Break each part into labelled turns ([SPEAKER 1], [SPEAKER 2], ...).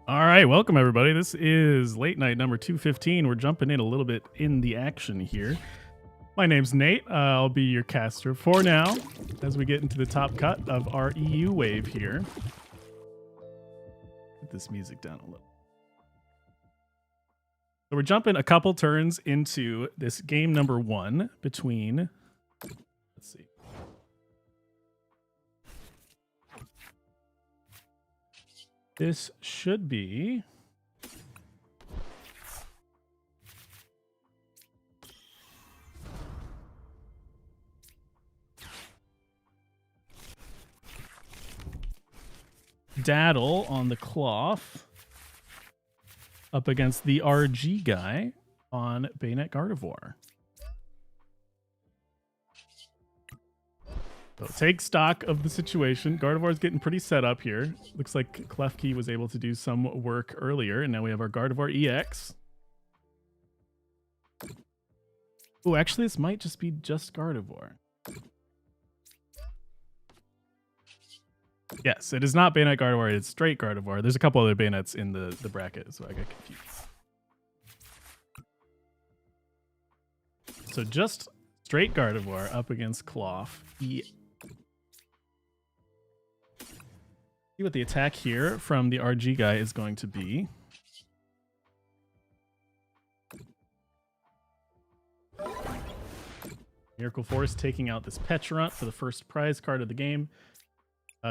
[SPEAKER 1] All right, welcome everybody. This is late night number 215. We're jumping in a little bit in the action here. My name's Nate. I'll be your caster for now as we get into the top cut of our EU wave here. Put this music down a little. So we're jumping a couple turns into this game number one between, let's see. This should be Daddle on the cloth up against the RG guy on Bayonet Gardevoir. So take stock of the situation. Gardevoir's getting pretty set up here. Looks like Klefki was able to do some work earlier, and now we have our Gardevoir EX. Oh, actually, this might just be just Gardevoir. Yes, it is not Bayonet Gardevoir, it's straight Gardevoir. There's a couple other Bayonets in the bracket, so I got confused. So just straight Gardevoir up against Cloth. See what the attack here from the RG guy is going to be. Miracle Force taking out this Pecharunt for the first prize card of the game.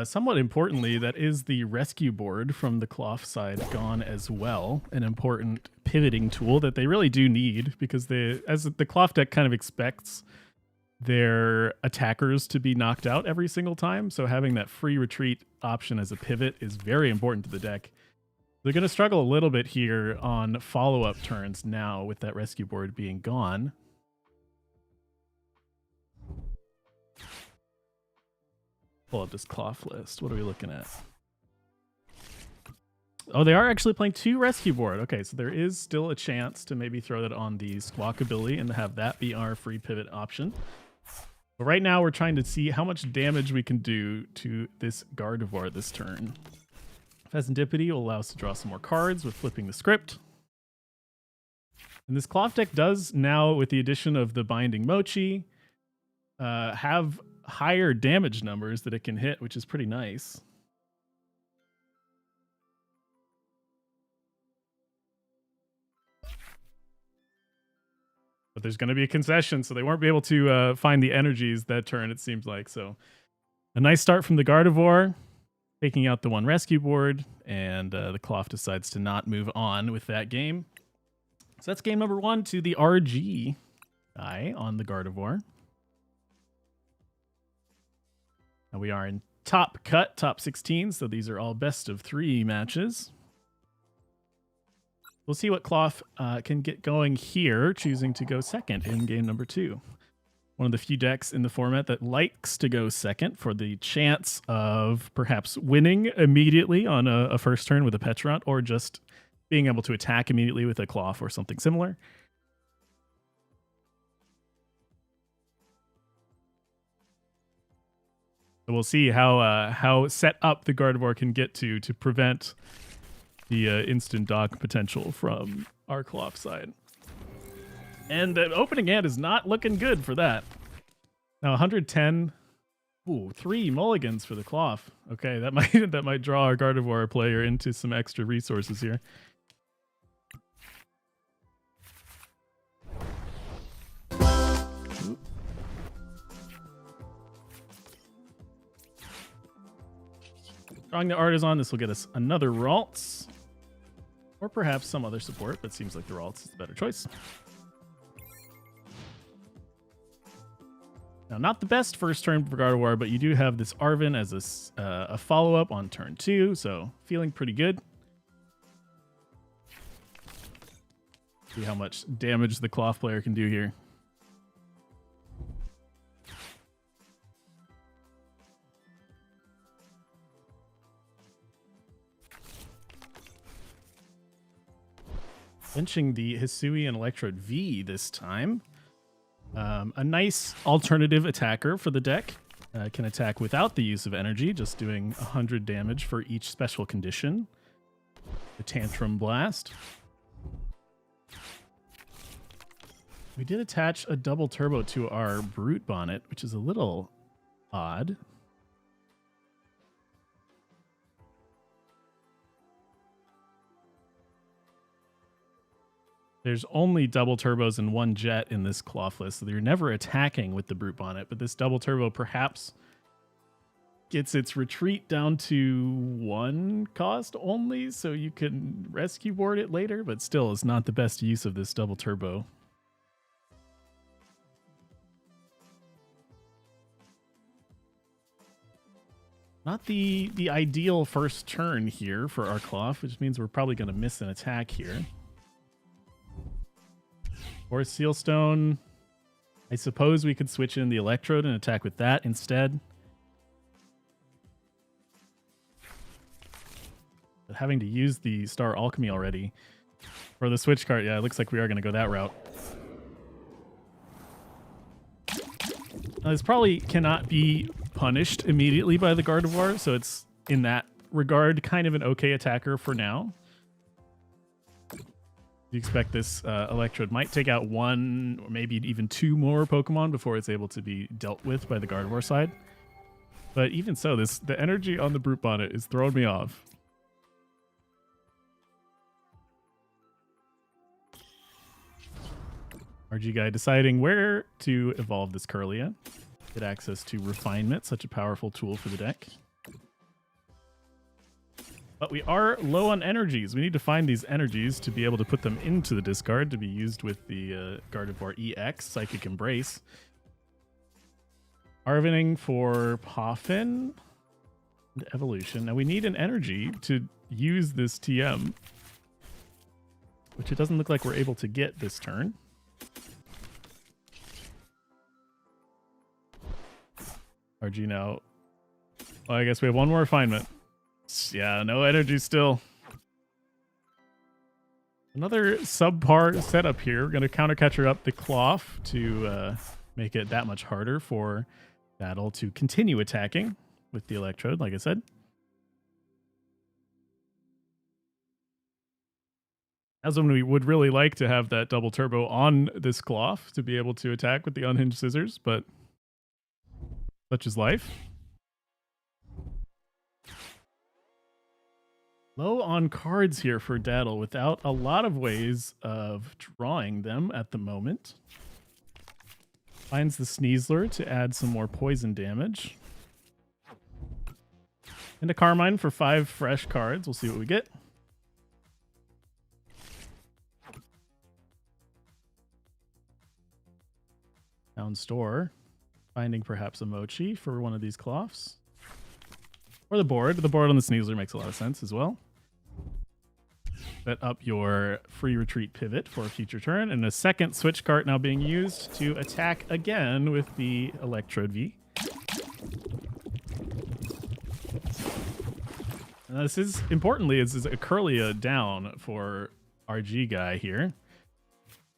[SPEAKER 1] Somewhat importantly, that is the rescue board from the Cloth side gone as well. An important pivoting tool that they really do need because as the Cloth deck kind of expects their attackers to be knocked out every single time. So having that free retreat option as a pivot is very important to the deck. They're going to struggle a little bit here on follow-up turns now with that rescue board being gone. Pull up this Cloth list. What are we looking at? Oh, they are actually playing 2 rescue board. Okay, so there is still a chance to maybe throw that on the Squawkabilly and have that be our free pivot option. But right now, we're trying to see how much damage we can do to this Gardevoir this turn. Pheasantipity will allow us to draw some more cards with flipping the script. And this Cloth deck does now, with the addition of the Binding Mochi, have higher damage numbers that it can hit, which is pretty nice. But there's going to be a concession, so they won't be able to find the energies that turn, it seems like. So a nice start from the Gardevoir, taking out the one rescue board, and the Cloth decides to not move on with that game. So that's game number 1 to the RG guy on the Gardevoir. Now we are in top cut, top 16, so these are all best of 3 matches. We'll see what Cloth can get going here, choosing to go second in game number 2. One of the few decks in the format that likes to go second for the chance of perhaps winning immediately on a first turn with a Pecharunt, or just being able to attack immediately with a Cloth or something similar. So we'll see how set up the Gardevoir can get to prevent the instant dock potential from our Cloth side. And the opening hand is not looking good for that. Now 110. Ooh, 3 mulligans for the Cloth. Okay, that might draw our Gardevoir player into some extra resources here. Drawing the Artisan, this will get us another Ralts. Or perhaps some other support, but seems like the Ralts is the better choice. Now, not the best first turn for Gardevoir, but you do have this Arven as a follow-up on turn 2, so feeling pretty good. See how much damage the Cloth player can do here. Benching the Hisuian Electrode V this time. A nice alternative attacker for the deck. Can attack without the use of energy, just doing 100 damage for each special condition. the Tantrum Blast. We did attach a double turbo to our Brute Bonnet, which is a little odd. There's only double turbos and one jet in this Clawfless, so you're never attacking with the Brute Bonnet, but this double turbo perhaps gets its retreat down to 1 cost only, so you can rescue board it later, but still is not the best use of this double turbo. Not the ideal first turn here for our Claw, which means we're probably going to miss an attack here. Or Sealstone. I suppose we could switch in the Electrode and attack with that instead. But having to use the Star Alchemy already for the switch card, yeah, it looks like we are going to go that route. Now, this probably cannot be punished immediately by the Gardevoir, so it's in that regard kind of an okay attacker for now. You expect this Electrode might take out 1 or maybe even 2 more Pokemon before it's able to be dealt with by the Gardevoir side. But even so, the energy on the Brute Bonnet is throwing me off. RG guy deciding where to evolve this Kirlia. Get access to Refinement, such a powerful tool for the deck. But we are low on energies. We need to find these energies to be able to put them into the discard to be used with the Gardevoir EX, Psychic Embrace. Arvening for Poffin and Evolution. Now we need an energy to use this TM, which it doesn't look like we're able to get this turn. RG now. Well, I guess we have 1 more refinement. Yeah, no energy still. Another subpar setup here. We're going to counter catcher up the Claw to make it that much harder for Battle to continue attacking with the Electrode, like I said. As when we would really like to have that double turbo on this Claw to be able to attack with the Unhinged Scissors, but such is life. Low on cards here for Daddle without a lot of ways of drawing them at the moment. Finds the Sneasler to add some more poison damage. And a Carmine for 5 fresh cards. We'll see what we get. Town Store. Finding perhaps a Mochi for one of these Claws. Or the board. The board on the Sneasler makes a lot of sense as well. Set up your free retreat pivot for a future turn. And a second switch card now being used to attack again with the Electrode V. And this is, importantly, this is a Kirlia down for RG guy here.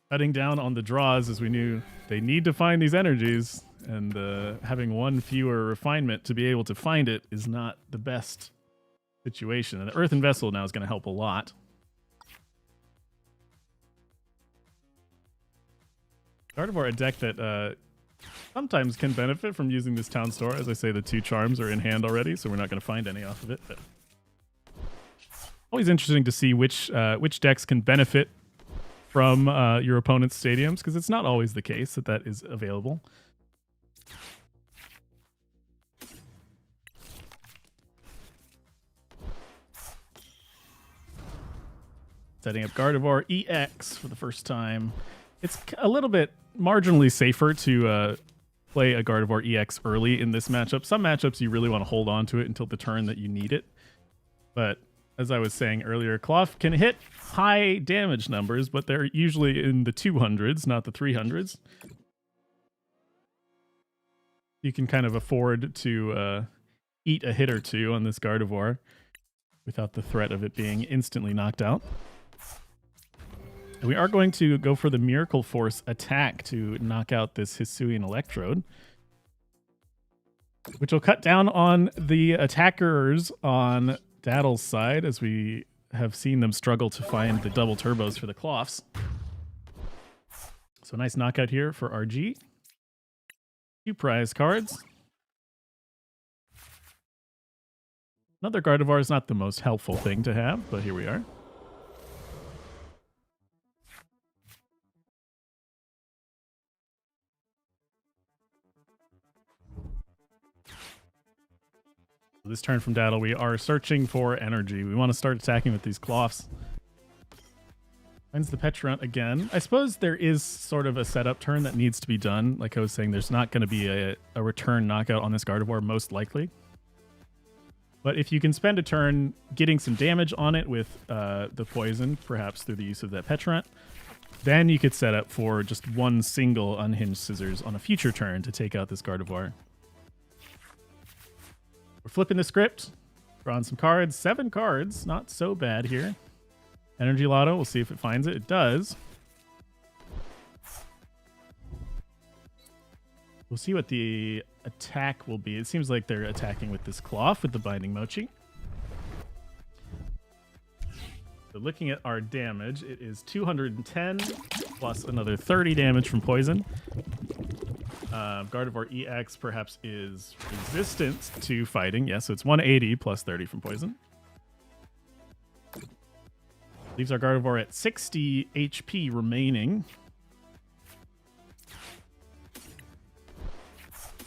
[SPEAKER 1] Cutting down on the draws as we knew they need to find these energies. And having 1 fewer refinement to be able to find it is not the best situation. And the Earthen Vessel now is going to help a lot. Gardevoir, a deck that sometimes can benefit from using this Town Store. As I say, the 2 charms are in hand already, so we're not going to find any off of it. But always interesting to see which decks can benefit from your opponent's stadiums, because it's not always the case that is available. Setting up Gardevoir EX for the first time. It's a little bit marginally safer to play a Gardevoir EX early in this matchup. Some matchups you really want to hold on to it until the turn that you need it. But as I was saying earlier, Claw can hit high damage numbers, but they're usually in the 200s, not the 300s. You can kind of afford to eat a hit or 2 on this Gardevoir without the threat of it being instantly knocked out. And we are going to go for the Miracle Force attack to knock out this Hisuian Electrode, which will cut down on the attackers on Daddle's side as we have seen them struggle to find the double turbos for the Cloths. So nice knockout here for RG. 2 prize cards. Another Gardevoir is not the most helpful thing to have, but here we are. This turn from Daddle, we are searching for energy. We want to start attacking with these Cloths. Finds the Petulant again. I suppose there is sort of a setup turn that needs to be done. Like I was saying, there's not going to be a return knockout on this Gardevoir, most likely. But if you can spend a turn getting some damage on it with the poison, perhaps through the use of that Petulant, then you could set up for just one single Unhinged Scissors on a future turn to take out this Gardevoir. We're flipping the script, drawing some cards. 7 cards, not so bad here. Energy Lotto, we'll see if it finds it. It does. We'll see what the attack will be. It seems like they're attacking with this Cloth with the Binding Mochi. So looking at our damage, it is 210 plus another 30 damage from poison. Gardevoir EX perhaps is resistant to fighting. Yeah, so it's 180 plus 30 from poison. Leaves our Gardevoir at 60 HP remaining.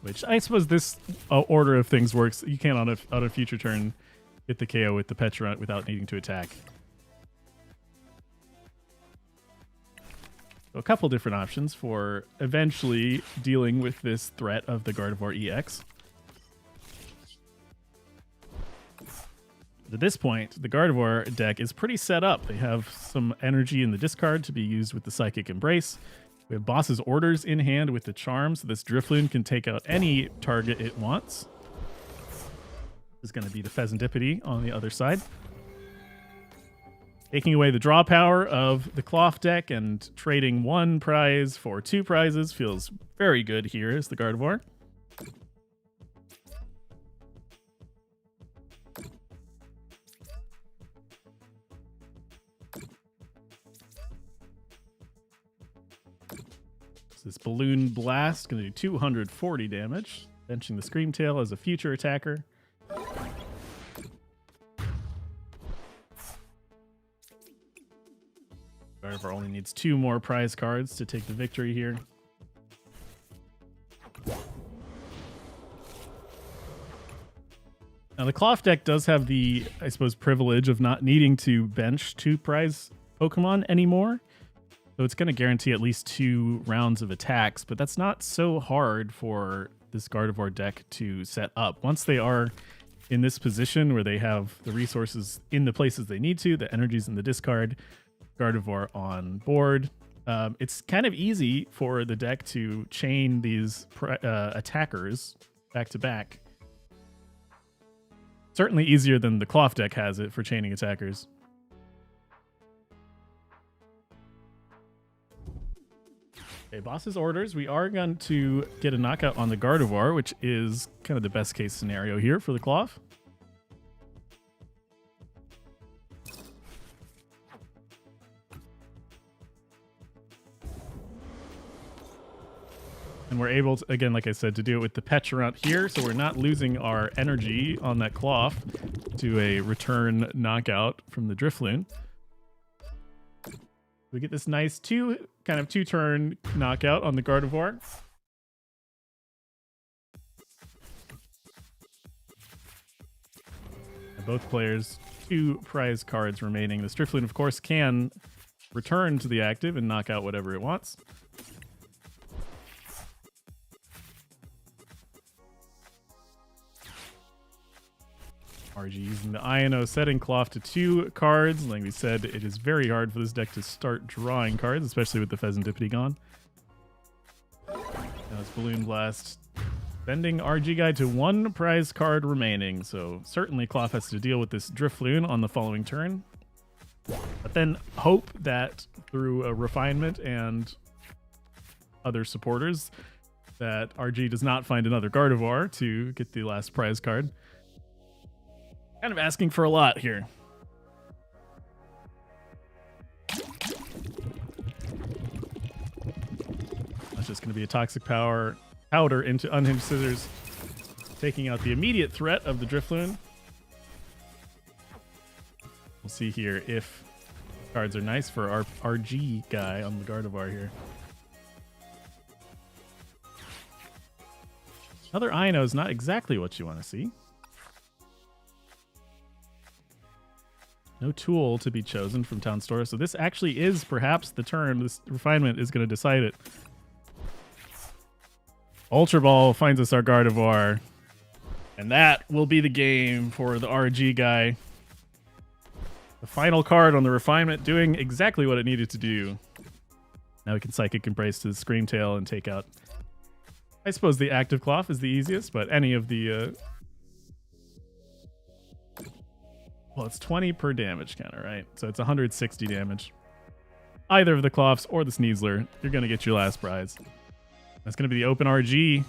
[SPEAKER 1] Which I suppose this order of things works. You can on a future turn get the KO with the Petulant without needing to attack. So a couple different options for eventually dealing with this threat of the Gardevoir EX. At this point, the Gardevoir deck is pretty set up. They have some energy in the discard to be used with the Psychic Embrace. We have Boss's Orders in hand with the Charm, so this Drifloon can take out any target it wants. This is going to be the Pheasantipity on the other side. Taking away the draw power of the Cloth deck and trading 1 prize for 2 prizes feels very good here as the Gardevoir. So this Balloon Blast going to do 240 damage, benching the Screamtail as a future attacker. Gardevoir only needs 2 more prize cards to take the victory here. Now the Cloth deck does have the, I suppose, privilege of not needing to bench 2 prize Pokemon anymore. So it's going to guarantee at least 2 rounds of attacks, but that's not so hard for this Gardevoir deck to set up. Once they are in this position where they have the resources in the places they need to, the energies in the discard, Gardevoir on board, it's kind of easy for the deck to chain these attackers back to back. Certainly easier than the Cloth deck has it for chaining attackers. Okay, Boss's Orders. We are going to get a knockout on the Gardevoir, which is kind of the best case scenario here for the Cloth. And we're able to, again, like I said, to do it with the Petulant here, so we're not losing our energy on that Cloth to a return knockout from the Drifloon. We get this nice kind of two-turn knockout on the Gardevoir. And both players, 2 prize cards remaining. The Drifloon, of course, can return to the active and knock out whatever it wants. RG using the INO, setting Cloth to 2 cards. Like we said, it is very hard for this deck to start drawing cards, especially with the Pheasantipity gone. Now it's Balloon Blast, bending RG Guy to 1 prize card remaining. So certainly Cloth has to deal with this Drifloon on the following turn. But then hope that through a refinement and other supporters that RG does not find another Gardevoir to get the last prize card. Kind of asking for a lot here. just going to be a Toxic Powder into Unhinged Scissors, taking out the immediate threat of the Drifloon. We'll see here if cards are nice for our RG guy on the Gardevoir here. Another Ino is not exactly what you want to see. No tool to be chosen from Town Store, so this actually is perhaps the turn. This refinement is going to decide it. Ultra Ball finds us our Gardevoir, and that will be the game for the RG guy. The final card on the refinement doing exactly what it needed to do. Now we can Psychic Embrace to the Scream Tail and take out... I suppose the Active Cloth is the easiest, but any of the... Well, it's 20 per damage counter, right? So it's 160 damage. Either of the Cloths or the Sneasler, you're going to get your last prize. That's going to be the Open RG.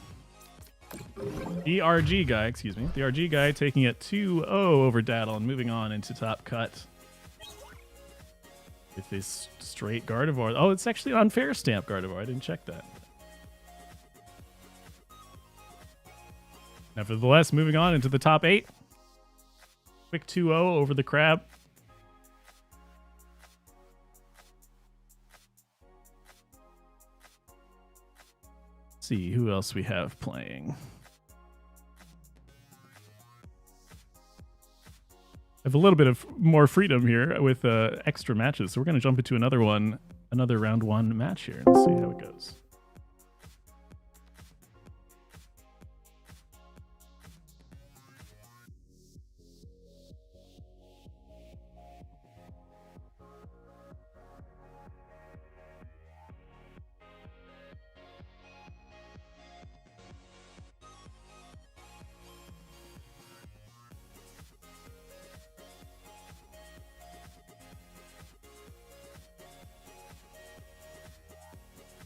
[SPEAKER 1] The RG guy, excuse me. The RG guy taking it 2-0 over Daddle and moving on into top cut. With this straight Gardevoir. Oh, it's actually an unfair stamp Gardevoir. I didn't check that. Nevertheless, moving on into the top 8. Quick 2-0 over the Crab. Let's see who else we have playing. I have a little bit of more freedom here with extra matches, so we're going to jump into another round 1 match here and see how it goes.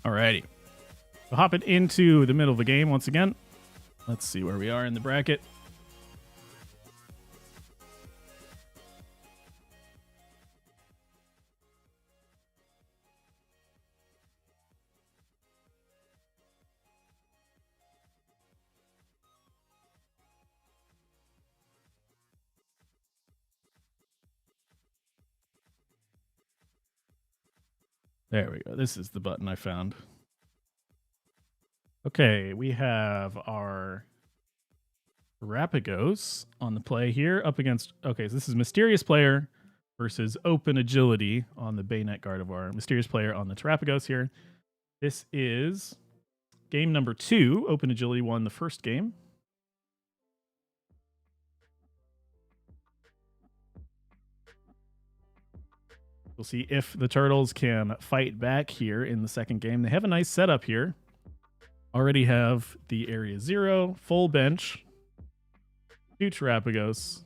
[SPEAKER 1] Alrighty. So hopping into the middle of the game once again. Let's see where we are in the bracket. There we go. This is the button I found. Okay, we have our Rapagos on the play here up against... Okay, so this is Mysterious Player versus Open Agility on the Bayonet Gardevoir. Mysterious Player on the Terrapagos here. This is game number 2. Open Agility won the first game. We'll see if the Turtles can fight back here in the second game. They have a nice setup here. Already have the Area 0, full bench, 2 Terrapagos,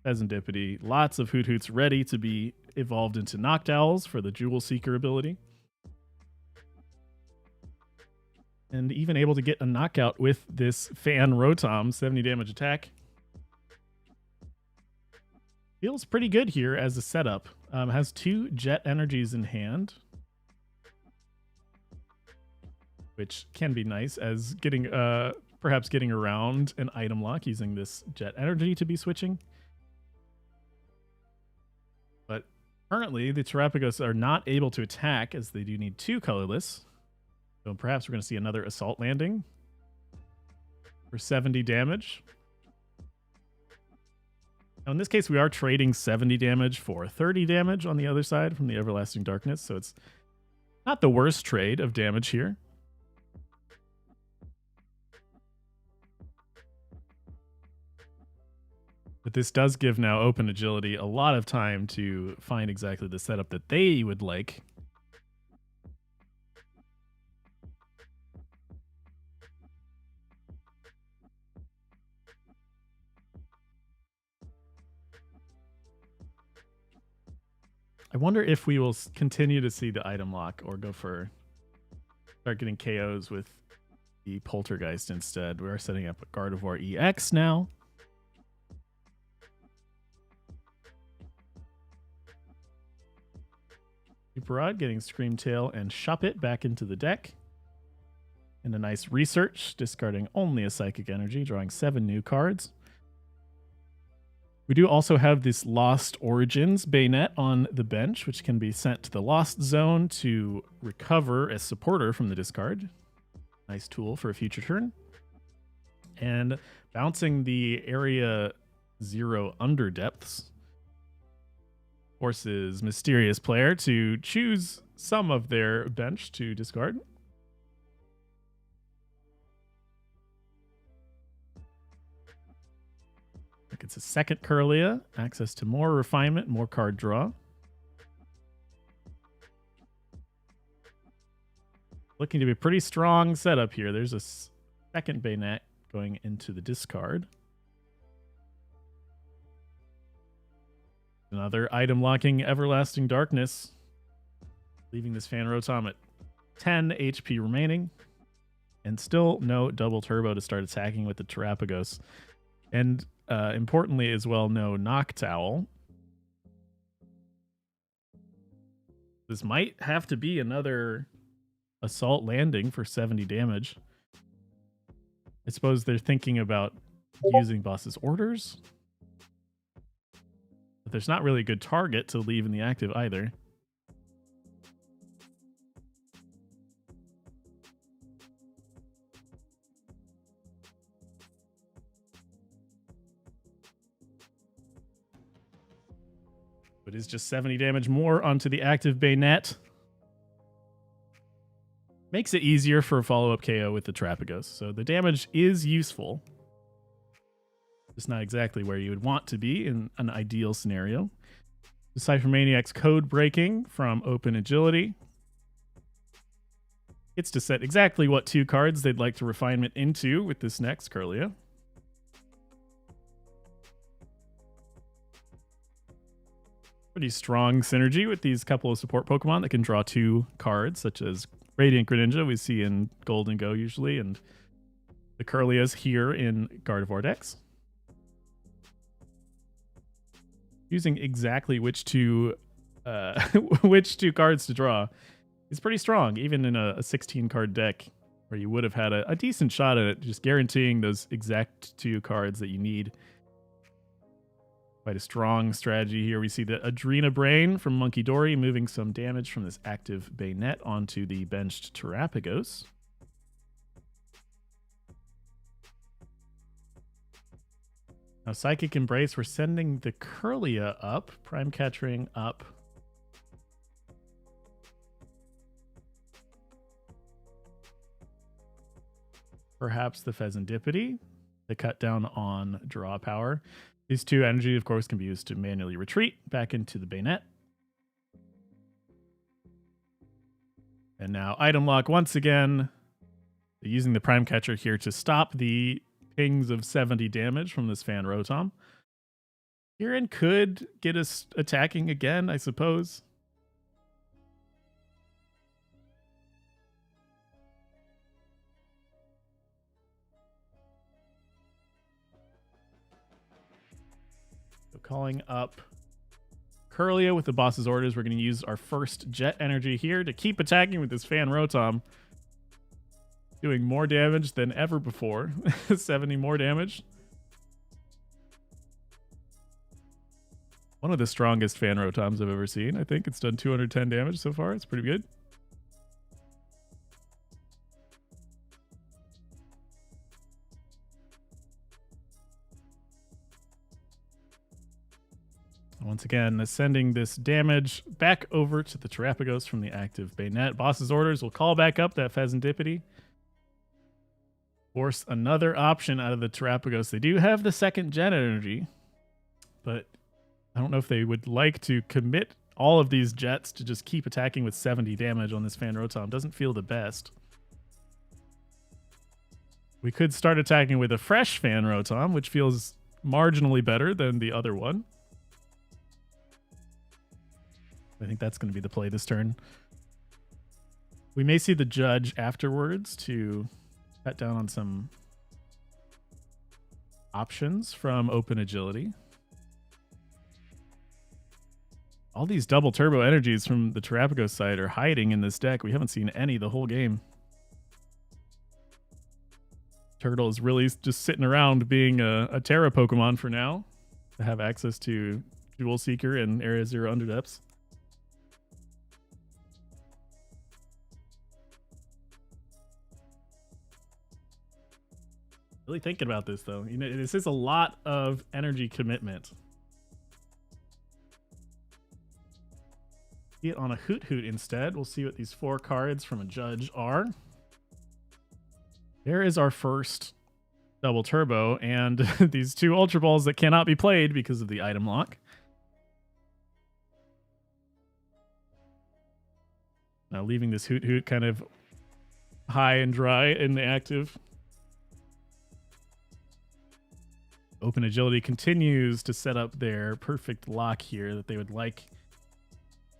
[SPEAKER 1] Pheasantipity, lots of Hoot Hoots ready to be evolved into Noctowls for the Jewel Seeker ability. And even able to get a knockout with this Fan Rotom, 70 damage attack. Feels pretty good here as a setup. Has 2 Jet Energies in hand, which can be nice as getting perhaps getting around an item lock using this Jet Energy to be switching. But currently, the Terrapagos are not able to attack as they do need 2 colorless. So perhaps we're going to see another Assault Landing for 70 damage. Now, in this case, we are trading 70 damage for 30 damage on the other side from the Everlasting Darkness, so it's not the worst trade of damage here. But this does give now Open Agility a lot of time to find exactly the setup that they would like. I wonder if we will continue to see the item lock or go for start getting KOs with the Poltergeist instead. We are setting up a Gardevoir EX now. Super Rod getting Scream Tail and Shop It back into the deck. And a nice research, discarding only a psychic energy, drawing 7 new cards. We do also have this Lost Origins Bayonet on the bench, which can be sent to the Lost Zone to recover a supporter from the discard. Nice tool for a future turn. And bouncing the Area 0 Underdepths forces Mysterious Player to choose some of their bench to discard. It's a second Curlia, access to more refinement, more card draw. Looking to be a pretty strong setup here. There's a second Bayonet going into the discard. Another item locking Everlasting Darkness, leaving this Fan Rotom at 10 HP remaining. And still no double turbo to start attacking with the Terapagos. And importantly as well, no Noctowl. This might have to be another Assault Landing for 70 damage. I suppose they're thinking about using Boss's Orders. But there's not really a good target to leave in the active either. It is just 70 damage more onto the active Bayonet. Makes it easier for a follow-up KO with the Terapagos. So the damage is useful. Just not exactly where you would want to be in an ideal scenario. The Cypher Maniac's code breaking from Open Agility. Gets to set exactly what 2 cards they'd like to refinement into with this next Curlia. Pretty strong synergy with these couple of support Pokemon that can draw 2 cards, such as Radiant Greninja we see in Gold and Go usually, and the Curlias here in Gardevoir decks. Using exactly which 2 which 2 cards to draw is pretty strong, even in a 16 card deck where you would have had a decent shot at it, just guaranteeing those exact 2 cards that you need. Quite a strong strategy here. We see the Adrena Brain from Monkey Dory moving some damage from this active Bayonet onto the benched Terapagos. Now, Psychic Embrace, we're sending the Curlia up, Prime Catching up. Perhaps the Pheasantipity to cut down on draw power. These 2 energy, of course, can be used to manually retreat back into the Bayonet. And now item lock once again, using the Prime Catcher here to stop the pings of 70 damage from this Fan Rotom. Kieran could get us attacking again, I suppose. Calling up Curlia with the Boss's Orders. We're going to use our first Jet Energy here to keep attacking with this Fan Rotom. Doing more damage than ever before. 70 more damage. One of the strongest Fan Rotoms I've ever seen. I think it's done 210 damage so far. It's pretty good. Once again, sending this damage back over to the Terapagos from the active Bayonet. Boss's Orders will call back up that Pheasantipity. Force another option out of the Terapagos. They do have the second Jet Energy, but I don't know if they would like to commit all of these Jets to just keep attacking with 70 damage on this Fan Rotom. Doesn't feel the best. We could start attacking with a fresh Fan Rotom, which feels marginally better than the other one. I think that's going to be the play this turn. We may see the Judge afterwards to cut down on some options from Open Agility. All these double turbo energies from the Terapagos side are hiding in this deck. We haven't seen any the whole game. Turtle is really just sitting around being a Terra Pokemon for now to have access to Jewel Seeker and Area Zero Underdepths. Really thinking about this though. You know, this is a lot of energy commitment. Get on a Hoot Hoot instead. We'll see what these 4 cards from a judge are. There is our first double turbo and these 2 Ultra Balls that cannot be played because of the item lock. Now leaving this Hoot Hoot kind of high and dry in the active. Open Agility continues to set up their perfect lock here that they would like.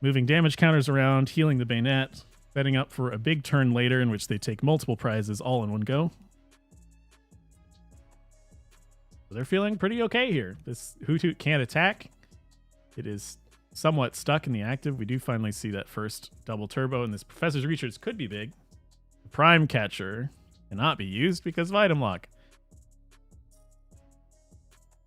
[SPEAKER 1] Moving damage counters around, healing the Bayonet, setting up for a big turn later in which they take multiple prizes all in one go. So they're feeling pretty okay here. This Hoot Hoot can't attack. It is somewhat stuck in the active. We do finally see that first double turbo, and this Professor's Research could be big. The Prime Catcher cannot be used because of item lock.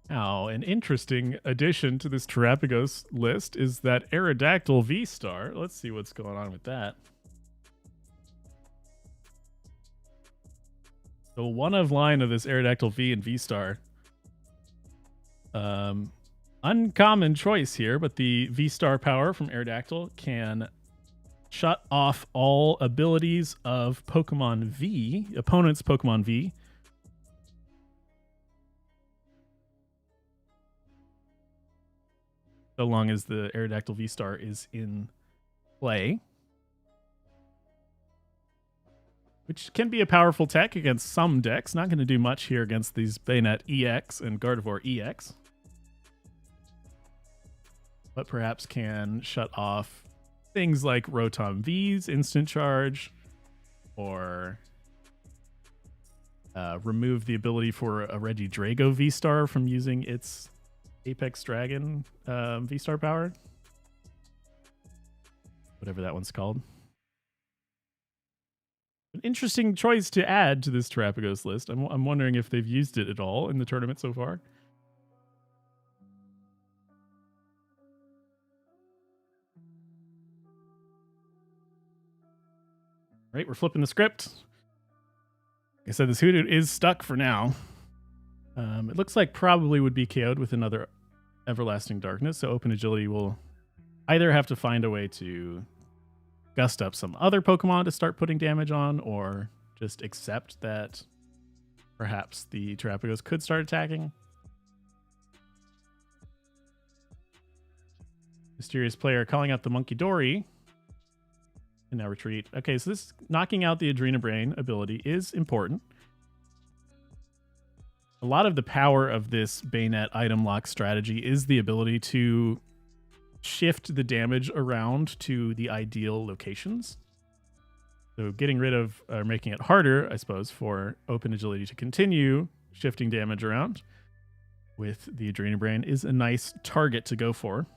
[SPEAKER 1] Now, an interesting addition to this Terapagos list is that Aerodactyl V-Star. Let's see what's going on with that. The one of line of this Aerodactyl V and V-Star. Uncommon choice here, but the V-Star power from Aerodactyl can shut off all abilities of Pokemon V, opponent's Pokemon V. So long as the Aerodactyl V-Star is in play. Which can be a powerful tech against some decks. Not going to do much here against these Bayonet EX and Gardevoir EX. But perhaps can shut off things like Rotom V's Instant Charge. Or remove the ability for a Regidrago V-Star from using its Apex Dragon V-Star power. Whatever that one's called. An interesting choice to add to this Terapagos list. I'm wondering if they've used it at all in the tournament so far. Right, we're flipping the script. Like I said, this Hoot Hoot is stuck for now. It looks like probably would be KO'd with another Everlasting Darkness, so Open Agility will either have to find a way to gust up some other Pokemon to start putting damage on, or just accept that perhaps the Terapagos could start attacking. Mysterious Player calling out the Monkey Dory. And now retreat. Okay, so this knocking out the Adrenabrain ability is important. A lot of the power of this Bayonet item lock strategy is the ability to shift the damage around to the ideal locations. So getting rid of, or making it harder, I suppose, for Open Agility to continue shifting damage around with the Adrenabrain is a nice target to go for.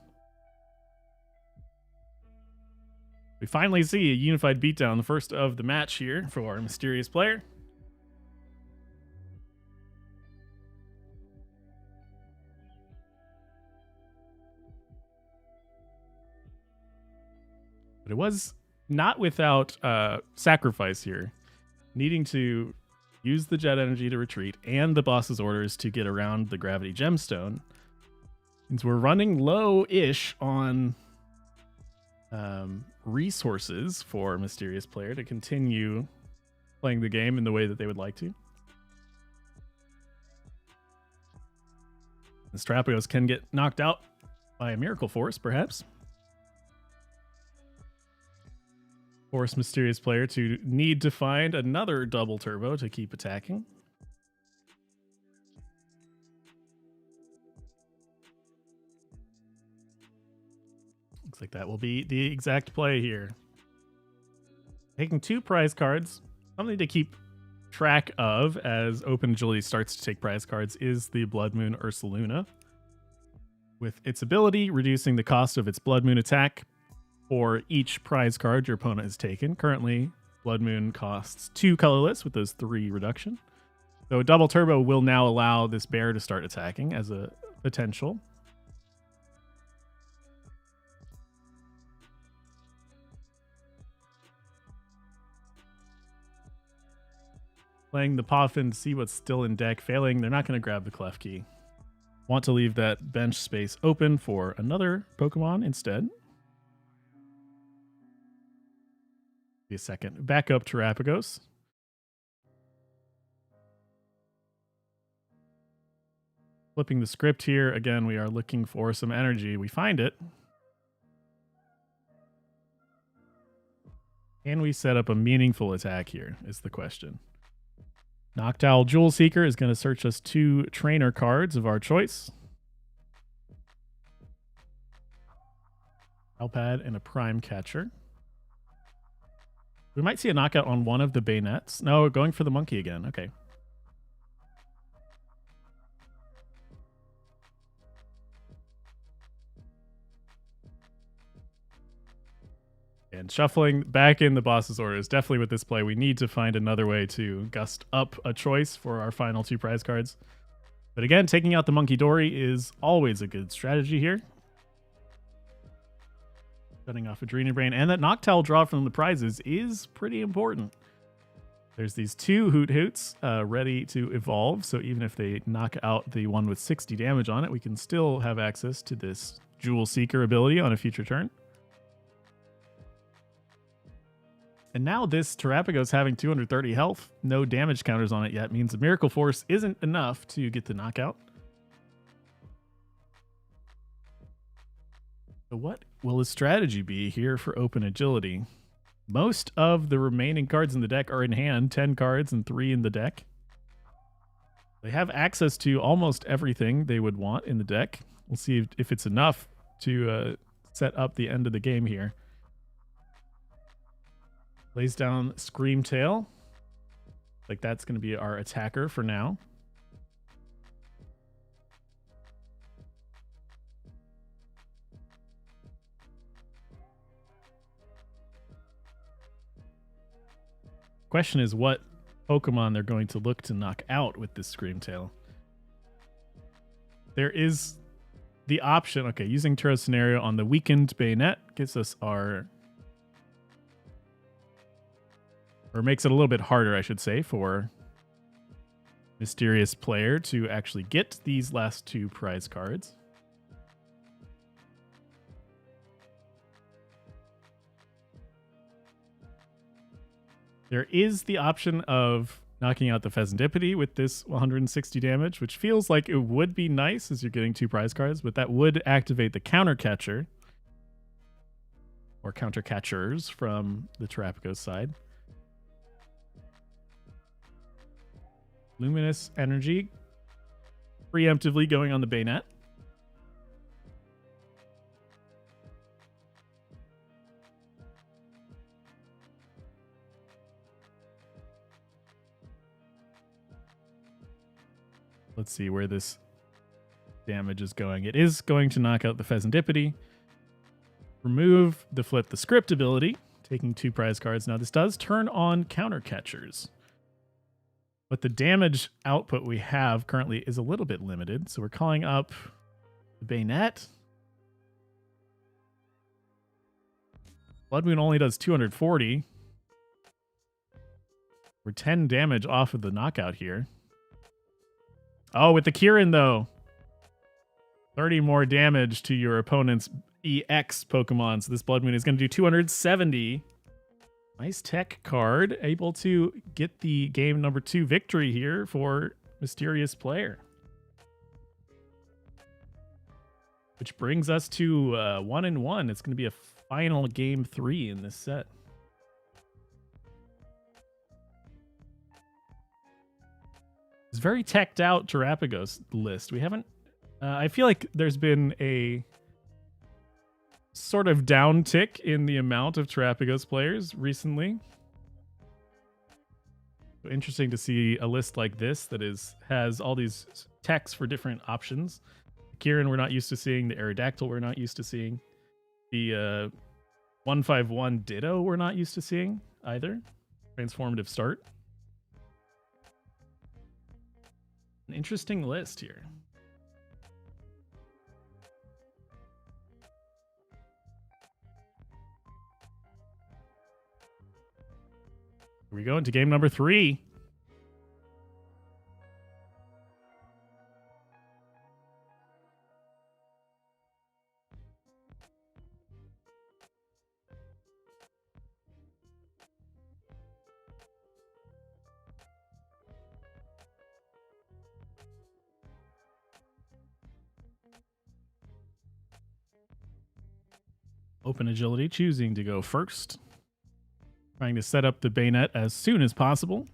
[SPEAKER 1] We finally see a unified beatdown, the first of the match here for our Mysterious Player. But it was not without sacrifice here. Needing to use the Jet Energy to retreat and the boss's orders to get around the Gravity Gemstone. Means we're running low-ish on resources for Mysterious Player to continue playing the game in the way that they would like to. The Terapagos can get knocked out by a Miracle Force, perhaps. Force Mysterious Player to need to find another double turbo to keep attacking. Looks like that will be the exact play here. Taking 2 prize cards, something to keep track of as Open Agility starts to take prize cards is the Blood Moon Ursaluna. With its ability, reducing the cost of its Blood Moon attack for each prize card your opponent has taken. Currently, Blood Moon costs 2 colorless with those 3 reduction. So double turbo will now allow this bear to start attacking as a potential. Playing the Poffin to see what's still in deck. Failing, they're not going to grab the Clef Key. Want to leave that bench space open for another Pokemon instead. Be a second. Back up Terapagos. Flipping the script here. Again, we are looking for some energy. We find it. Can we set up a meaningful attack here is the question. Noctowl Jewel Seeker is going to search us 2 trainer cards of our choice. Alpad and a Prime Catcher. We might see a knockout on one of the Bayonets. No, going for the monkey again. Okay. And shuffling back in the boss's orders. Definitely with this play, we need to find another way to gust up a choice for our final 2 prize cards. But again, taking out the Monkey Dory is always a good strategy here. Shutting off Adrena Brain. And that Noctowl draw from the prizes is pretty important. There's these 2 Hoot Hoots ready to evolve. So even if they knock out the one with 60 damage on it, we can still have access to this Jewel Seeker ability on a future turn. And now this Terapagos having 230 health, no damage counters on it yet, means the Miracle Force isn't enough to get the knockout. So what will the strategy be here for Open Agility? Most of the remaining cards in the deck are in hand, 10 cards and 3 in the deck. They have access to almost everything they would want in the deck. We'll see if it's enough to set up the end of the game here. Lays down Screamtail. Like that's going to be our attacker for now. Question is what Pokemon they're going to look to knock out with this Screamtail. There is the option, okay, using Turo Scenario on the weakened Bayonet gives us our... Or makes it a little bit harder, I should say, for Mysterious Player to actually get these last 2 prize cards. There is the option of knocking out the Pheasantipede with this 160 damage, which feels like it would be nice as you're getting 2 prize cards, but that would activate the Counter Catcher or Counter Catchers from the Terapagos side. Luminous Energy preemptively going on the Bayonet. Let's see where this damage is going. It is going to knock out the Pheasantipede. Remove the Flip the Script ability, taking 2 prize cards. Now this does turn on Counter Catchers. But the damage output we have currently is a little bit limited. So we're calling up the Bayonet. Blood Moon only does 240. We're 10 damage off of the knockout here. Oh, with the Kirin, though. 30 more damage to your opponent's EX Pokemon. So this Blood Moon is going to do 270. Nice tech card, able to get the game number 2 victory here for Mysterious Player. Which brings us to 1-1. It's going to be a final game 3 in this set. It's very teched out Terapagos list. We haven't... I feel like there's been a sort of downtick in the amount of Terapagos players recently. So interesting to see a list like this that has all these techs for different options. Kirin we're not used to seeing. The Aerodactyl we're not used to seeing. The 151 Ditto we're not used to seeing either. Transformative Start. An interesting list here. Here we go into game number 3. Open Agility choosing to go first. Trying to set up the bayonet as soon as possible.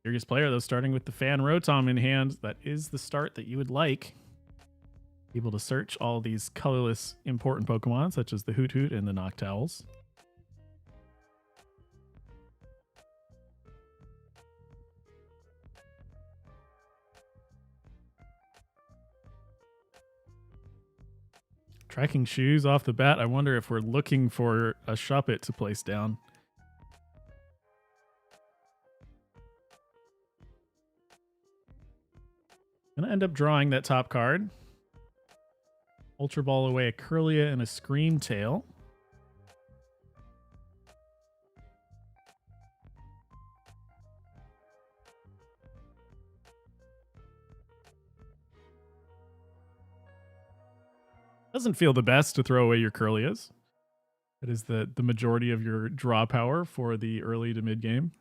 [SPEAKER 1] Serious player, though, starting with the Fan Rotom in hand. That is the start that you would like. Able to search all these colorless important Pokemon, such as the Hoot Hoot and the Noctowls. Tracking Shoes off the bat. I wonder if we're looking for a Shuppet to place down. Gonna end up drawing that top card. Ultra Ball away a Curlia and a Scream Tail. Doesn't feel the best to throw away your Curlias. That is the majority of your draw power for the early to mid game.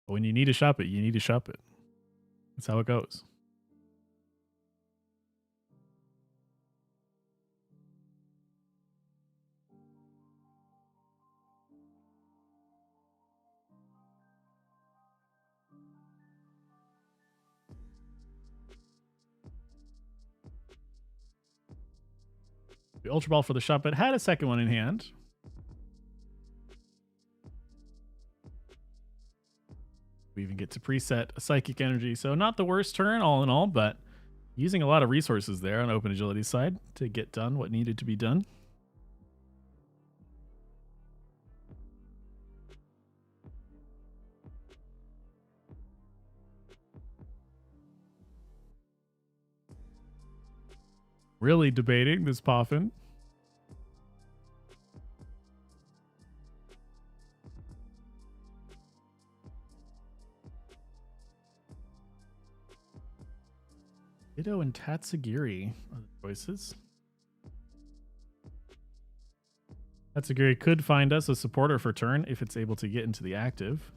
[SPEAKER 1] But when you need to shop it, you need to shop it. That's how it goes. The Ultra Ball for the shot, but had a second one in hand. We even get to preset a Psychic Energy, so not the worst turn all in all, but using a lot of resources there on Open Agility's side to get done what needed to be done. Really debating this Poffin. Ditto and Tatsugiri are the choices. Tatsugiri could find us a supporter for turn if it's able to get into the active.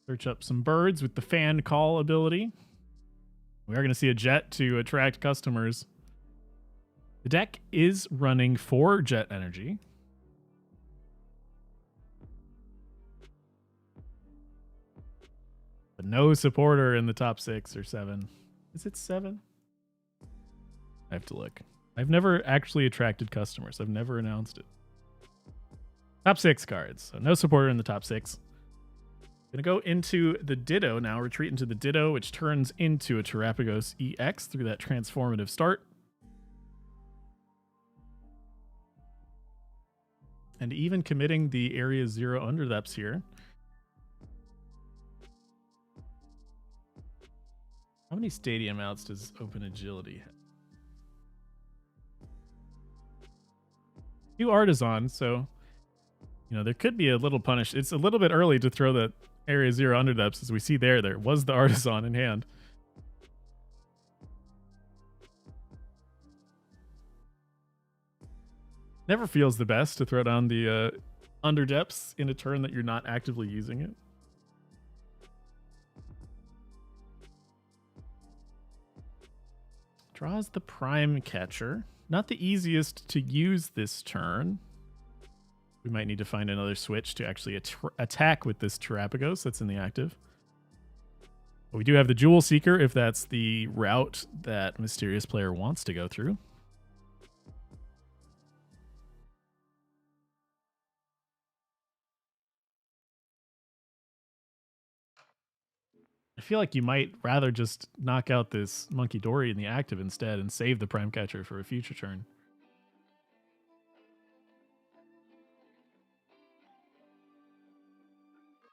[SPEAKER 1] Search up some birds with the Fan Call ability. We are going to see a Jet to attract customers. The deck is running 4 Jet Energy. But no supporter in the top 6 or 7. Is it 7? I have to look. I've never actually attracted customers. I've never announced it. Top 6 cards. So no supporter in the top 6. Gonna go into the Ditto now, retreat into the Ditto, which turns into a Terapagos EX through that transformative start. And even committing the Area 0 Underdepths here. How many stadium outs does Open Agility have? 2 Artisan, so there could be a little punish. It's a little bit early to throw the Area 0 Underdepths, as we see there was the Artisan in hand. Never feels the best to throw down the Underdepths in a turn that you're not actively using it. Draws the Prime Catcher. Not the easiest to use this turn. We might need to find another switch to actually attack with this Terapagos that's in the active. But we do have the Jewel Seeker if that's the route that Mysterious Player wants to go through. I feel like you might rather just knock out this Monkey Dory in the active instead and save the Prime Catcher for a future turn.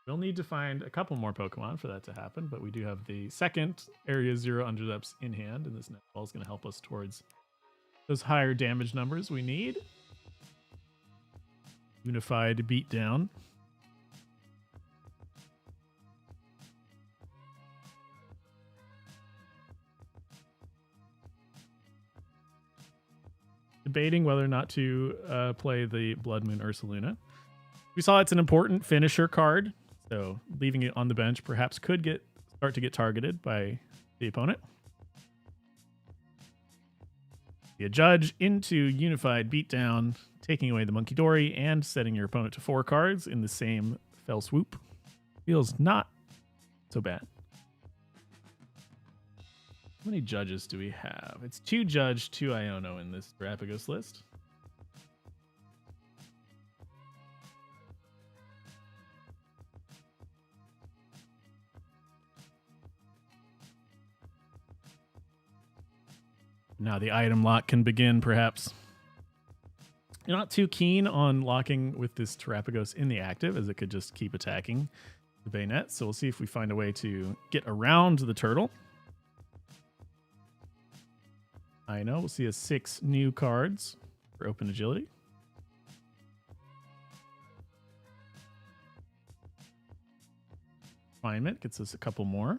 [SPEAKER 1] We'll need to find a couple more Pokemon for that to happen, but we do have the second Area 0 Underdepths in hand, and this net ball is going to help us towards those higher damage numbers we need. Unified Beatdown. Debating whether or not to play the Blood Moon Ursaluna. We saw it's an important finisher card, so leaving it on the bench perhaps could start to get targeted by the opponent. Be a judge into Unified Beatdown, taking away the Monkey Dory and setting your opponent to 4 cards in the same fell swoop. Feels not so bad. How many judges do we have? It's 2 Judge, 2 Iono in this Terapagos list. Now the item lock can begin, perhaps. You're not too keen on locking with this Terapagos in the active, as it could just keep attacking the Bayonet. So we'll see if we find a way to get around the turtle. I know we'll see 6 new cards for Open Agility. Refinement gets us a couple more.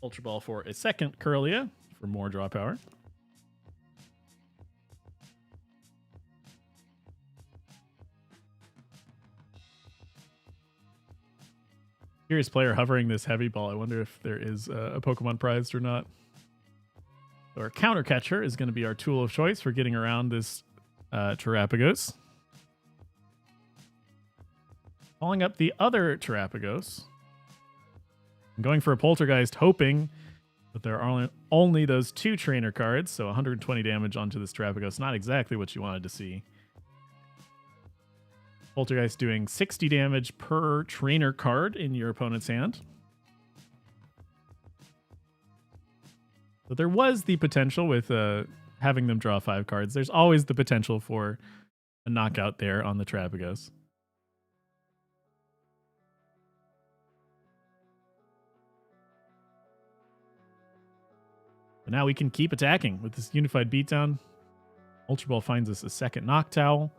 [SPEAKER 1] Ultra Ball for a second Curlia for more draw power. Curious player hovering this heavy ball. I wonder if there is a Pokemon prized or not. So our counter catcher is going to be our tool of choice for getting around this Terapagos. Calling up the other Terapagos. I'm going for a Poltergeist, hoping that there are only those 2 trainer cards, so 120 damage onto this Terapagos. Not exactly what you wanted to see. Poltergeist doing 60 damage per trainer card in your opponent's hand. So there was the potential with having them draw 5 cards. There's always the potential for a knockout there on the Terapagos. But now we can keep attacking with this Unified Beatdown. Ultra Ball finds us a second Noctowl.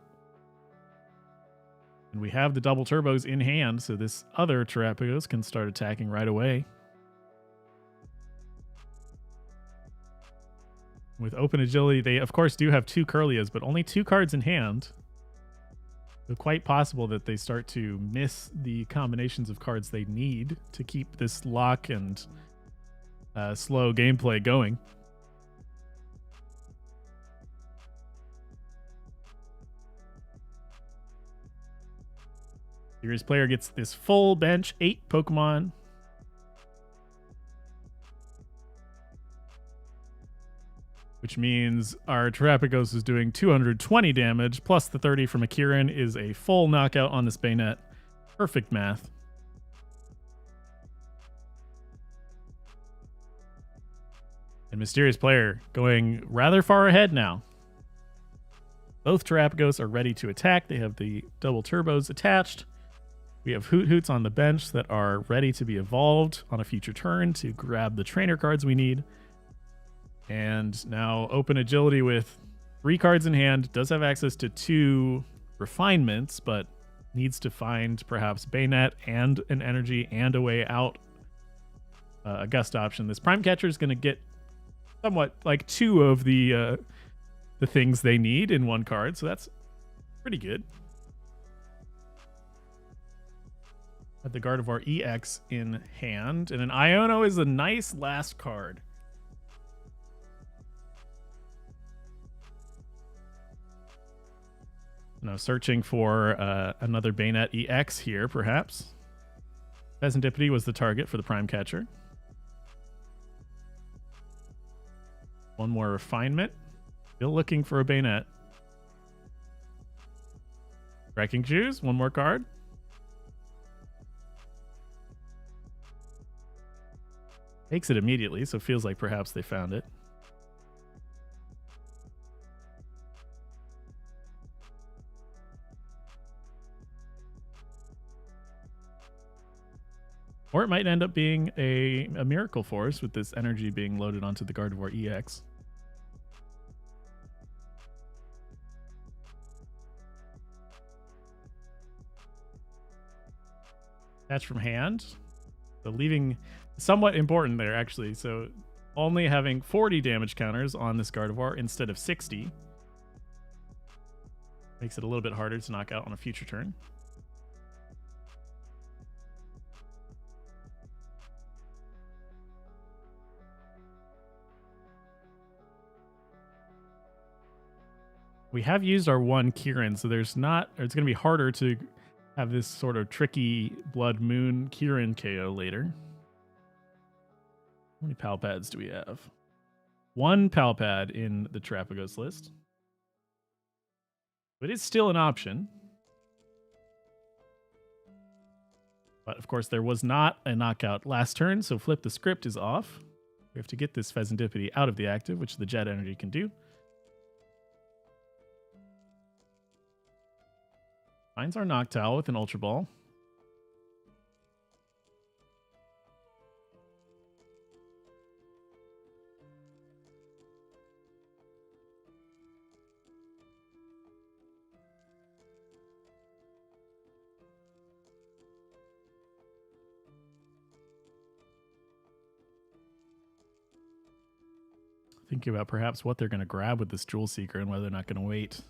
[SPEAKER 1] And we have the double turbos in hand, so this other Terapagos can start attacking right away. With Open Agility, they of course do have 2 Curlias, but only 2 cards in hand. So quite possible that they start to miss the combinations of cards they need to keep this lock and slow gameplay going. Series player gets this full bench, 8 Pokemon. Which means our Terapagos is doing 220 damage, plus the 30 from a Kirin is a full knockout on this Bayonet. Perfect math. And Mysterious Player going rather far ahead now. Both Terapagos are ready to attack. They have the double turbos attached. We have Hoot Hoots on the bench that are ready to be evolved on a future turn to grab the trainer cards we need. And now Open Agility with 3 cards in hand. Does have access to 2 refinements, but needs to find perhaps Bayonet and an energy and a way out. A gust option. This Prime Catcher is going to get somewhat like 2 of the things they need in 1 card, so that's pretty good. Have the Gardevoir EX in hand, and an Iono is a nice last card. Now searching for another Bayonet EX here, perhaps. Pheasantipity was the target for the Prime Catcher. 1 more refinement. Still looking for a Bayonet. Wrecking Shoes, 1 more card. Takes it immediately, so it feels like perhaps they found it. it might end up being a Miracle Force with this energy being loaded onto the Gardevoir EX. Attach from hand. So leaving somewhat important there, actually. So only having 40 damage counters on this Gardevoir instead of 60. Makes it a little bit harder to knock out on a future turn. We have used our one Kieran, so it's going to be harder to have this sort of tricky Blood Moon Kieran KO later. How many Pal Pads do we have? One Pal Pad in the Trapagos list. But it's still an option. But of course, there was not a knockout last turn, so Flip the Script is off. We have to get this Pheasantipity out of the active, which the Jet Energy can do. Finds our Noctowl with an Ultra Ball. Thinking about perhaps what they're going to grab with this Jewel Seeker and whether they're not going to wait.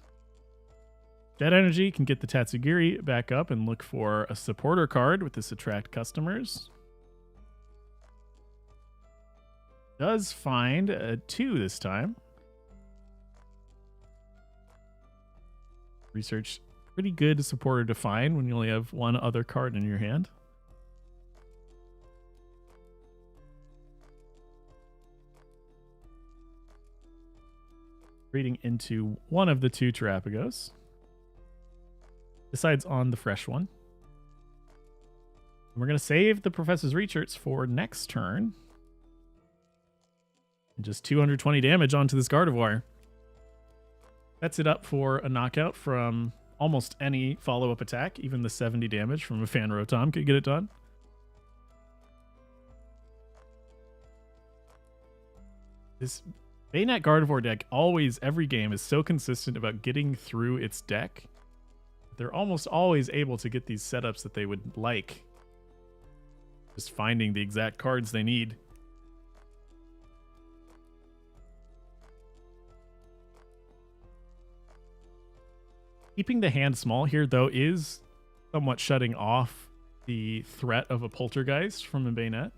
[SPEAKER 1] Jet Energy can get the Tatsugiri back up and look for a supporter card with this Attract Customers. Does find a 2 this time. Research, pretty good supporter to find when you only have one other card in your hand. Reading into one of the two Terrapagos. Decides on the fresh one. And we're going to save the Professor's Research for next turn. And just 220 damage onto this Gardevoir. Sets it up for a knockout from almost any follow-up attack. Even the 70 damage from a Fan Rotom could get it done. This Baynet Gardevoir deck always, every game, is so consistent about getting through its deck. They're almost always able to get these setups that they would like. Just finding the exact cards they need. Keeping the hand small here, though, is somewhat shutting off the threat of a Poltergeist from a Baynet.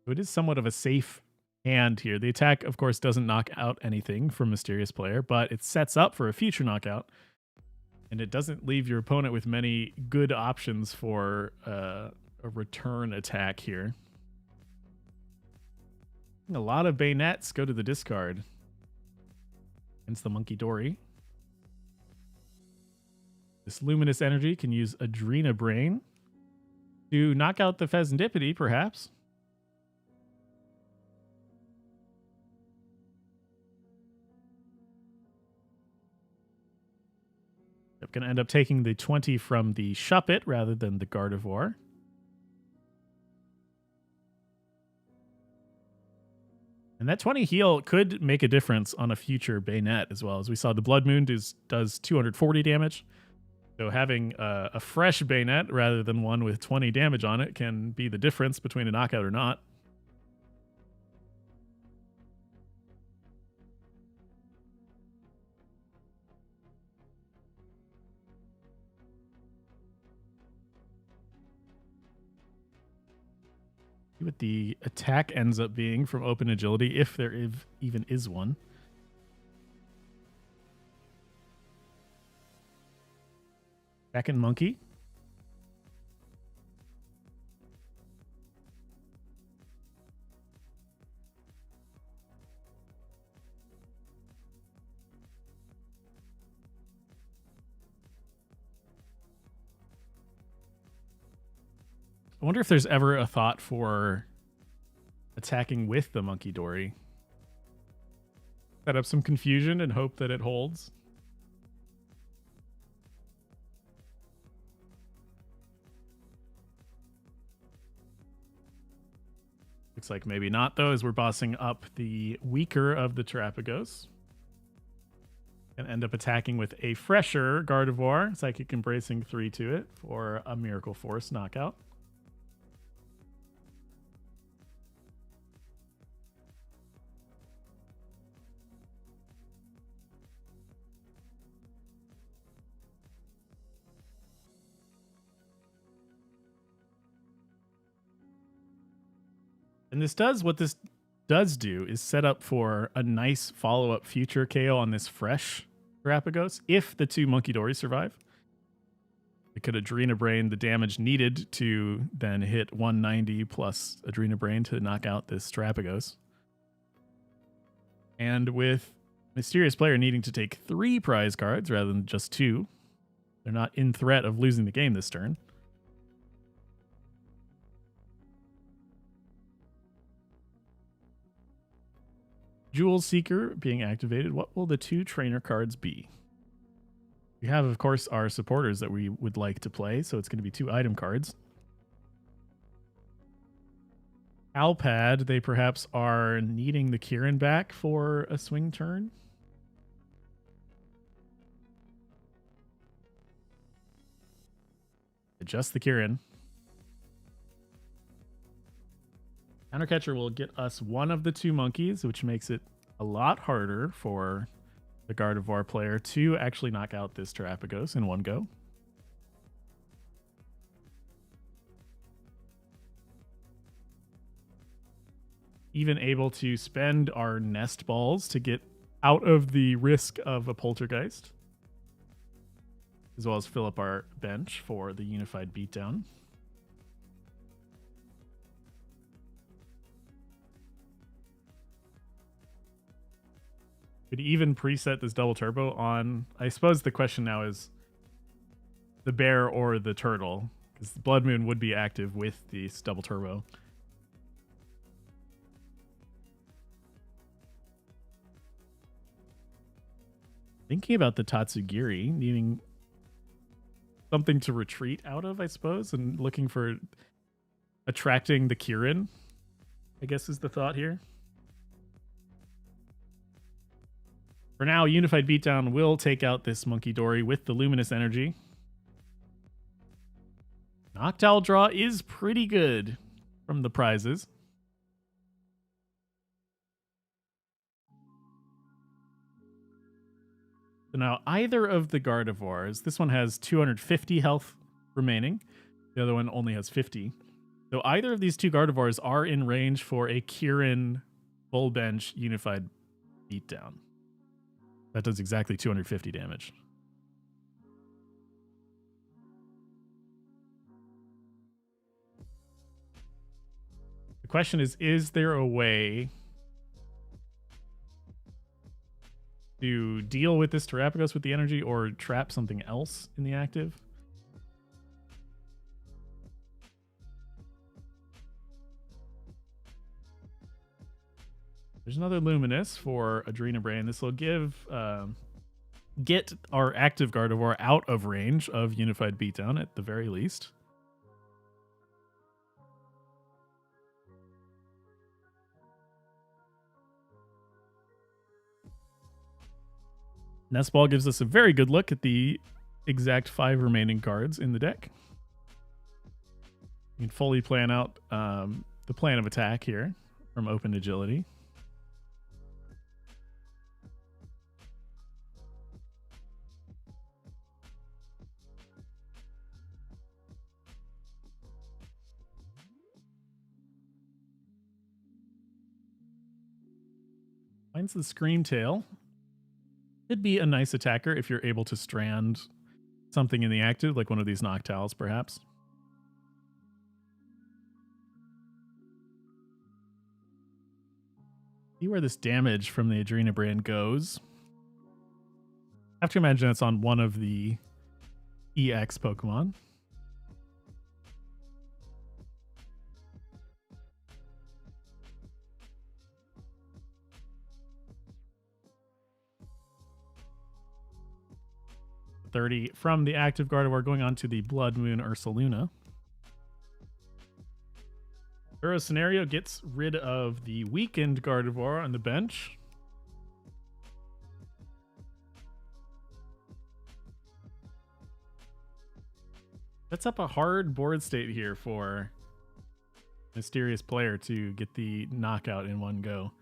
[SPEAKER 1] So it is somewhat of a safe hand here. The attack, of course, doesn't knock out anything from Mysterious Player, but it sets up for a future knockout. And it doesn't leave your opponent with many good options for a return attack here. A lot of Baynets go to the discard. Against the Monkey Dory. This Luminous Energy can use Adrena Brain to knock out the Pheasantipity, perhaps. I'm going to end up taking the 20 from the Shuppet rather than the Gardevoir. And that 20 heal could make a difference on a future Baynet as well. As we saw, the Blood Moon does 240 damage. So having a fresh Baynet rather than one with 20 damage on it can be the difference between a knockout or not. See what the attack ends up being from Open Agility, if there even is one. Second Monkey. I wonder if there's ever a thought for attacking with the Monkey Dory. Set up some confusion and hope that it holds. Looks like maybe not, though, as we're bossing up the weaker of the Terrapagos. And end up attacking with a fresher Gardevoir, Psychic Embracing 3 to it for a Miracle Force knockout. And this does what this does do is set up for a nice follow-up future KO on this fresh Terrapagos if the two Monkeydories survive. It could Adrena Brain the damage needed to then hit 190 plus Adrena Brain to knock out this Terrapagos. And with Mysterious Player needing to take 3 prize cards rather than just 2, they're not in threat of losing the game this turn. Jewel Seeker being activated. What will the 2 trainer cards be? We have, of course, our supporters that we would like to play, so it's going to be 2 item cards. Alpad, they perhaps are needing the Kirin back for a swing turn. Adjust the Kirin. Countercatcher will get us one of the 2 monkeys, which makes it a lot harder for the Gardevoir player to actually knock out this Terrapagos in one go. Even able to spend our nest balls to get out of the risk of a Poltergeist, as well as fill up our bench for the Unified Beatdown. Could even preset this double turbo on, I suppose the question now is the bear or the turtle, because the Blood Moon would be active with this double turbo. Thinking about the Tatsugiri, needing something to retreat out of, I suppose, and looking for attracting the Kirin, I guess is the thought here. For now, Unified Beatdown will take out this Monkeydory with the Luminous Energy. Noctowl draw is pretty good from the prizes. So now either of the Gardevoirs, this one has 250 health remaining. The other one only has 50. So either of these 2 Gardevoirs are in range for a Kirin full bench Unified Beatdown. That does exactly 250 damage. The question is there a way to deal with this Terrapagos with the energy or trap something else in the active? There's another Luminous for Adrena Brain. This will get our active Gardevoir out of range of Unified Beatdown at the very least. Nest Ball gives us a very good look at the exact 5 remaining cards in the deck. You can fully plan out the plan of attack here from Open Agility. Finds the Scream Tail. Could be a nice attacker if you're able to strand something in the active, like one of these Noctowls, perhaps. See where this damage from the Adrena Brand goes. I have to imagine it's on one of the EX Pokemon. $30 from the active Gardevoir going on to the Blood Moon Ursaluna. Euro scenario gets rid of the weakened Gardevoir on the bench. That's up a hard board state here for Mysterious Player to get the knockout in one go.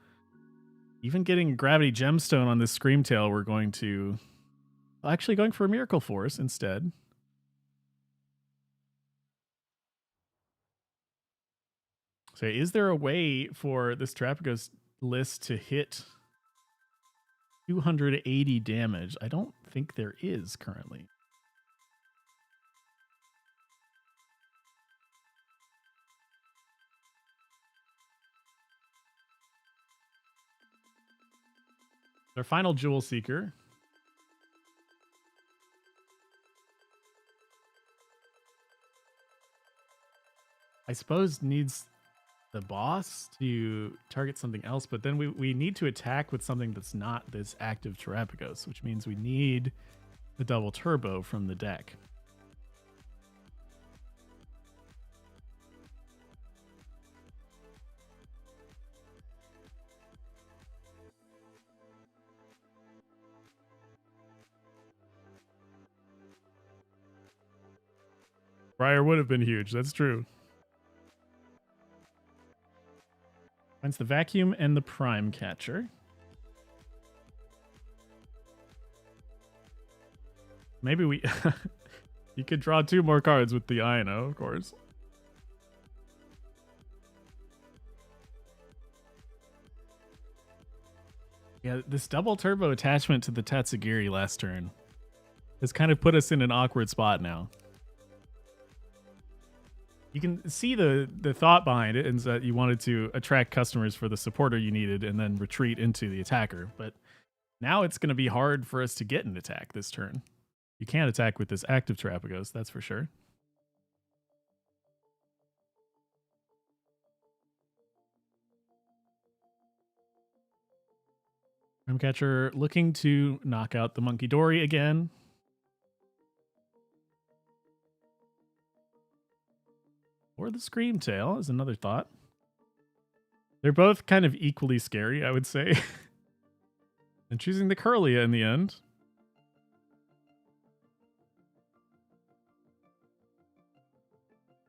[SPEAKER 1] Even getting Gravity Gemstone on this Screamtail, we're going to... Actually going for a Miracle Force instead. So is there a way for this Terapagos list to hit 280 damage? I don't think there is currently. Our final Jewel Seeker. I suppose needs the boss to target something else, but then we need to attack with something that's not this active Terapagos, which means we need the double turbo from the deck. Briar would have been huge. That's true. Finds the Vacuum and the Prime Catcher. Maybe we... You could draw 2 more cards with the Ino, of course. Yeah, this double turbo attachment to the Tatsugiri last turn has kind of put us in an awkward spot now. You can see the thought behind it, and that you wanted to attract customers for the supporter you needed and then retreat into the attacker. But now it's going to be hard for us to get an attack this turn. You can't attack with this active Terapagos, that's for sure. Catcher looking to knock out the Monkey Dory again. Or the Screamtail is another thought. They're both kind of equally scary, I would say. And choosing the Curlia in the end.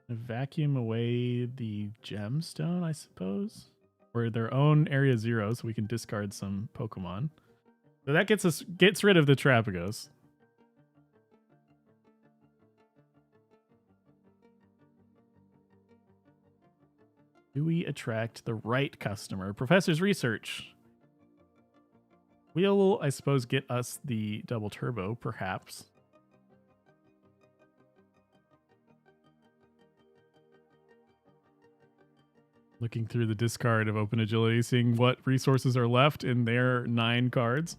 [SPEAKER 1] Vacuum away the Gemstone, I suppose. Or their own Area 0, so we can discard some Pokemon. So that gets rid of the Terapagos. Do we attract the right customer? Professor's Research. Will, I suppose, get us the double turbo, perhaps. Looking through the discard of Open Agility, seeing what resources are left in their 9 cards.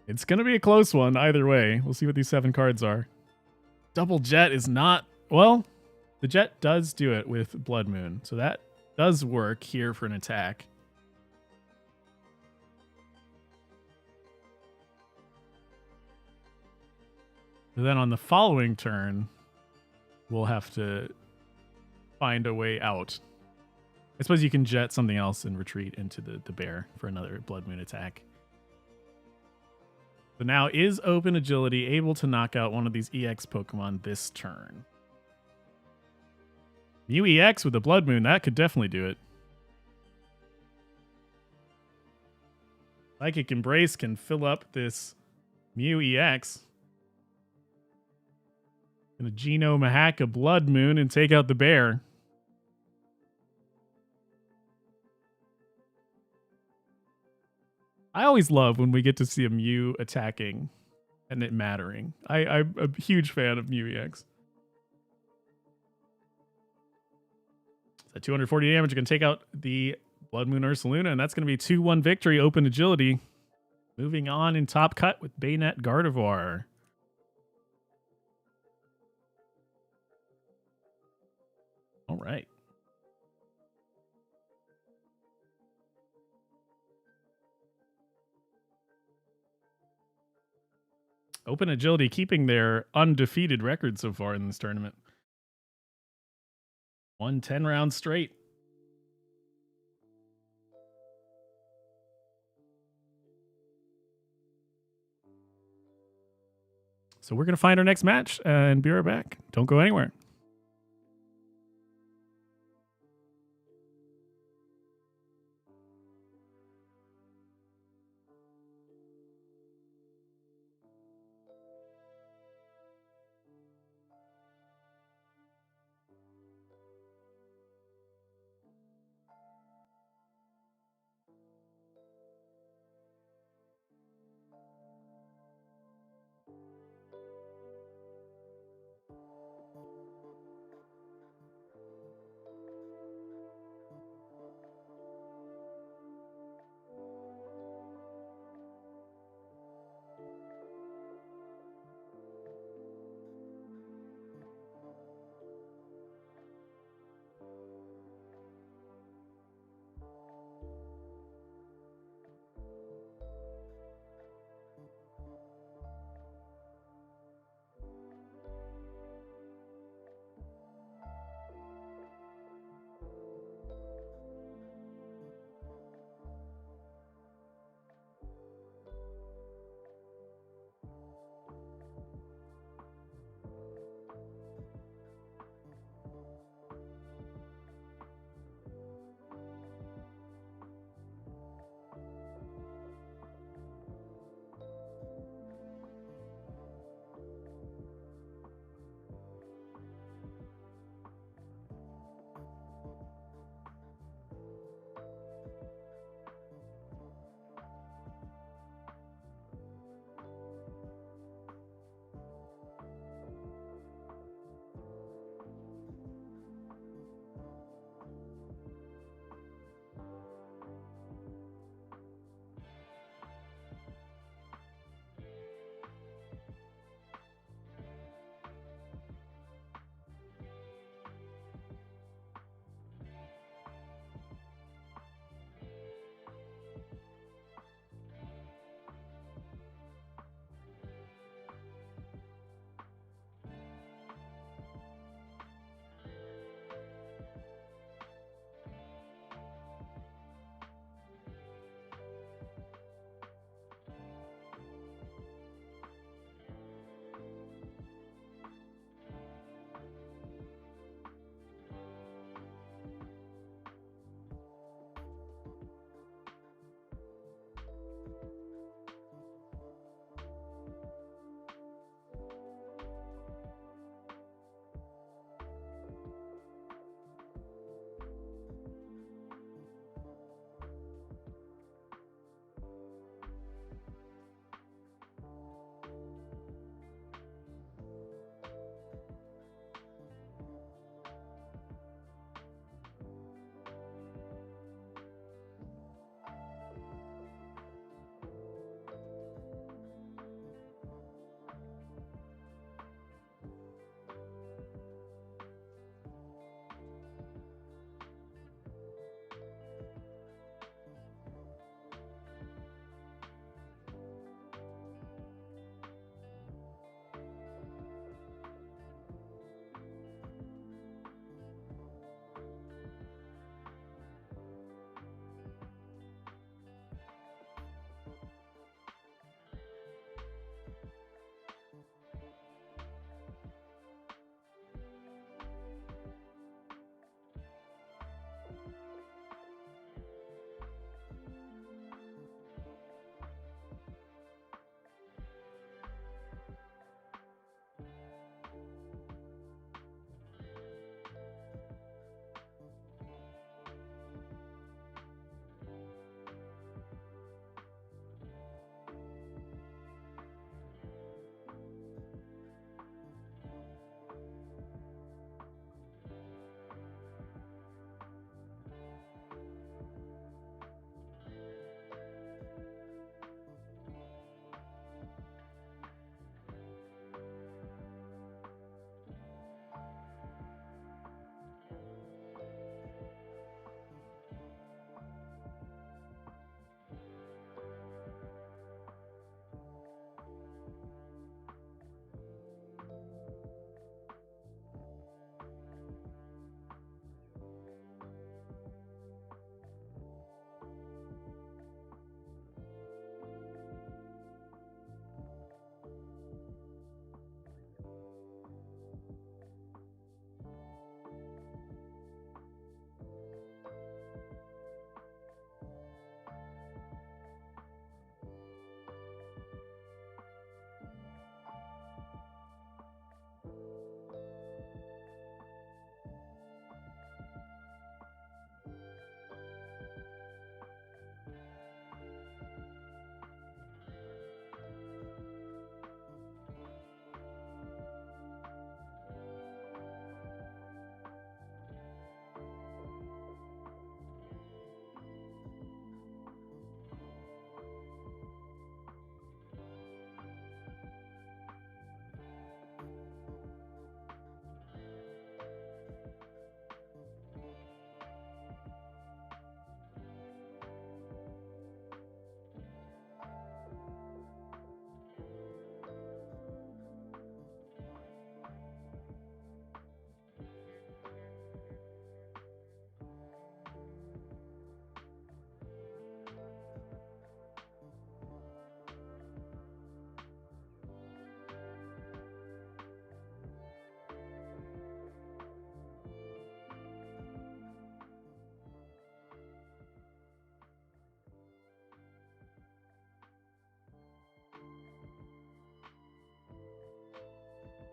[SPEAKER 1] It's going to be a close one either way. We'll see what these 7 cards are. Double Jet is not... Well, the Jet does do it with Blood Moon, so that does work here for an attack. And then on the following turn, we'll have to find a way out. I suppose you can jet something else and retreat into the bear for another Blood Moon attack. So now is Open Agility able to knock out one of these EX Pokemon this turn? Mew EX with a Blood Moon, that could definitely do it. Psychic Embrace can fill up this Mew EX. Gonna Genome hack a Blood Moon and take out the bear. I always love when we get to see a Mew attacking and it mattering. I'm a huge fan of Mew EX. So 240 damage, you're going to take out the Blood Moon Ursaluna, and that's going to be 2-1 victory, Open Agility. Moving on in top cut with Bayonet Gardevoir. All right. Open Agility keeping their undefeated record so far in this tournament. Won 10 rounds straight. So we're going to find our next match and be right back. Don't go anywhere.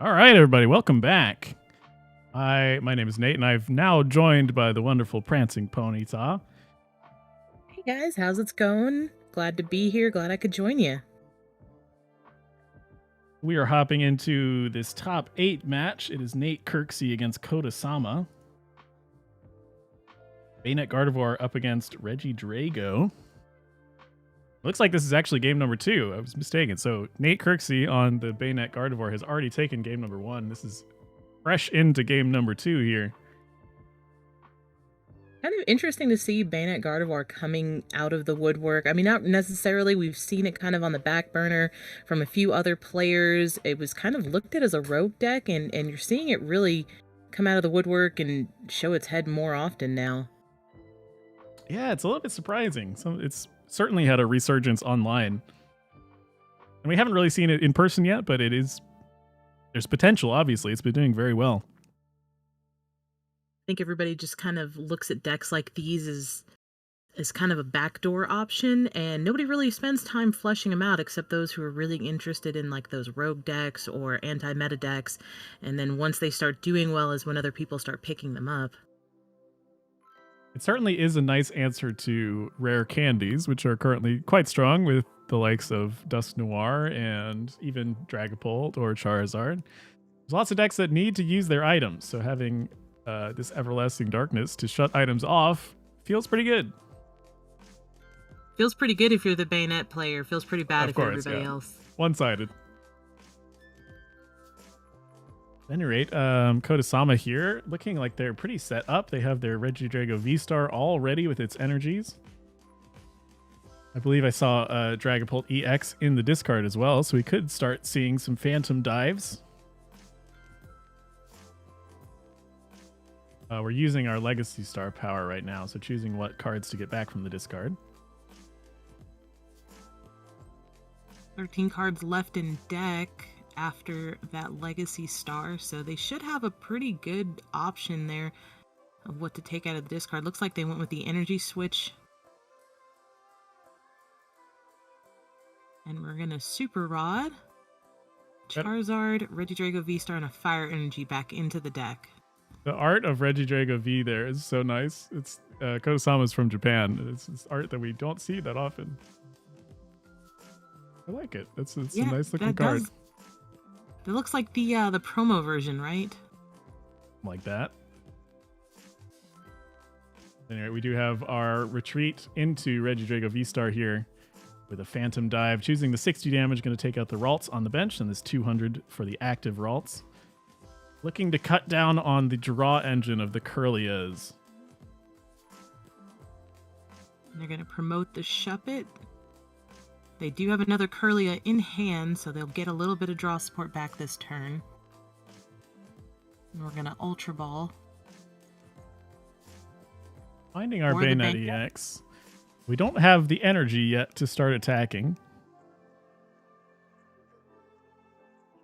[SPEAKER 1] All right, everybody, welcome back. My name is Nate, and I've now joined by the wonderful Prancing Ponyta.
[SPEAKER 2] Hey guys, how's it going? Glad to be here. Glad I could join you.
[SPEAKER 1] We are hopping into this top 8 match. It is Nate Kirksey against Kodasama. Bayonet Gardevoir up against Reggie Drago. Looks like this is actually game number 2. I was mistaken. So Nate Kirksey on the Bayonet Gardevoir has already taken game number 1. This is fresh into game number 2 here.
[SPEAKER 2] Kind of interesting to see Bayonet Gardevoir coming out of the woodwork. I mean, not necessarily. We've seen it kind of on the back burner from a few other players. It was kind of looked at as a rogue deck, and you're seeing it really come out of the woodwork and show its head more often now.
[SPEAKER 1] Yeah, it's a little bit surprising. It's certainly had a resurgence online. And we haven't really seen it in person yet, but there's potential, obviously. It's been doing very well.
[SPEAKER 2] I think everybody just kind of looks at decks like these as kind of a backdoor option, and nobody really spends time fleshing them out except those who are really interested in like those rogue decks or anti-meta decks. And then once they start doing well is when other people start picking them up.
[SPEAKER 1] It certainly is a nice answer to rare candies, which are currently quite strong with the likes of Dusk Noir and even Dragapult or Charizard. There's lots of decks that need to use their items, so having this Everlasting Darkness to shut items off feels pretty good.
[SPEAKER 2] Feels pretty good if you're the Bayonet player. Feels pretty bad if you're everybody else.
[SPEAKER 1] One-sided. At any rate, Kodasama here, looking like they're pretty set up. They have their Regidrago V-Star all ready with its energies. I believe I saw Dragapult EX in the discard as well, so we could start seeing some Phantom Dives. We're using our Legacy Star power right now, so choosing what cards to get back from the discard.
[SPEAKER 2] 13 cards left in deck after that Legacy Star, so they should have a pretty good option there of what to take out of the discard. Looks like they went with the energy switch. And we're gonna Super Rod, Charizard, Regidrago V-Star, and a Fire Energy back into the deck.
[SPEAKER 1] The art of Regidrago V there is so nice. It's Kodasama's from Japan. It's art that we don't see that often. I like it. It's a nice looking card.
[SPEAKER 2] That looks like the promo version, right?
[SPEAKER 1] Like that. Anyway, we do have our retreat into Regidrago V-Star here with a Phantom Dive. Choosing the 60 damage, going to take out the Ralts on the bench, and this 200 for the active Ralts. Looking to cut down on the draw engine of the Kirlias.
[SPEAKER 2] They're going to promote the Shuppet. They do have another Kirlia in hand, so they'll get a little bit of draw support back this turn. And we're going to Ultra Ball.
[SPEAKER 1] Finding our Bayonet EX. We don't have the energy yet to start attacking.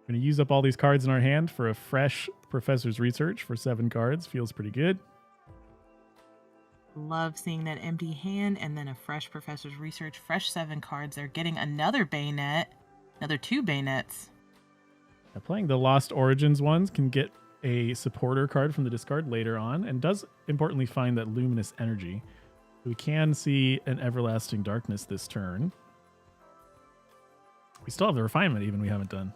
[SPEAKER 1] Going to use up all these cards in our hand for a fresh Professor's Research for 7 cards. Feels pretty good.
[SPEAKER 2] Love seeing that empty hand and then a fresh Professor's Research, fresh 7 cards. They're getting another Bayonet, another 2 Bayonets.
[SPEAKER 1] Now, playing the Lost Origins ones can get a supporter card from the discard later on, and does importantly find that Luminous Energy. We can see an Everlasting Darkness this turn. We still have the Refinement even we haven't done.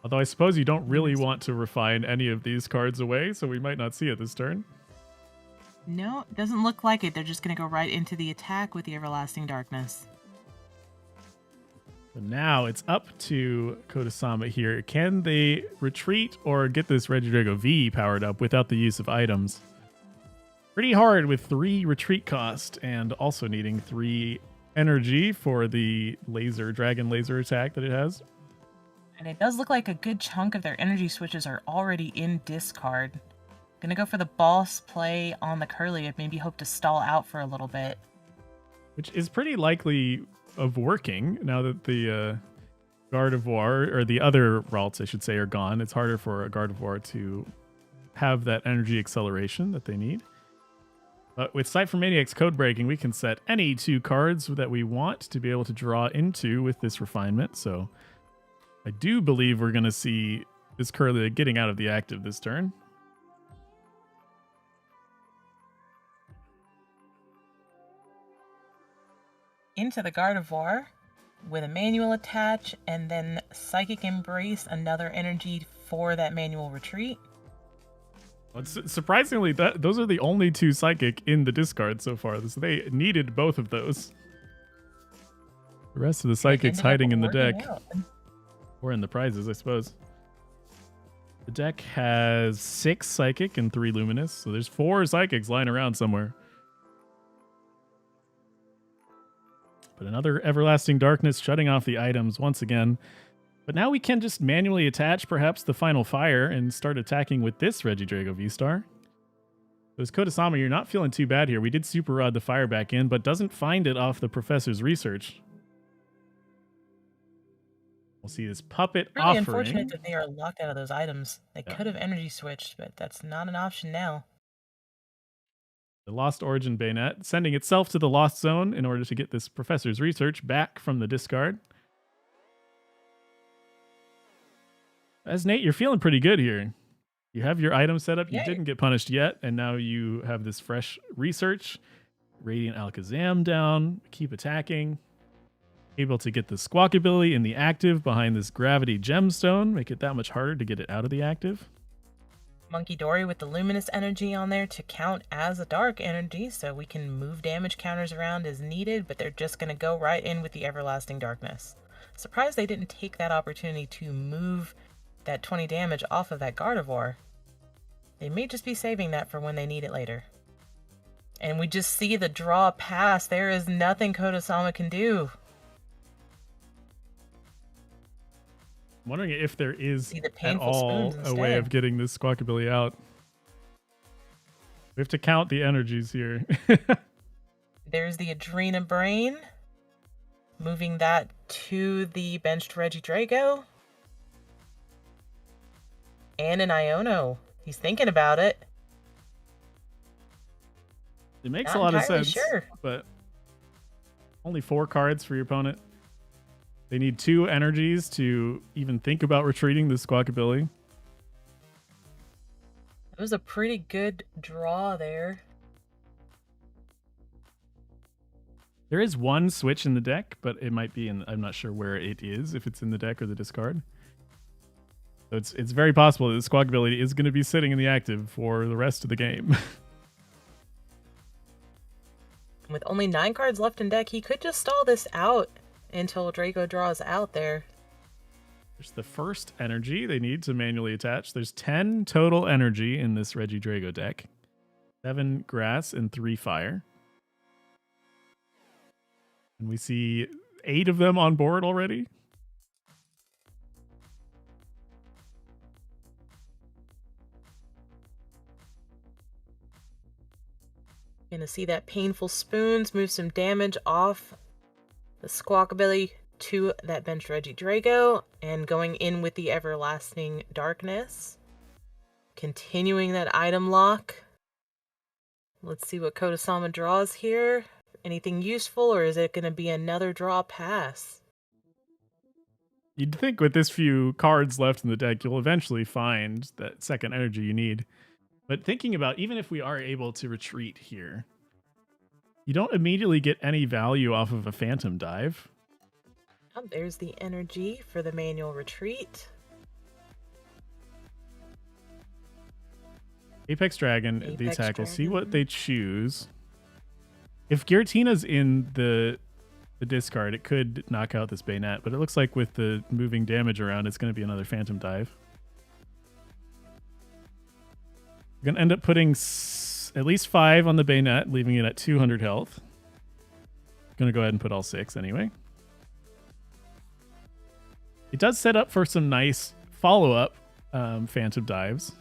[SPEAKER 1] Although I suppose you don't really want to refine any of these cards away, so we might not see it this turn.
[SPEAKER 2] No, it doesn't look like it. They're just going to go right into the attack with the Everlasting Darkness.
[SPEAKER 1] So now it's up to Kodasama here. Can they retreat or get this Regidrago V powered up without the use of items? Pretty hard with 3 retreat cost and also needing 3 energy for the dragon laser attack that it has.
[SPEAKER 2] And it does look like a good chunk of their energy switches are already in discard. Gonna go for the boss play on the Kirlia, maybe hope to stall out for a little bit.
[SPEAKER 1] Which is pretty likely of working now that the Gardevoir, or the other Ralts I should say, are gone. It's harder for a Gardevoir to have that energy acceleration that they need. But with Cypher Maniac's code breaking, we can set any 2 cards that we want to be able to draw into with this refinement. So I do believe we're going to see this Curly getting out of the active this turn.
[SPEAKER 2] Into the Gardevoir with a manual attach, and then Psychic Embrace, another energy for that manual retreat.
[SPEAKER 1] Well, surprisingly, those are the only 2 Psychic in the discard so far. So they needed both of those. The rest of the Psychics hiding in the deck. Or in the prizes, I suppose. The deck has 6 Psychic and 3 Luminous, so there's 4 Psychics lying around somewhere. But another Everlasting Darkness shutting off the items once again. But now we can just manually attach perhaps the Final Fire and start attacking with this Regidrago V-Star. So as Kodasama, you're not feeling too bad here. We did Super Rod the fire back in, but doesn't find it off the Professor's research. We'll see this Puppet
[SPEAKER 2] really
[SPEAKER 1] offering.
[SPEAKER 2] Unfortunate that they are locked out of those items. They could have energy switched, but that's not an option now.
[SPEAKER 1] The Lost Origin Bayonet, sending itself to the Lost Zone in order to get this Professor's research back from the discard. As Nate, you're feeling pretty good here. You have your item set up. You didn't get punished yet, and now you have this fresh research. Radiant Alakazam down. Keep attacking. Able to get the Squawk ability in the active behind this Gravity Gemstone. Make it that much harder to get it out of the active.
[SPEAKER 2] Monkey Dory with the Luminous energy on there to count as a dark energy, so we can move damage counters around as needed, but they're just going to go right in with the Everlasting Darkness. Surprised they didn't take that opportunity to move that 20 damage off of that Gardevoir. They may just be saving that for when they need it later. And we just see the draw pass. There is nothing Kodasama can do.
[SPEAKER 1] I'm wondering if there is at all a way of getting this Squawk ability out. We have to count the energies here.
[SPEAKER 2] There's the Adrena Brain. Moving that to the benched Regidrago. And an Iono. He's thinking about it.
[SPEAKER 1] It makes a lot of sense, but only 4 cards for your opponent. They need 2 energies to even think about retreating the Squawk ability.
[SPEAKER 2] It was a pretty good draw there.
[SPEAKER 1] There is 1 switch in the deck, but it might be in... I'm not sure where it is, if it's in the deck or the discard. So it's very possible that the Squawk ability is going to be sitting in the active for the rest of the game.
[SPEAKER 2] With only 9 cards left in deck, he could just stall this out until Draco draws out there.
[SPEAKER 1] There's the first energy they need to manually attach. There's 10 total energy in this Regidrago deck. 7 grass and 3 fire. And we see 8 of them on board already.
[SPEAKER 2] Gonna see that Painful Spoons move some damage off the Squawk ability to that benched Regidrago, and going in with the Everlasting Darkness. Continuing that item lock. Let's see what Kodasama draws here. Anything useful, or is it going to be another draw pass?
[SPEAKER 1] You'd think with this few cards left in the deck, you'll eventually find that second energy you need. But thinking about, even if we are able to retreat here, you don't immediately get any value off of a Phantom Dive.
[SPEAKER 2] Oh, there's the energy for the manual retreat.
[SPEAKER 1] Apex Dragon, the attack. We'll see what they choose. If Giratina's in the discard, it could knock out this Bayonet, but it looks like with the moving damage around, it's going to be another Phantom Dive. We're going to end up putting at least 5 on the Bayonet, leaving it at 200 health. Going to go ahead and put all 6 anyway. It does set up for some nice follow-up Phantom Dives.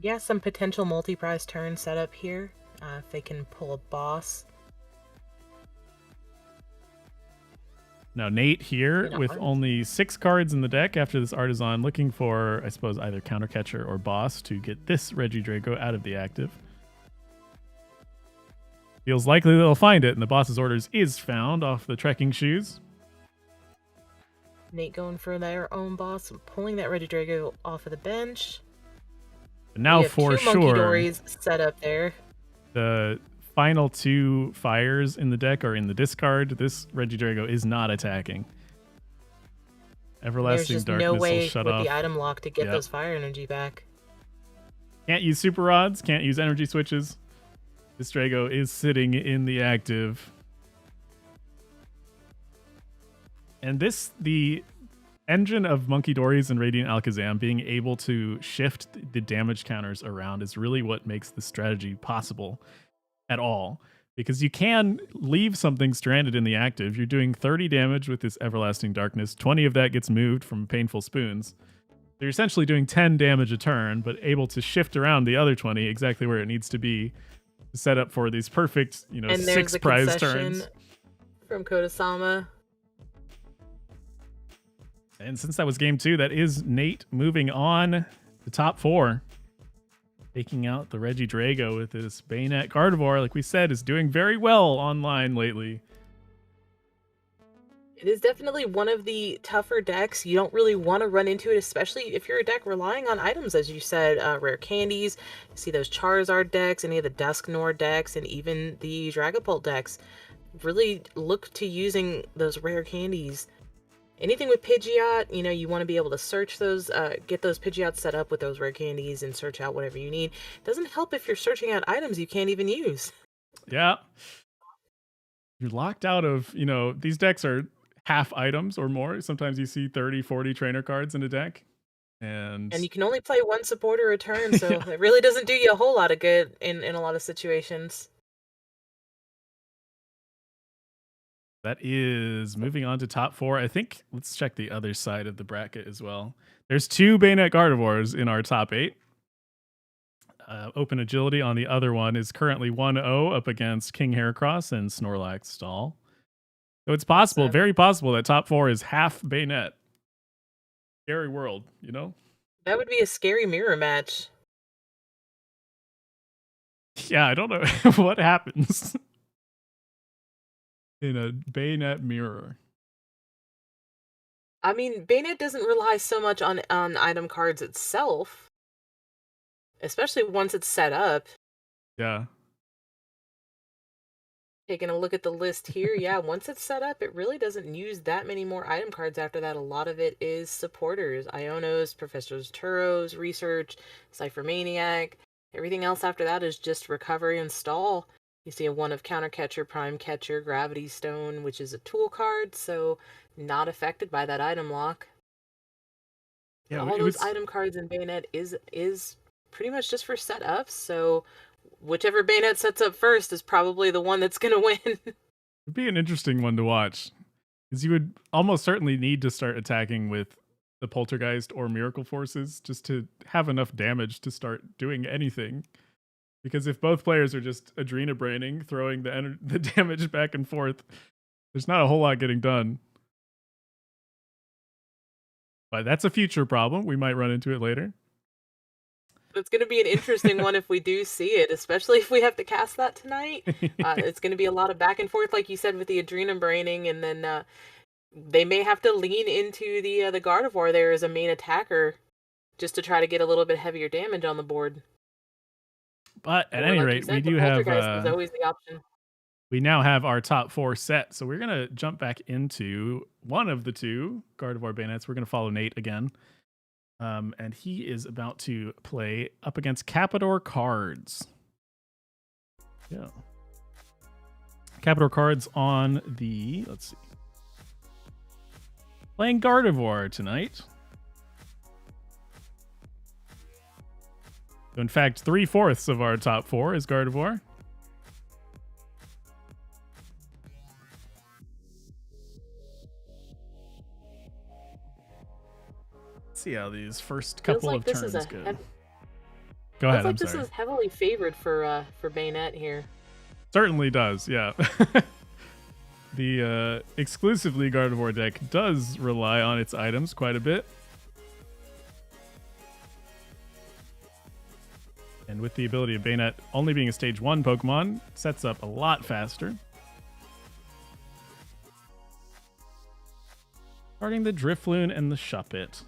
[SPEAKER 2] Yeah, some potential multi-prize turn setup here. If they can pull a boss.
[SPEAKER 1] Now Nate here with only 6 cards in the deck after this Artisan, looking for, I suppose, either Countercatcher or boss to get this Regidrago out of the active. Feels likely they'll find it, and the boss's orders is found off the trekking shoes.
[SPEAKER 2] Nate going for their own boss and pulling that Regidrago off of the bench.
[SPEAKER 1] But now for
[SPEAKER 2] two Monkey
[SPEAKER 1] sure,
[SPEAKER 2] Dories set up there.
[SPEAKER 1] the final 2 fires in the deck are in the discard. This Regidrago is not attacking. Everlasting
[SPEAKER 2] There's just
[SPEAKER 1] Darkness
[SPEAKER 2] no way
[SPEAKER 1] will shut
[SPEAKER 2] with
[SPEAKER 1] off.
[SPEAKER 2] the item lock to get those fire energy back.
[SPEAKER 1] Can't use super rods, can't use energy switches. This Drago is sitting in the active. And the engine of Monkey Dories and Radiant Alakazam being able to shift the damage counters around is really what makes the strategy possible at all. Because you can leave something stranded in the active. You're doing 30 damage with this Everlasting Darkness. 20 of that gets moved from Painful Spoons. So you're essentially doing 10 damage a turn, but able to shift around the other 20 exactly where it needs to be to set up for these perfect,
[SPEAKER 2] And
[SPEAKER 1] 6 prize turns.
[SPEAKER 2] From Kodasama.
[SPEAKER 1] And since that was game 2, that is Nate moving on to top 4. Taking out the Regidrago with his Bayonet Gardevoir, like we said, is doing very well online lately.
[SPEAKER 2] It is definitely one of the tougher decks. You don't really want to run into it, especially if you're a deck relying on items, as you said, rare candies. You see those Charizard decks, any of the Dusknoir decks, and even the Dragapult decks. Really look to using those rare candies. Anything with Pidgeot, you want to be able to search those, get those Pidgeots set up with those rare candies and search out whatever you need. Doesn't help if you're searching out items you can't even use.
[SPEAKER 1] Yeah. You're locked out of, these decks are half items or more. Sometimes you see 30, 40 trainer cards in a deck. And
[SPEAKER 2] you can only play one supporter a turn, so it really doesn't do you a whole lot of good in a lot of situations.
[SPEAKER 1] That is moving on to top 4. I think let's check the other side of the bracket as well. There's 2 Bayonet Gardevoirs in our top 8. Open Agility on the other one is currently 1-0 up against King Heracross and Snorlax Stall. So it's possible, very possible, that top 4 is half Bayonet. Scary world,
[SPEAKER 2] That would be a scary mirror match.
[SPEAKER 1] Yeah, I don't know what happens in a Bayonet mirror.
[SPEAKER 2] I mean, Bayonet doesn't rely so much on item cards itself, especially once it's set up.
[SPEAKER 1] Yeah.
[SPEAKER 2] Taking a look at the list here, yeah, once it's set up, it really doesn't use that many more item cards after that. A lot of it is supporters, Ionos, Professors Turos, Research, Cypher Maniac. Everything else after that is just Recovery and Stall. You see a 1 of Counter Catcher, Prime Catcher, Gravity Stone, which is a tool card, so not affected by that item lock. Yeah, all those item cards in Bayonet is pretty much just for setups, so whichever Bayonet sets up first is probably the one that's going to win.
[SPEAKER 1] It'd be an interesting one to watch, because you would almost certainly need to start attacking with the Poltergeist or Miracle Forces just to have enough damage to start doing anything. Because if both players are just Adrena-braining, throwing the damage back and forth, there's not a whole lot getting done. But that's a future problem. We might run into it later.
[SPEAKER 2] It's going to be an interesting one if we do see it, especially if we have to cast that tonight. It's going to be a lot of back and forth, like you said, with the Adrena-braining, and then they may have to lean into the Gardevoir there as a main attacker just to try to get a little bit heavier damage on the board.
[SPEAKER 1] But at any rate, we do have
[SPEAKER 2] is always the option.
[SPEAKER 1] We now have our top 4 set, so we're gonna jump back into one of the 2 Gardevoir Bayonets. We're gonna follow Nate again, and he is about to play up against Capador Cards. Yeah, Capador Cards on the let's see, playing Gardevoir tonight. So in fact, 3/4 of our top 4 is Gardevoir. Let's see how these first couple of turns go. Go ahead.
[SPEAKER 2] This is heavily favored for Bayonet here.
[SPEAKER 1] Certainly does, yeah. The exclusively Gardevoir deck does rely on its items quite a bit. And with the ability of Bayonet only being a stage 1 Pokemon, sets up a lot faster. Starting the Drifloon and the Shuppet.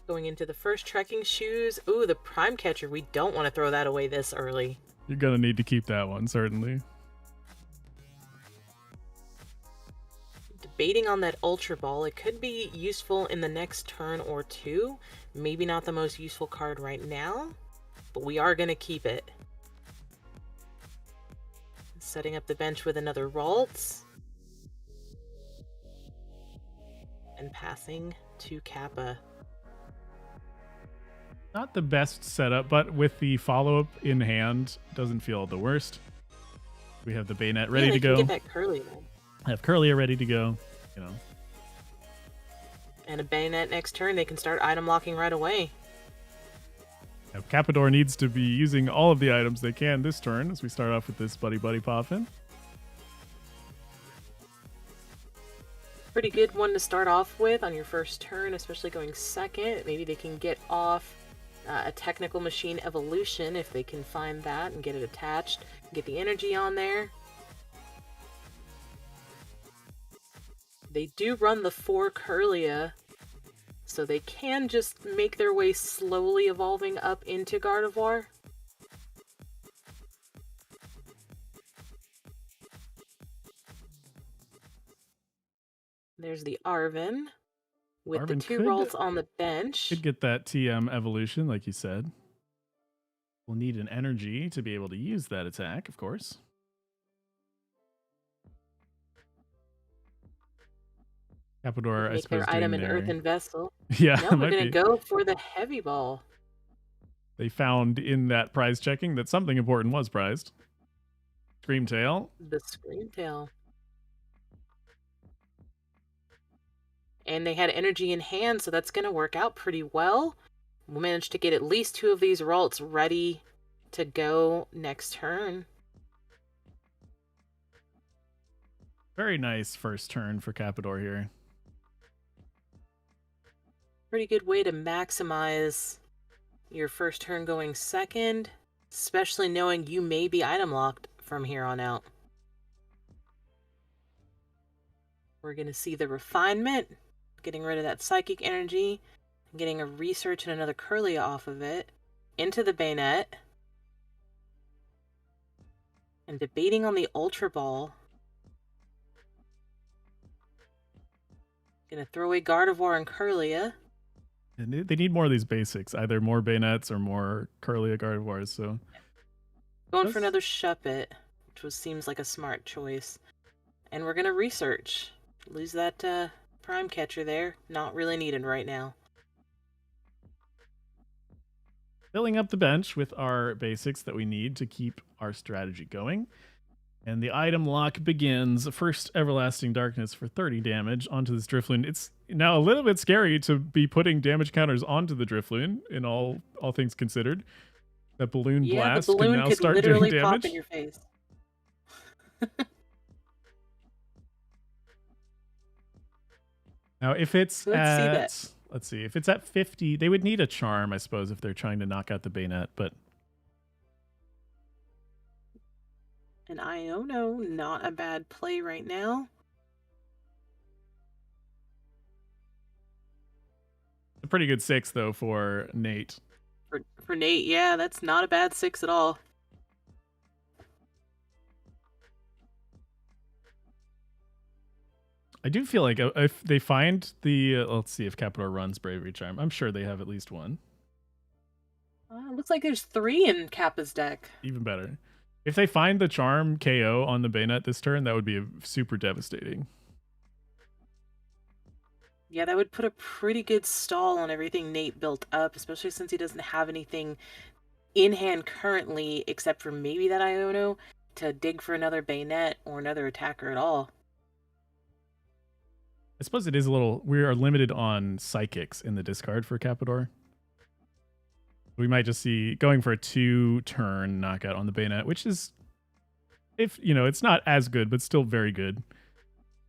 [SPEAKER 2] Going into the first trekking shoes. Ooh, the Prime Catcher. We don't want to throw that away this early.
[SPEAKER 1] You're going to need to keep that one, certainly.
[SPEAKER 2] Debating on that Ultra Ball. It could be useful in the next turn or two. Maybe not the most useful card right now, but we are going to keep it. Setting up the bench with another Ralts. And passing to Kappa.
[SPEAKER 1] Not the best setup, but with the follow-up in hand, doesn't feel the worst. We have the Bayonet ready to go.
[SPEAKER 2] Get that Curly then.
[SPEAKER 1] I have Curlia ready to go,
[SPEAKER 2] And a Bayonet next turn, they can start item locking right away.
[SPEAKER 1] Now, Capador needs to be using all of the items they can this turn as we start off with this Buddy Buddy Poffin.
[SPEAKER 2] Pretty good one to start off with on your first turn, especially going second. Maybe they can get off a Technical Machine Evolution if they can find that and get it attached. Get the energy on there. They do run the 4 Curlia, so they can just make their way slowly evolving up into Gardevoir. There's the Arven with
[SPEAKER 1] Arven
[SPEAKER 2] the 2 rolls on the bench.
[SPEAKER 1] Could get that TM evolution, like you said. We'll need an energy to be able to use that attack, of course. Capador, I suppose,
[SPEAKER 2] their item an earthen vessel.
[SPEAKER 1] Yeah,
[SPEAKER 2] no, we're going to go for the heavy ball.
[SPEAKER 1] They found in that prize checking that something important was prized. Screamtail.
[SPEAKER 2] The Screamtail. And they had energy in hand, so that's going to work out pretty well. We'll manage to get at least 2 of these Ralts ready to go next turn.
[SPEAKER 1] Very nice first turn for Capador here.
[SPEAKER 2] Pretty good way to maximize your first turn going second, especially knowing you may be item locked from here on out. We're going to see the Refinement, getting rid of that Psychic Energy, getting a Research and another Curlia off of it, into the Bayonet, and debating on the Ultra Ball. Gonna throw away Gardevoir and Curlia.
[SPEAKER 1] And they need more of these basics, either more Bayonets or more Curlia Gardevoirs. So
[SPEAKER 2] going for another Shuppet, which seems like a smart choice. And we're gonna Research. Lose that Prime Catcher there. Not really needed right now.
[SPEAKER 1] Filling up the bench with our basics that we need to keep our strategy going. And the item lock begins. First Everlasting Darkness for 30 damage onto this Drifloon. It's now a little bit scary to be putting damage counters onto the Drifloon, in all things considered. That Balloon Blast
[SPEAKER 2] the balloon
[SPEAKER 1] can now
[SPEAKER 2] could
[SPEAKER 1] start
[SPEAKER 2] literally
[SPEAKER 1] doing
[SPEAKER 2] pop
[SPEAKER 1] damage.
[SPEAKER 2] in your face.
[SPEAKER 1] Now, if it's
[SPEAKER 2] Let's
[SPEAKER 1] see, if it's at 50, they would need a charm, I suppose, if they're trying to knock out the Bayonet, but
[SPEAKER 2] And Iono, not a bad play right now.
[SPEAKER 1] a pretty good 6, though, for Nate.
[SPEAKER 2] For Nate, yeah, that's not a bad 6 at all.
[SPEAKER 1] I do feel like if they find the... let's see if Capador runs Bravery Charm. I'm sure they have at least one.
[SPEAKER 2] Looks like there's 3 in Kappa's deck.
[SPEAKER 1] Even better. If they find the Charm KO on the Bayonet this turn, that would be super devastating.
[SPEAKER 2] Yeah, that would put a pretty good stall on everything Nate built up, especially since he doesn't have anything in hand currently, except for maybe that Iono, to dig for another Bayonet or another attacker at all.
[SPEAKER 1] I suppose it is a little... We are limited on Psychics in the discard for Capador. We might just see going for a 2-turn knockout on the Bayonet, which is, if it's not as good, but still very good.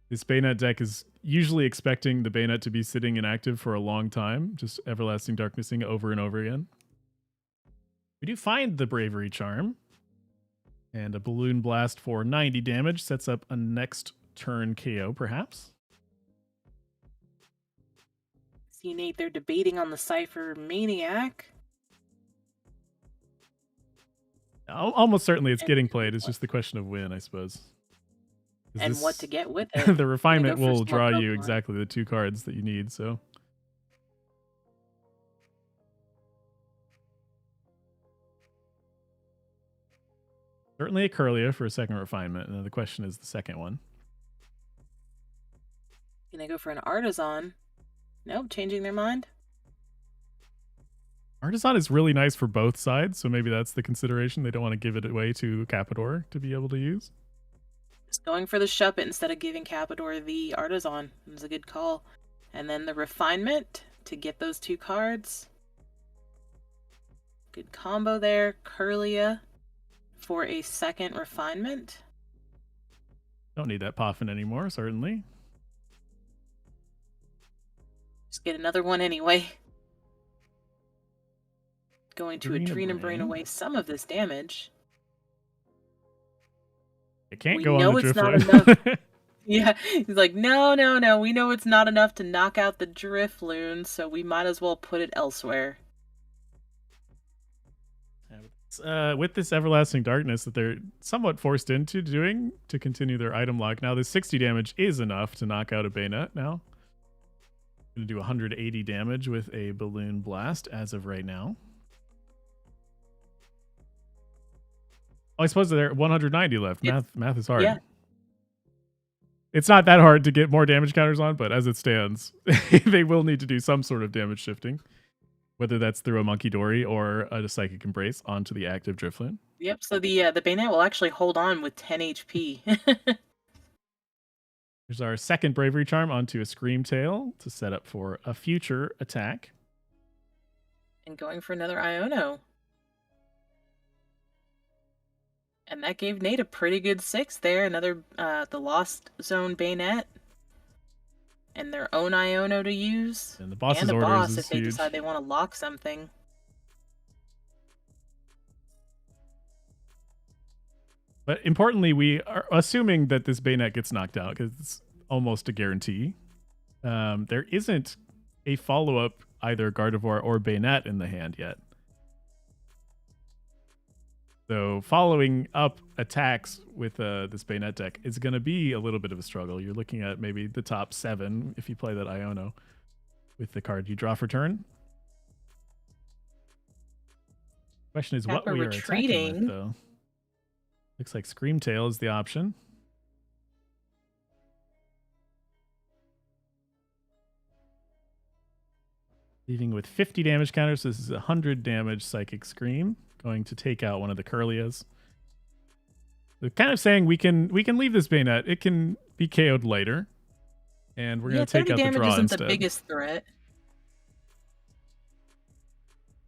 [SPEAKER 1] This Bayonet deck is usually expecting the Bayonet to be sitting inactive for a long time, just Everlasting Darknessing over and over again. We do find the Bravery Charm. And a Balloon Blast for 90 damage sets up a next turn KO, perhaps.
[SPEAKER 2] See, Nate, they're debating on the Cypher Maniac.
[SPEAKER 1] Almost certainly it's getting played. It's just the question of when, I suppose.
[SPEAKER 2] And what to get with it.
[SPEAKER 1] The refinement will draw you exactly the 2 cards that you need, so. Certainly a Curlia for a second refinement, and the question is the second one.
[SPEAKER 2] Gonna go for an Artisan. Nope, changing their mind.
[SPEAKER 1] Artisan is really nice for both sides, so maybe that's the consideration. They don't want to give it away to Capador to be able to use.
[SPEAKER 2] Just going for the Shuppet instead of giving Capador the Artisan is a good call. And then the Refinement to get those 2 cards. Good combo there. Curlia for a second Refinement.
[SPEAKER 1] Don't need that Poffin anymore, certainly.
[SPEAKER 2] Just get another one anyway. Going to Adrena Brain away some of this damage.
[SPEAKER 1] It can't go on the
[SPEAKER 2] Drifloon. Yeah, he's like, no. We know it's not enough to knock out the Drifloon, so we might as well put it elsewhere.
[SPEAKER 1] With this Everlasting Darkness that they're somewhat forced into doing to continue their item lock. Now, this 60 damage is enough to knock out a Bayonet now. Going to do 180 damage with a Balloon Blast as of right now. Oh, I suppose there are 190 left. Math is hard. Yeah. It's not that hard to get more damage counters on, but as it stands, they will need to do some sort of damage shifting. Whether that's through a Monkey Dory or a Psychic Embrace onto the active Drifloon.
[SPEAKER 2] Yep, so the Bayonet will actually hold on with 10 HP.
[SPEAKER 1] Here's our second Bravery Charm onto a Scream Tail to set up for a future attack.
[SPEAKER 2] And going for another Iono. And that gave Nate a pretty good 6 there. Another, the Lost Zone Bayonet. And their own Iono to use.
[SPEAKER 1] And the boss's
[SPEAKER 2] orders
[SPEAKER 1] boss
[SPEAKER 2] if they decide they want to lock something.
[SPEAKER 1] But importantly, we are assuming that this Bayonet gets knocked out because it's almost a guarantee. There isn't a follow-up either Gardevoir or Bayonet in the hand yet. So following up attacks with this Bayonet deck is going to be a little bit of a struggle. You're looking at maybe the top 7 if you play that Iono with the card you draw for turn. Question is what we are attacking with, though. Looks like Scream Tail is the option. Leaving with 50 damage counters. This is 100 damage Psychic Scream. Going to take out one of the Curlias. They're kind of saying we can leave this Bayonet. It can be KO'd later. And we're going to take out the draw instead. 30 damage isn't the biggest threat.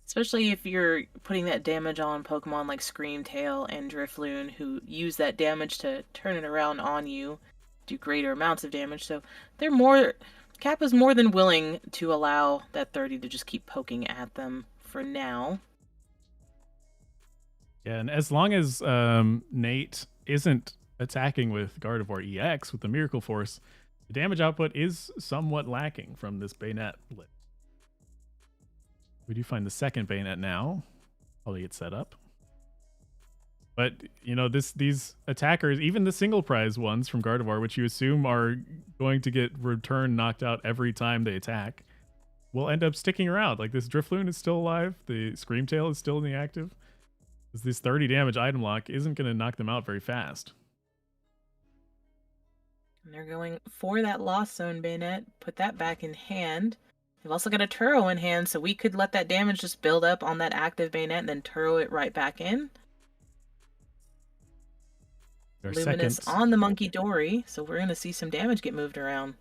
[SPEAKER 2] Especially if you're putting that damage on Pokemon like Scream Tail and Drifloon, who use that damage to turn it around on you, do greater amounts of damage. So they're more... Cap is more than willing to allow that 30 to just keep poking at them for now.
[SPEAKER 1] Yeah, and as long as Nate isn't attacking with Gardevoir EX with the Miracle Force, the damage output is somewhat lacking from this Bayonet list. We do find the second Bayonet now. Probably get set up. But, you know, these attackers, even the single prize ones from Gardevoir, which you assume are going to get return knocked out every time they attack, will end up sticking around. Like this Drifloon is still alive. The Scream Tail is still in the active. This 30 damage item lock isn't going to knock them out very fast.
[SPEAKER 2] And they're going for that Lost Zone Bayonet. Put that back in hand. They've also got a Turo in hand, so we could let that damage just build up on that active Bayonet and then Turo it right back in. Luminous on the Monkey Dory, so we're going to see some damage get moved around.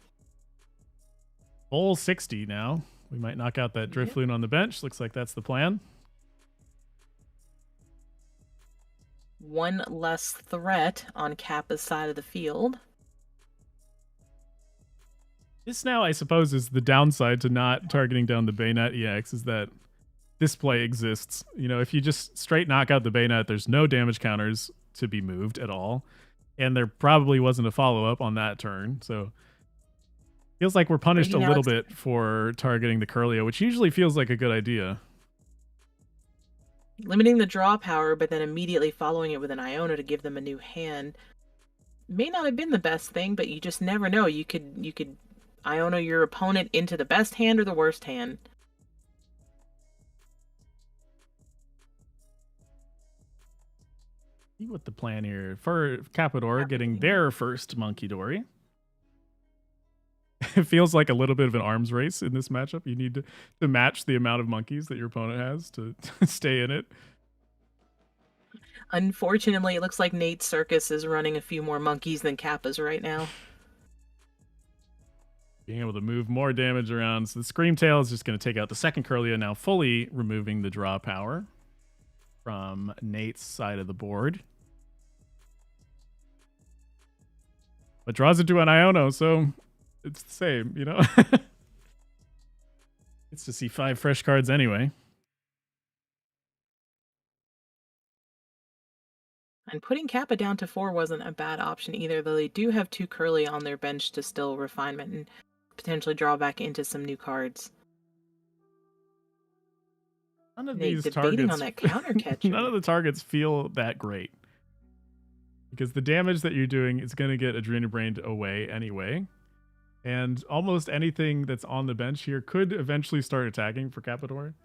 [SPEAKER 1] Full 60 now. We might knock out that Drifloon on the bench. Looks like that's the plan.
[SPEAKER 2] One less threat on Kappa's side of the field.
[SPEAKER 1] This now, I suppose, is the downside to not targeting down the Bayonet EX, is that this play exists. You know, if you just straight knock out the Bayonet, there's no damage counters to be moved at all. And there probably wasn't a follow-up on that turn. So feels like we're punished a
[SPEAKER 2] Maybe now
[SPEAKER 1] little
[SPEAKER 2] it's
[SPEAKER 1] bit for targeting the Curlio, which usually feels like a good idea.
[SPEAKER 2] limiting the draw power, but then immediately following it with an Iona to give them a new hand. May not have been the best thing, but you just never know. You could Iona your opponent into the best hand or the worst hand.
[SPEAKER 1] See what the plan here for Capador getting their first Monkey Dory. It feels like a little bit of an arms race in this matchup. You need to match the amount of monkeys that your opponent has to stay in it.
[SPEAKER 2] Unfortunately, it looks like Nate's Circus is running a few more monkeys than Kappa's right now.
[SPEAKER 1] Being able to move more damage around. So the Screamtail is just going to take out the second Curlia, now fully removing the draw power from Nate's side of the board. But draws into an Iono, so it's the same, you know? It's to see 5 fresh cards anyway.
[SPEAKER 2] And putting Kappa down to 4 wasn't a bad option either, though they do have 2 Curly on their bench to still refinement and potentially draw back into some new cards.
[SPEAKER 1] None of
[SPEAKER 2] Nate
[SPEAKER 1] these
[SPEAKER 2] debating
[SPEAKER 1] targets,
[SPEAKER 2] on that counter catcher.
[SPEAKER 1] none of the targets feel that great. Because the damage that you're doing is going to get Adrenabrained away anyway. And almost anything that's on the bench here could eventually start attacking for Capador.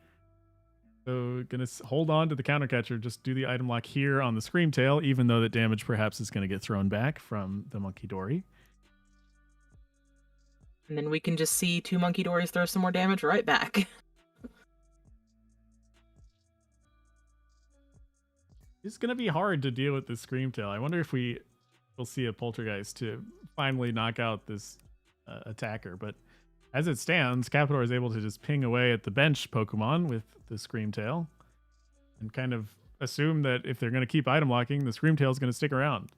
[SPEAKER 1] So going to hold on to the counter catcher, just do the item lock here on the Screamtail, even though that damage perhaps is going to get thrown back from the Monkey Dory.
[SPEAKER 2] And then we can just see 2 Monkey Dories throw some more damage right back.
[SPEAKER 1] It's going to be hard to deal with this Screamtail. I wonder if we will see a Poltergeist to finally knock out this attacker. But as it stands, Capador is able to just ping away at the bench Pokemon with the Screamtail and kind of assume that if they're going to keep item locking, the Screamtail is going to stick around.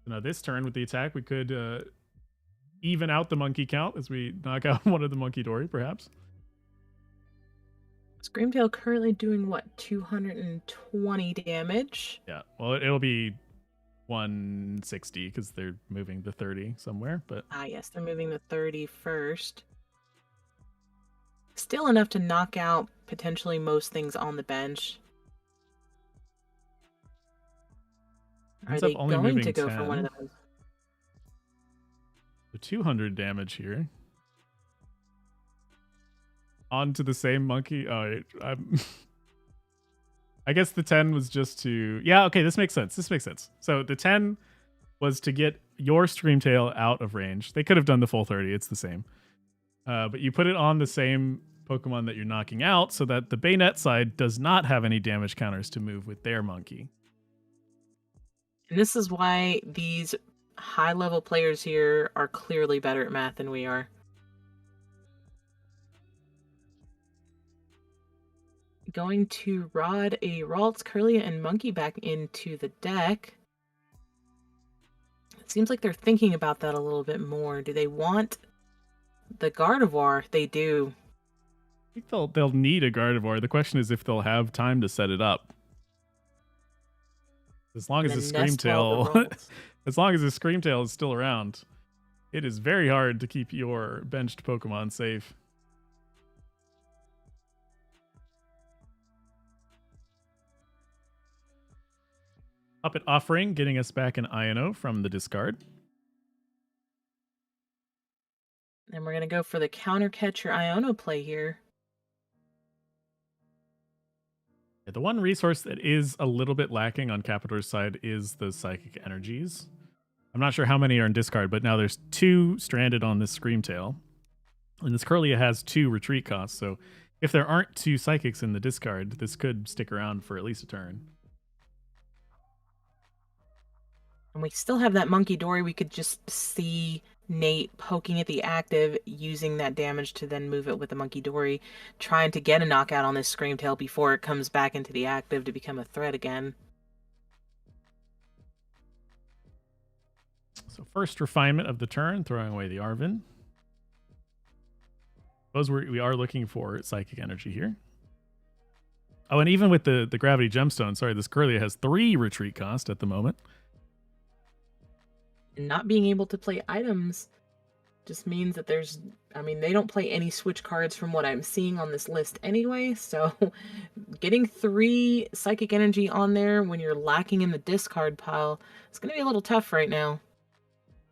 [SPEAKER 1] So now this turn with the attack, we could even out the monkey count as we knock out one of the Monkey Dory, perhaps.
[SPEAKER 2] Screamtail currently doing what, 220 damage?
[SPEAKER 1] Yeah, well, it'll be 160 because they're moving the 30 somewhere. But
[SPEAKER 2] Yes, they're moving the 30 first. Still enough to knock out potentially most things on the bench. Are they going to go
[SPEAKER 1] 10.
[SPEAKER 2] for one of those?
[SPEAKER 1] The 200 damage here. Onto the same monkey. Oh, I guess the 10 was just to... Yeah, okay, this makes sense. So the 10 was to get your Screamtail out of range. They could have done the full 30. It's the same. But you put it on the same Pokemon that you're knocking out so that the Bayonet side does not have any damage counters to move with their monkey.
[SPEAKER 2] And this is why these high-level players here are clearly better at math than we are. Going to Rod a Ralts, Curlia, and Monkey back into the deck. It seems like they're thinking about that a little bit more. Do they want the Gardevoir? They do.
[SPEAKER 1] I think they'll need a Gardevoir. The question is if they'll have time to set it up. As long as the Screamtail, as long as the Screamtail is still around, it is very hard to keep your benched Pokemon safe. Puppet Offering, getting us back an Iono from the discard.
[SPEAKER 2] And we're going to go for the counter catcher Iono play here.
[SPEAKER 1] Yeah, the one resource that is a little bit lacking on Capador's side is the Psychic Energies. I'm not sure how many are in discard, but now there's 2 stranded on this Screamtail. And this Curlia has 2 retreat costs, so if there aren't 2 Psychics in the discard, this could stick around for at least a turn.
[SPEAKER 2] And we still have that Monkey Dory. We could just see Nate poking at the active, using that damage to then move it with the Monkey Dory, trying to get a knockout on this Screamtail before it comes back into the active to become a threat again.
[SPEAKER 1] So So first refinement of the turn, throwing away the Arvin. Suppose we are looking for psychic energy here. Oh, and even with the gravity gemstone, sorry, this Curlia has 3 retreat cost at the moment.
[SPEAKER 2] And not being able to play items just means that they don't play any switch cards from what I'm seeing on this list anyway, so getting 3 psychic energy on there when you're lacking in the discard pile, it's going to be a little tough right now.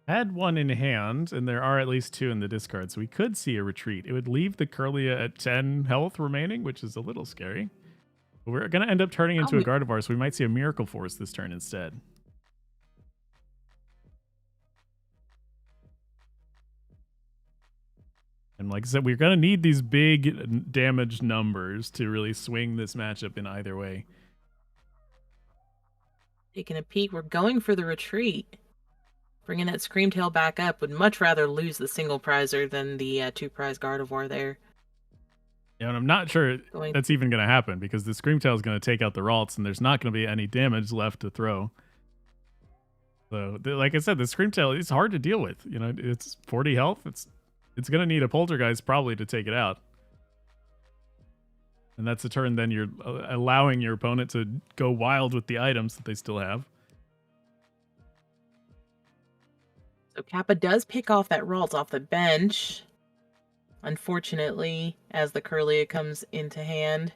[SPEAKER 1] Had 1 in hand, and there are at least 2 in the discard, so we could see a retreat. It would leave the Curlia at 10 health remaining, which is a little scary. But we're going to end up turning into a Gardevoir, so we might see a Miracle Force this turn instead. And like I said, we're going to need these big damage numbers to really swing this matchup in either way.
[SPEAKER 2] Taking a peek, we're going for the retreat. Bringing that Screamtail back up, would much rather lose the single prizer than the 2-prize Gardevoir there.
[SPEAKER 1] Yeah, and I'm not sure that's even going to happen because the Screamtail is going to take out the Ralts and there's not going to be any damage left to throw. So, like I said, the Screamtail is hard to deal with. You know, it's 40 health. It's going to need a Poltergeist probably to take it out. And that's a turn then you're allowing your opponent to go wild with the items that they still have.
[SPEAKER 2] So Kappa does pick off that Ralts off the bench. Unfortunately, as the Curlia comes into hand,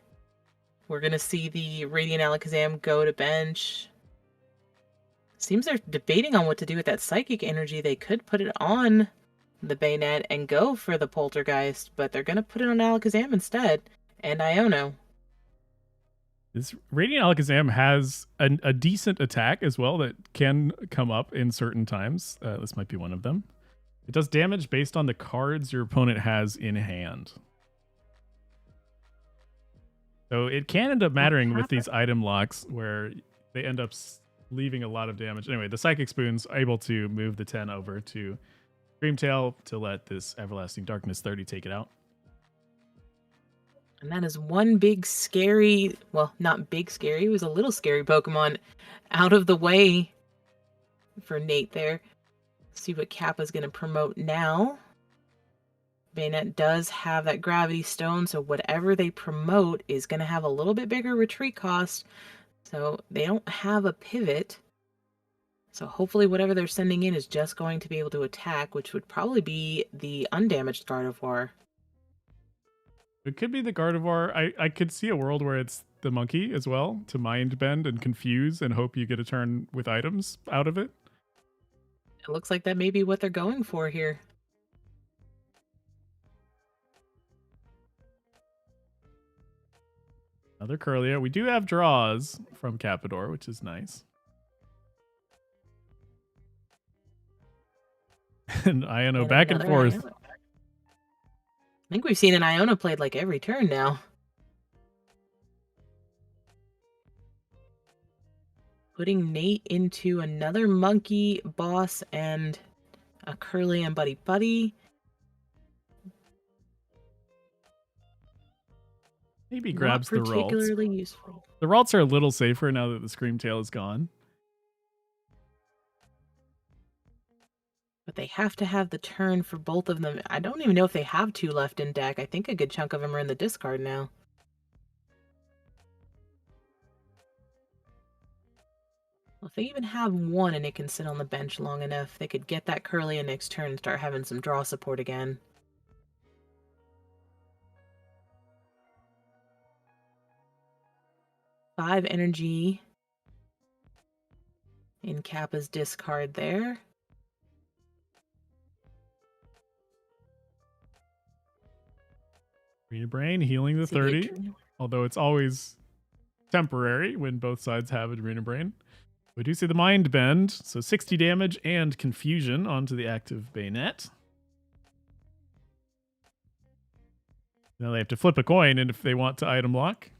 [SPEAKER 2] we're going to see the Radiant Alakazam go to bench. Seems they're debating on what to do with that psychic energy. They could put it on the Bayonet and go for the Poltergeist, but they're going to put it on Alakazam instead, and Iono.
[SPEAKER 1] This Radiant Alakazam has a decent attack as well that can come up in certain times. This might be one of them. It does damage based on the cards your opponent has in hand. So it can end up mattering with these item locks where they end up leaving a lot of damage. Anyway, the Psychic Spoon's able to move the 10 over to Screamtail to let this Everlasting Darkness 30 take it out.
[SPEAKER 2] And that is one big scary, well, not big scary, it was a little scary Pokemon out of the way for Nate there. See what Kappa's going to promote now. Bayonet does have that Gravity Stone, so whatever they promote is going to have a little bit bigger retreat cost. So they don't have a pivot. So hopefully whatever they're sending in is just going to be able to attack, which would probably be the undamaged Gardevoir.
[SPEAKER 1] It could be the Gardevoir. I could see a world where it's the monkey as well, to mind bend and confuse and hope you get a turn with items out of it.
[SPEAKER 2] It looks like that may be what they're going for here.
[SPEAKER 1] Another Curlia. We do have draws from Capador, which is nice. And Iono back and forth.
[SPEAKER 2] Iono. I think we've seen an Iono played like every turn now. Putting Nate into another monkey boss and a Curly and Buddy Buddy.
[SPEAKER 1] Maybe grabs the Ralts.
[SPEAKER 2] Particularly useful.
[SPEAKER 1] The Ralts are a little safer now that the Screamtail is gone.
[SPEAKER 2] But they have to have the turn for both of them. I don't even know if they have 2 left in deck. I think a good chunk of them are in the discard now. Well, if they even have 1 and it can sit on the bench long enough, they could get that Curlia next turn and start having some draw support again. Five energy in Kappa's discard there.
[SPEAKER 1] Arena Brain healing the 30, although it's always temporary when both sides have Arena Brain. We do see the Mind Bend, so 60 damage and confusion onto the active Bayonet. Now they have to flip a coin, and if they want to item lock.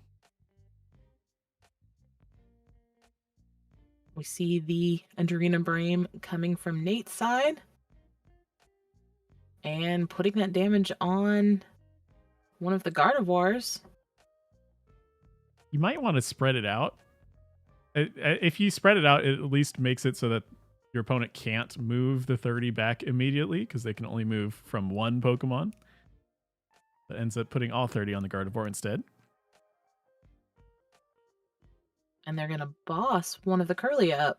[SPEAKER 2] We see the Arena Brain coming from Nate's side. And putting that damage on one of the Gardevoirs.
[SPEAKER 1] You might want to spread it out. If you spread it out, it at least makes it so that Your opponent can't move the 30 back immediately because they can only move from one Pokemon. That ends up putting all 30 on the Gardevoir instead.
[SPEAKER 2] And they're going to boss one of the Curly up.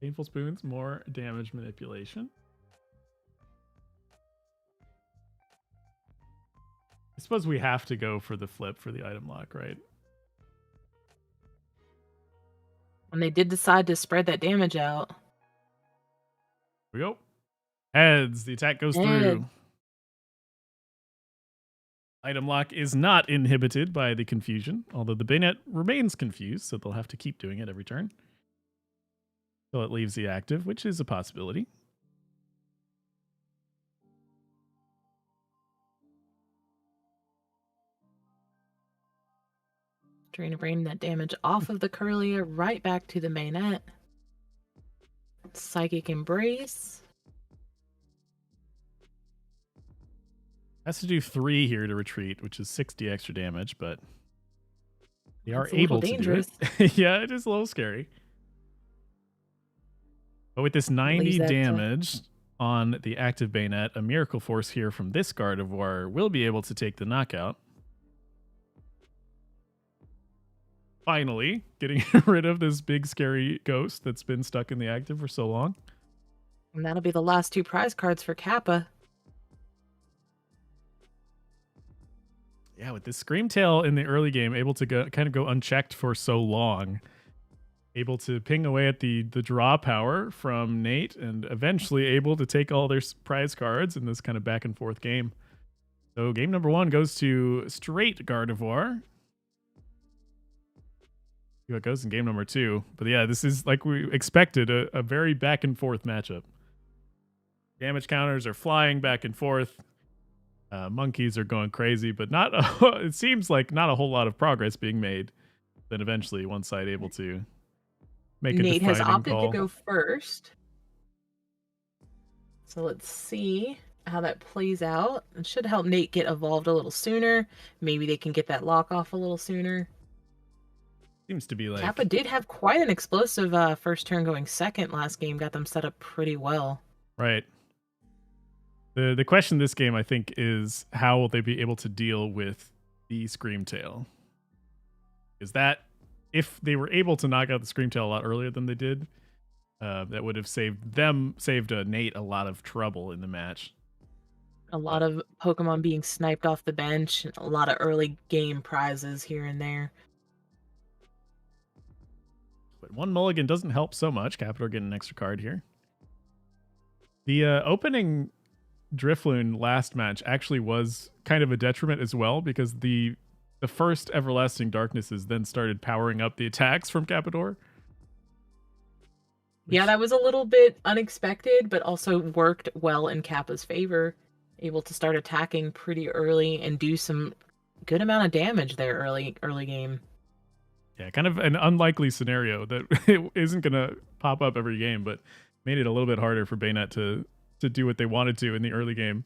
[SPEAKER 1] Painful Spoons, more damage manipulation. I suppose we have to go for the flip for the item lock, right?
[SPEAKER 2] And they did decide to spread that damage out.
[SPEAKER 1] Here we go. Heads. The attack goes through. Item lock is not inhibited by the confusion, although the Bayonet remains confused, so they'll have to keep doing it every turn. So it leaves the active, which is a possibility.
[SPEAKER 2] Trying to bring that damage off of the Curlia right back to the Bayonet. Psychic Embrace.
[SPEAKER 1] Has to do 3 here to retreat, which is 60 extra damage, but they are
[SPEAKER 2] It's a
[SPEAKER 1] able
[SPEAKER 2] little
[SPEAKER 1] to
[SPEAKER 2] dangerous.
[SPEAKER 1] do it. Yeah, it is a little scary. But with this 90 damage on the active Bayonet, a Miracle Force here from this Gardevoir will be able to take the knockout. Finally, getting rid of this big scary ghost that's been stuck in the active for so long.
[SPEAKER 2] And that'll be the last 2 prize cards for Kappa.
[SPEAKER 1] Yeah, with this Screamtail in the early game, able to kind of go unchecked for so long. Able to ping away at the draw power from Nate and eventually able to take all their prize cards in this kind of back and forth game. So game number 1 goes to straight Gardevoir. See how it goes in game number 2. But yeah, this is like we expected, a very back and forth matchup. Damage counters are flying back and forth. Monkeys are going crazy, but it seems like not a whole lot of progress being made. Then eventually one side able to make a
[SPEAKER 2] Nate has opted
[SPEAKER 1] call.
[SPEAKER 2] to go first. So let's see how that plays out. It should help Nate get evolved a little sooner. Maybe they can get that lock off a little sooner.
[SPEAKER 1] Seems to be like...
[SPEAKER 2] Kappa did have quite an explosive first turn going second last game. Got them set up pretty well.
[SPEAKER 1] Right. The question this game, I think, is how will they be able to deal with the Screamtail? Is that, if they were able to knock out the Screamtail a lot earlier than they did, that would have saved Nate a lot of trouble in the match.
[SPEAKER 2] A lot of Pokemon being sniped off the bench, a lot of early game prizes here and there.
[SPEAKER 1] But one mulligan doesn't help so much. Capital getting an extra card here. The opening Drifloon last match actually was kind of a detriment as well, because the first Everlasting Darknesses then started powering up the attacks from Cappador.
[SPEAKER 2] Yeah, that was a little bit unexpected, but also worked well in Kappa's favor. Able to start attacking pretty early and do some good amount of damage there early game.
[SPEAKER 1] Yeah, kind of an unlikely scenario that it isn't going to pop up every game, but made it a little bit harder for Bayonet to do what they wanted to in the early game.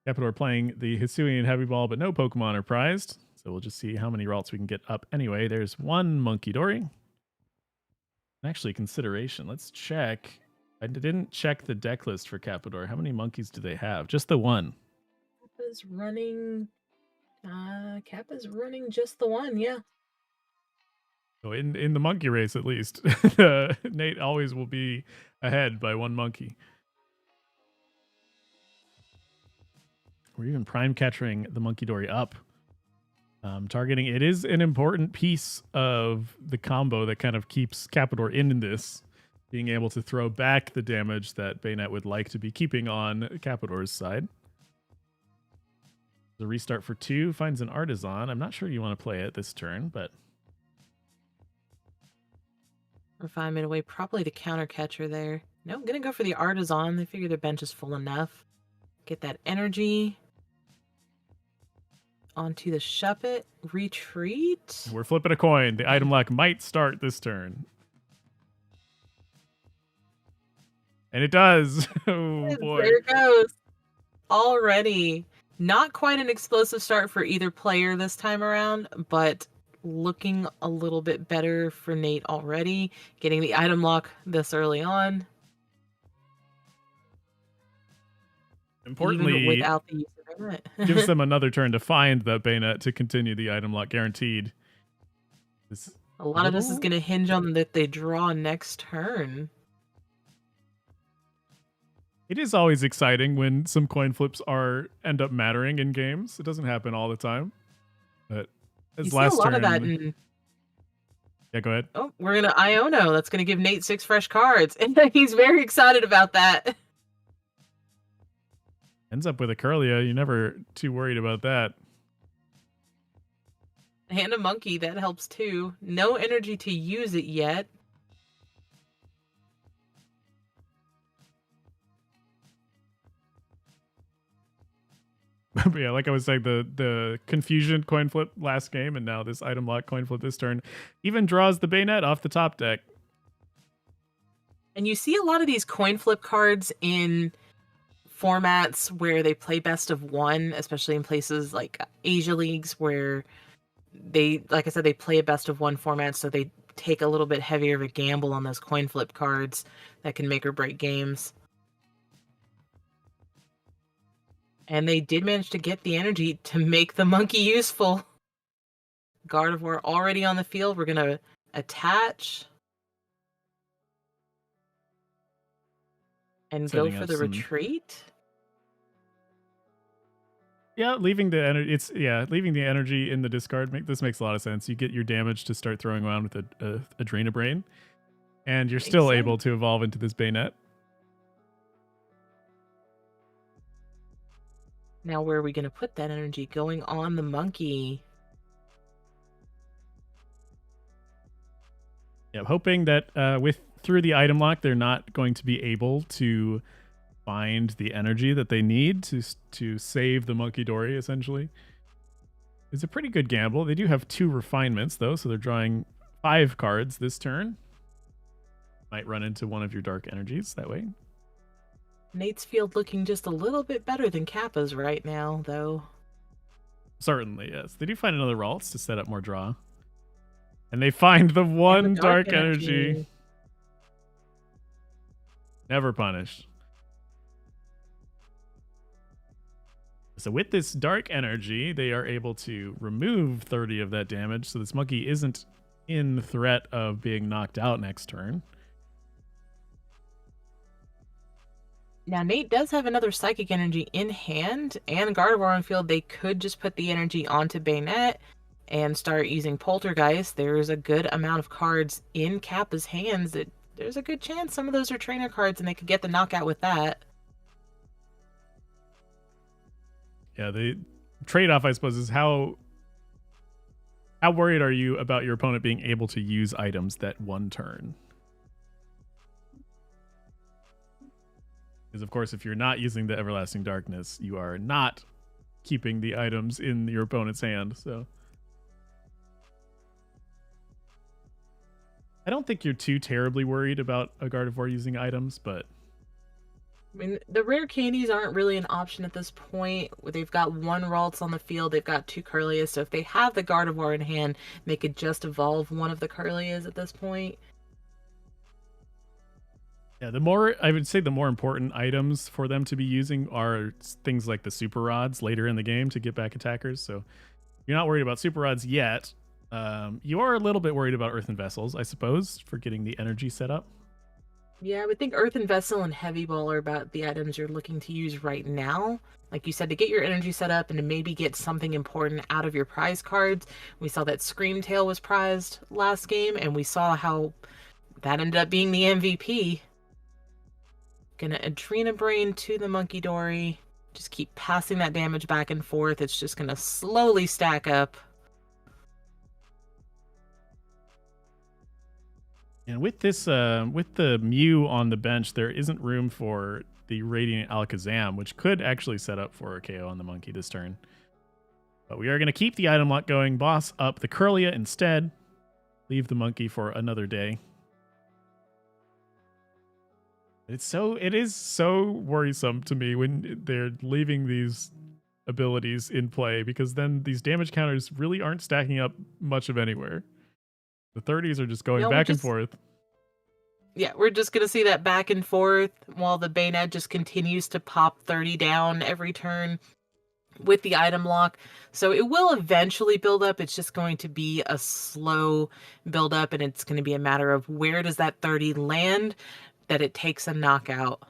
[SPEAKER 1] Cappador playing the Hisuian Heavy Ball, but no Pokemon are prized. So we'll just see how many routes we can get up anyway. There's one Monkey Dory. Actually, consideration. Let's check. I didn't check the deck list for Cappador. How many monkeys do they have? Just the one.
[SPEAKER 2] Kappa's running just the one, yeah.
[SPEAKER 1] So in the monkey race, at least, Nate always will be ahead by one monkey. We're even prime catching the Monkey Dory up. Targeting, it is an important piece of the combo that kind of keeps Cappador in this, being able to throw back the damage that Bayonet would like to be keeping on Cappador's side. The restart for 2 finds an Artisan. I'm not sure you want to play it this turn, but...
[SPEAKER 2] Refinement away, probably the counter catcher there. No, I'm gonna go for the Artisan. They figure their bench is full enough. Get that energy. Onto the Shuppet. Retreat.
[SPEAKER 1] We're flipping a coin. The item lock might start this turn. And it does. Oh, boy.
[SPEAKER 2] There it goes. Already. Not quite an explosive start for either player this time around, but looking a little bit better for Nate already, getting the item lock this early on, even
[SPEAKER 1] Importantly,
[SPEAKER 2] without the use of Bayonet.
[SPEAKER 1] gives them another turn to find that Bayonet to continue the item lock guaranteed. This
[SPEAKER 2] A lot of this is going to hinge on that they draw next turn.
[SPEAKER 1] It is always exciting when some coin flips end up mattering in games. It doesn't happen all the time, but
[SPEAKER 2] You
[SPEAKER 1] as
[SPEAKER 2] see a
[SPEAKER 1] last
[SPEAKER 2] lot
[SPEAKER 1] turn,
[SPEAKER 2] of that in.
[SPEAKER 1] Yeah, go ahead.
[SPEAKER 2] Oh, we're gonna Iono. That's gonna give Nate 6 fresh cards, and he's very excited about that.
[SPEAKER 1] Ends up with a Curlia. You're never too worried about that.
[SPEAKER 2] And a monkey, that helps too. No energy to use it yet.
[SPEAKER 1] But yeah, like I was saying, the confusion coin flip last game, and now this item lock coin flip this turn, even draws the Bayonet off the top deck.
[SPEAKER 2] And you see a lot of these coin flip cards in formats where they play best of one, especially in places like Asia leagues where they, like I said, they play a best of one format, so they take a little bit heavier of a gamble on those coin flip cards that can make or break games. And they did manage to get the energy to make the monkey useful. Gardevoir already on the field. We're going to attach and go for the retreat.
[SPEAKER 1] Yeah, leaving the energy. Leaving the energy in the discard. This makes a lot of sense. You get your damage to start throwing around with a Drain a Brain, and you're still able to evolve into this Bayonet.
[SPEAKER 2] Now, where are we going to put that energy? Going on the monkey.
[SPEAKER 1] Yeah, hoping that through the item lock, they're not going to be able to find the energy that they need to save the Monkey Dory, essentially. It's a pretty good gamble. They do have 2 refinements, though, so they're drawing 5 cards this turn. Might run into one of your dark energies that way.
[SPEAKER 2] Nate's field looking just a little bit better than Kappa's right now, though.
[SPEAKER 1] Certainly, yes. They do find another Ralts to set up more draw. And they find the one dark energy. Never punished. So with this dark energy, they are able to remove 30 of that damage, so this monkey isn't in threat of being knocked out next turn.
[SPEAKER 2] Now, Nate does have another Psychic Energy in hand, and Gardevoir on field. They could just put the energy onto Bayonet and start using Poltergeist. There's a good amount of cards in Kappa's hands that there's a good chance some of those are trainer cards, and they could get the knockout with that.
[SPEAKER 1] Yeah, the trade-off, I suppose, is how worried are you about your opponent being able to use items that one turn? Because, of course, if you're not using the Everlasting Darkness, you are not keeping the items in your opponent's hand. So I don't think you're too terribly worried about a Gardevoir using items, but
[SPEAKER 2] I mean, the rare candies aren't really an option at this point. They've got 1 Ralts on the field. They've got 2 Curlias. So if they have the Gardevoir in hand, they could just evolve one of the Curlias at this point.
[SPEAKER 1] Yeah, I would say the more important items for them to be using are things like the Super Rods later in the game to get back attackers. So you're not worried about Super Rods yet. You are a little bit worried about Earthen Vessels, I suppose, for getting the energy set up.
[SPEAKER 2] Yeah, I would think Earthen Vessel and Heavy Ball are about the items you're looking to use right now. Like you said, to get your energy set up and to maybe get something important out of your prize cards. We saw that Screamtail was prized last game, and we saw how that ended up being the MVP. Gonna Adrena Brain to the Monkey Dory. Just keep passing that damage back and forth. It's just gonna slowly stack up.
[SPEAKER 1] And with this, with the Mew on the bench, there isn't room for the Radiant Alakazam, which could actually set up for a KO on the monkey this turn. But we are going to keep the item lock going, boss up the Curlia instead. Leave the monkey for another day. It is so worrisome to me when they're leaving these abilities in play, because then these damage counters really aren't stacking up much of anywhere. The 30s are just going
[SPEAKER 2] No,
[SPEAKER 1] back and forth.
[SPEAKER 2] Yeah, we're just going to see that back and forth while the Bayonet just continues to pop 30 down every turn with the item lock. So it will eventually build up. It's just going to be a slow build up, and it's going to be a matter of where does that 30 land that it takes a knockout.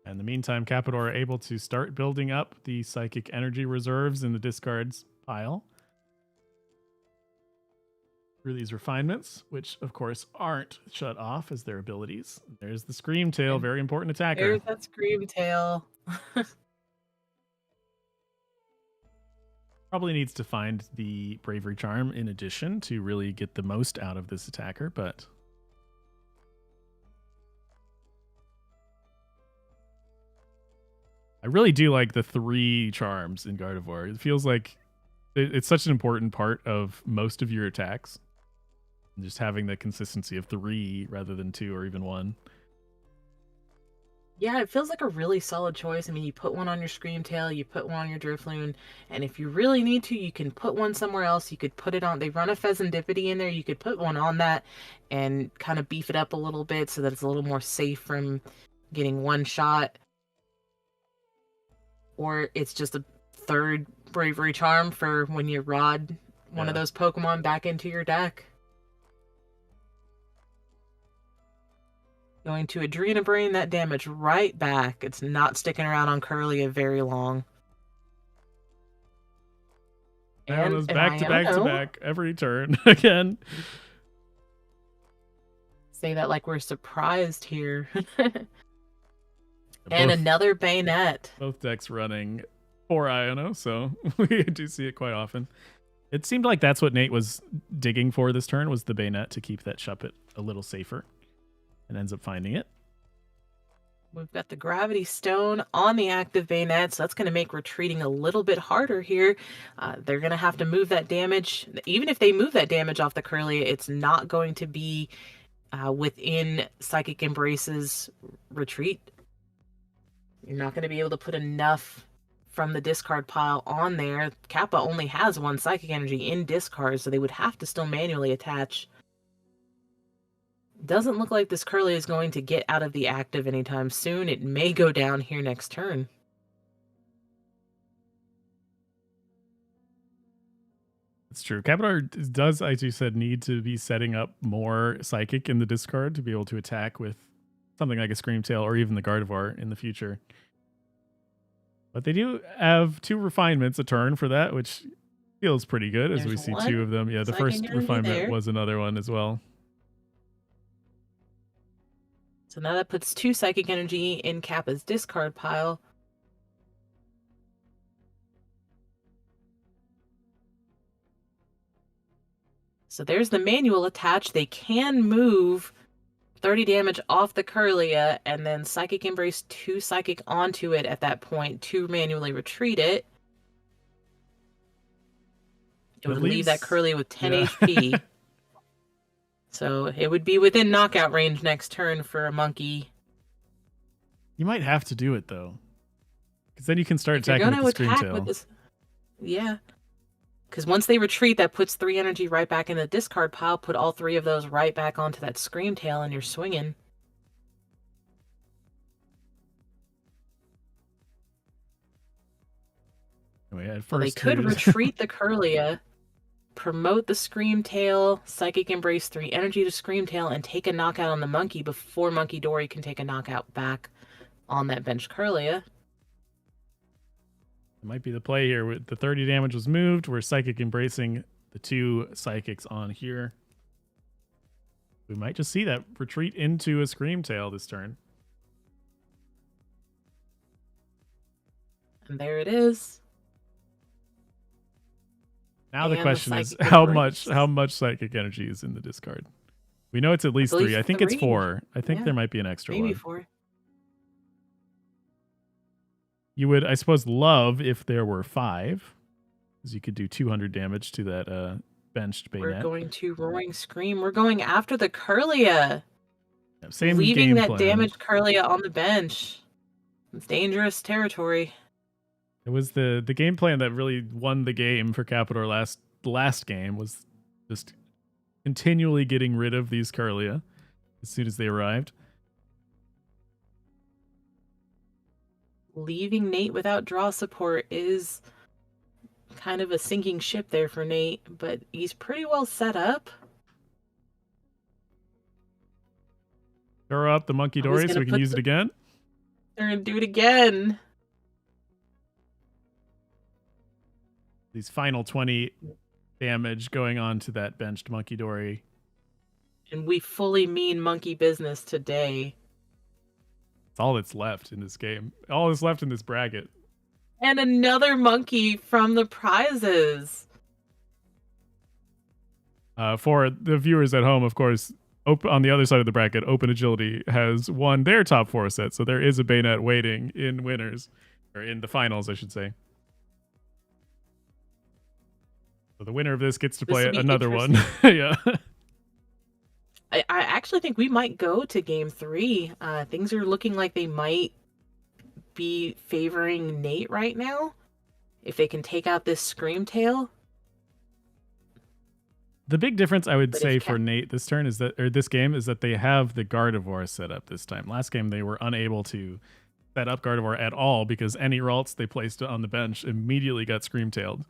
[SPEAKER 1] In the meantime, Capador are able to start building up the psychic energy reserves in the discards pile through these refinements, which of course aren't shut off as their abilities. There's the Scream Tail, very important attacker.
[SPEAKER 2] There's that Scream Tail.
[SPEAKER 1] Probably needs to find the Bravery Charm in addition to really get the most out of this attacker, but I really do like the 3 charms in Gardevoir. It feels like it's such an important part of most of your attacks. And just having the consistency of 3 rather than 2 or even 1.
[SPEAKER 2] Yeah, it feels like a really solid choice. I mean, you put one on your Scream Tail, you put one on your Drifloon, and if you really need to, you can put one somewhere else. You could put it on, they run a Pheasantipity in there, you could put one on that and kind of beef it up a little bit so that it's a little more safe from getting one shot. Or it's just a 3rd Bravery Charm for when you rod one of those Pokemon back into your deck. Going to Adrena Brain that damage right back. It's not sticking around on Kirlia very long.
[SPEAKER 1] And it was back to back to back every turn again.
[SPEAKER 2] Say that like we're surprised here. And another Bayonet.
[SPEAKER 1] Both decks running 4 Iono, so we do see it quite often. It seemed like that's what Nate was digging for this turn, was the Bayonet to keep that Shuppet a little safer. And ends up finding it.
[SPEAKER 2] We've got the Gravity Stone on the active Bayonet, so that's going to make retreating a little bit harder here. They're going to have to move that damage. Even if they move that damage off the Kirlia, it's not going to be within Psychic Embrace's retreat. You're not going to be able to put enough from the discard pile on there. Kappa only has 1 Psychic Energy in discard, so they would have to still manually attach. Doesn't look like this Kirlia is going to get out of the active anytime soon. It may go down here next turn.
[SPEAKER 1] That's true. Capador does, as you said, need to be setting up more Psychic in the discard to be able to attack with something like a Scream Tail or even the Gardevoir in the future. But they do have 2 refinements a turn for that, which feels pretty good. As we see 2 of them. Yeah, the first refinement was another one as well.
[SPEAKER 2] So now that puts 2 Psychic Energy in Kappa's discard pile. So there's the manual attached. They can move 30 damage off the Kirlia and then Psychic Embrace 2 Psychic onto it at that point to manually retreat it. It would leave that Kirlia with 10 HP. So it would be within knockout range next turn for a monkey.
[SPEAKER 1] You might have to do it though, because then you can start attacking with the Scream Tail.
[SPEAKER 2] Yeah, because once they retreat, that puts 3 energy right back in the discard pile. Put all 3 of those right back onto that Scream Tail, and you're swinging. Well, they could retreat the Kirlia, promote the Scream Tail, Psychic Embrace 3 energy to Scream Tail, and take a knockout on the monkey before Monkey Dory can take a knockout back on that bench Kirlia.
[SPEAKER 1] It might be the play here. The 30 damage was moved. We're Psychic Embracing the 2 Psychics on here. We might just see that retreat into a Scream Tail this turn.
[SPEAKER 2] And there it is.
[SPEAKER 1] Now the question is how much Psychic Energy is in the discard. We know it's at least 3. I think it's 4. I think there might be an extra one.
[SPEAKER 2] Maybe 4.
[SPEAKER 1] You would, I suppose, love if there were 5, because you could do 200 damage to that benched Bayonet.
[SPEAKER 2] We're going to Roaring Scream. We're going after the Kirlia.
[SPEAKER 1] Same
[SPEAKER 2] leaving
[SPEAKER 1] game
[SPEAKER 2] that
[SPEAKER 1] plan.
[SPEAKER 2] damaged Kirlia on the bench. It's dangerous territory.
[SPEAKER 1] It was the game plan that really won the game for Capitor last game was just continually getting rid of these Curlia as soon as they arrived.
[SPEAKER 2] Leaving Nate without draw support is kind of a sinking ship there for Nate, but he's pretty well set up.
[SPEAKER 1] Throw up the Monkey Dory so we can use it again.
[SPEAKER 2] They're gonna do it again.
[SPEAKER 1] These final 20 damage going on to that benched Monkey Dory.
[SPEAKER 2] And we fully mean monkey business today.
[SPEAKER 1] It's all that's left in this game. All that's left in this bracket.
[SPEAKER 2] And another monkey from the prizes.
[SPEAKER 1] For the viewers at home, of course, on the other side of the bracket, Open Agility has won their top 4 set, so there is a Bayonet waiting in winners, or in the finals, I should say. So the winner of this gets to play another one. Yeah.
[SPEAKER 2] I actually think we might go to game 3. Things are looking like they might be favoring Nate right now. If they can take out this Screamtail.
[SPEAKER 1] The big difference I would say for Nate this turn is that, or this game, is that they have the Gardevoir set up this time. Last game they were unable to set up Gardevoir at all because any Ralts they placed on the bench immediately got Screamtailed.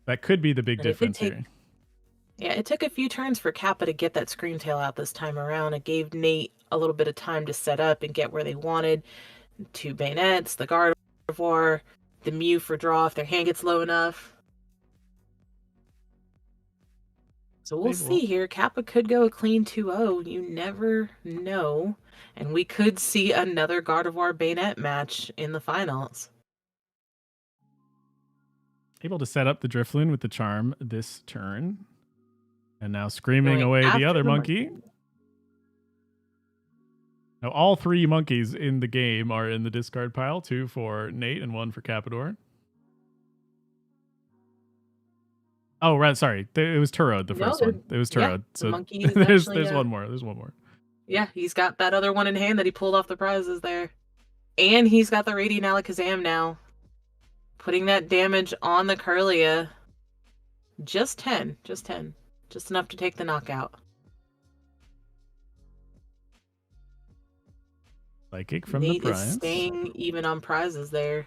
[SPEAKER 1] That could be the big difference here.
[SPEAKER 2] Yeah, it took a few turns for Kappa to get that Screamtail out this time around. It gave Nate a little bit of time to set up and get where they wanted. 2 Bayonets, the Gardevoir, the Mew for draw if their hand gets low enough. So we'll see here. Kappa could go a clean 2-0. You never know. And we could see another Gardevoir Bayonet match in the finals.
[SPEAKER 1] Able to set up the Drifloon with the Charm this turn. And now screaming away the other monkey. Now all 3 monkeys in the game are in the discard pile. 2 for Nate and 1 for Capador. Oh, right. Sorry. It was Turod, the first one. It was Turod.
[SPEAKER 2] Yeah,
[SPEAKER 1] so there's one more. There's one more.
[SPEAKER 2] Yeah, he's got that other one in hand that he pulled off the prizes there. And he's got the Radiant Alakazam now. Putting that damage on the Curlia. Just 10. Just 10. Just enough to take the knockout.
[SPEAKER 1] Psychic from
[SPEAKER 2] Nate
[SPEAKER 1] the prize.
[SPEAKER 2] Is staying even on prizes there.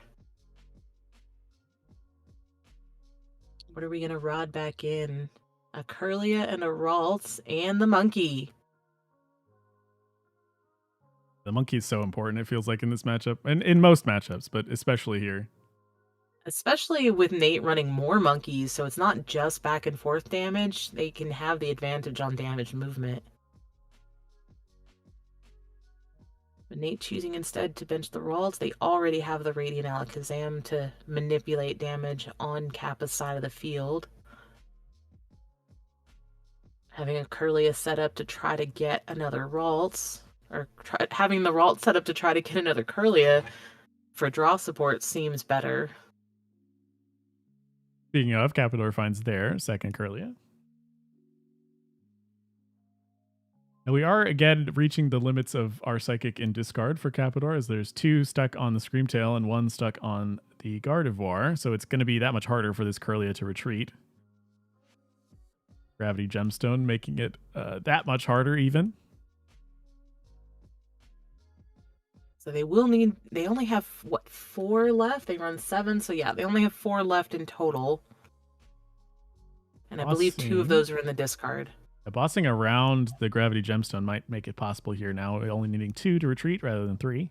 [SPEAKER 2] What are we going to rod back in? A Curlia and a Ralts and the monkey.
[SPEAKER 1] The monkey is so important, it feels like, in this matchup. And in most matchups, but especially here.
[SPEAKER 2] Especially with Nate running more monkeys, so it's not just back and forth damage. They can have the advantage on damage movement. But Nate choosing instead to bench the Ralts. They already have the Radiant Alakazam to manipulate damage on Kappa's side of the field. Having a Curlia set up to try to get another Ralts, or having the Ralts set up to try to get another Curlia for draw support seems better.
[SPEAKER 1] Speaking of, Capador finds their second Curlia. Now we are again reaching the limits of our Psychic in discard for Capador, as there's 2 stuck on the Screamtail and 1 stuck on the Gardevoir, so it's going to be that much harder for this Curlia to retreat. Gravity Gemstone making it that much harder even.
[SPEAKER 2] So they will need, they only have, what, 4 left? They run 7, so yeah, they only have 4 left in total. And I believe 2 of those are in the discard.
[SPEAKER 1] Bossing around the Gravity Gemstone might make it possible here now, only needing 2 to retreat rather than 3.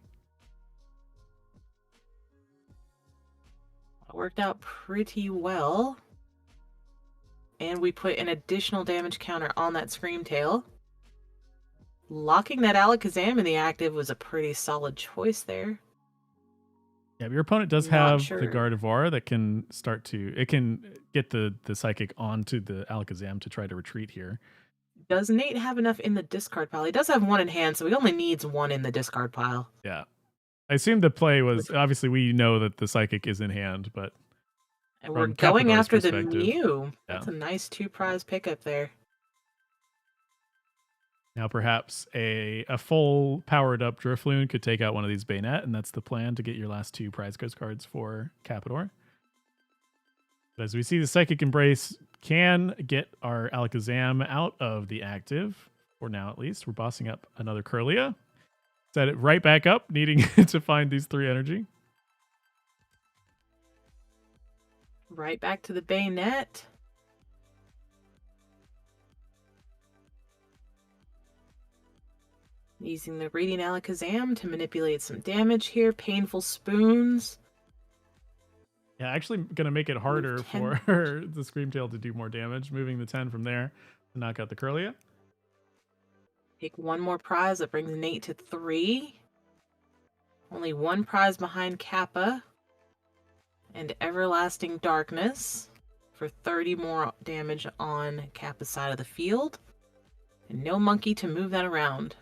[SPEAKER 2] It worked out pretty well. And we put an additional damage counter on that Screamtail. Locking that Alakazam in the active was a pretty solid choice there.
[SPEAKER 1] Yeah, but your opponent does have the Gardevoir that can start to... It can get the Psychic onto the Alakazam to try to retreat here.
[SPEAKER 2] Does Nate have enough in the discard pile? He does have 1 in hand, so he only needs 1 in the discard pile.
[SPEAKER 1] Yeah. I assume the play was... Obviously, we know that the Psychic is in hand, but...
[SPEAKER 2] And we're going after the Mew. That's a nice 2 prize pickup there.
[SPEAKER 1] Now, perhaps a full powered up Drifloon could take out one of these Bayonet, and that's the plan to get your last 2 prize ghost cards for Cappador. But as we see, the Psychic Embrace can get our Alakazam out of the active, for now at least. We're bossing up another Kirlia. Set it right back up, needing to find these 3 energy.
[SPEAKER 2] Right back to the Bayonet. Using the Radiant Alakazam to manipulate some damage here. Painful Spoons.
[SPEAKER 1] Yeah, actually going to make it harder for the Screamtail to do more damage, moving the 10 from there to knock out the Kirlia.
[SPEAKER 2] Take one more prize. That brings Nate to 3. Only 1 prize behind Kappa. And Everlasting Darkness for 30 more damage on Kappa's side of the field. And no monkey to move that around.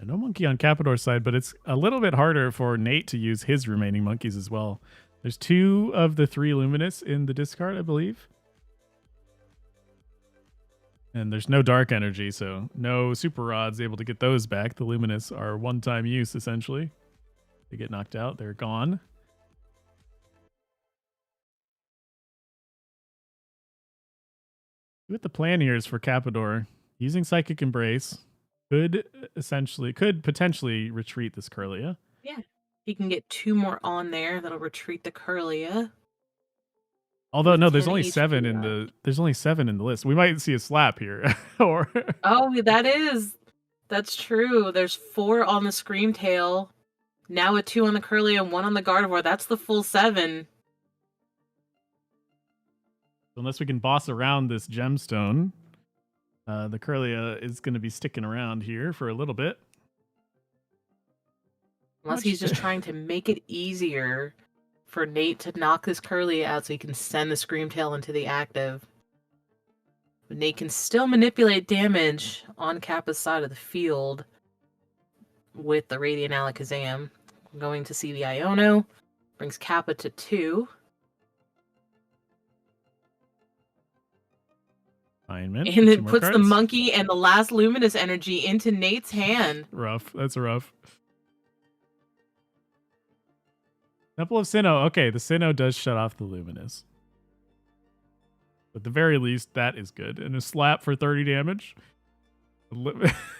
[SPEAKER 1] And no monkey on Cappador's side, but it's a little bit harder for Nate to use his remaining monkeys as well. There's 2 of the 3 Luminous in the discard, I believe. And there's no dark energy, so no Super Rods able to get those back. The Luminous are one-time use, essentially. They get knocked out, they're gone. What the plan here is for Cappador, using Psychic Embrace, could potentially retreat this Kirlia.
[SPEAKER 2] Yeah. He can get 2 more on there. That'll retreat the Kirlia.
[SPEAKER 1] Although no, there's only 7 in the list. We might see a slap here. Or
[SPEAKER 2] oh, that's true. There's 4 on the Screamtail. Now with 2 on the Kirlia and 1 on the Gardevoir. That's the full 7.
[SPEAKER 1] Unless we can boss around this gemstone, the Kirlia is going to be sticking around here for a little bit.
[SPEAKER 2] Unless he's just trying to make it easier for Nate to knock this Kirlia out so he can send the Screamtail into the active. But Nate can still manipulate damage on Kappa's side of the field with the Radiant Alakazam. I'm going to see the Iono. Brings Kappa to 2.
[SPEAKER 1] And
[SPEAKER 2] it puts the monkey and the last Luminous energy into Nate's hand.
[SPEAKER 1] Rough. That's rough. Temple of Sinnoh. Okay, the Sinnoh does shut off the Luminous. At the very least, that is good. And a slap for 30 damage.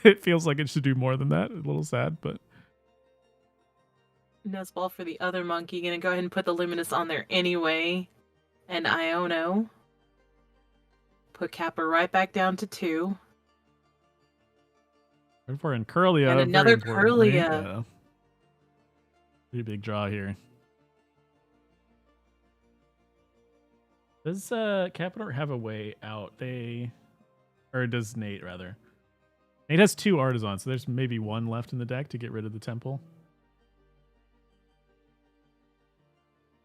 [SPEAKER 1] It feels like it should do more than that. A little sad, but...
[SPEAKER 2] Nuzball for the other monkey. Gonna go ahead and put the Luminous on there anyway. And Iono. Put Kappa right back down to 2.
[SPEAKER 1] For in Kirlia.
[SPEAKER 2] And another Kirlia.
[SPEAKER 1] Yeah. Pretty big draw here. Does Cappador have a way out? Or does Nate, rather? Nate has 2 Artisans, so there's maybe 1 left in the deck to get rid of the Temple.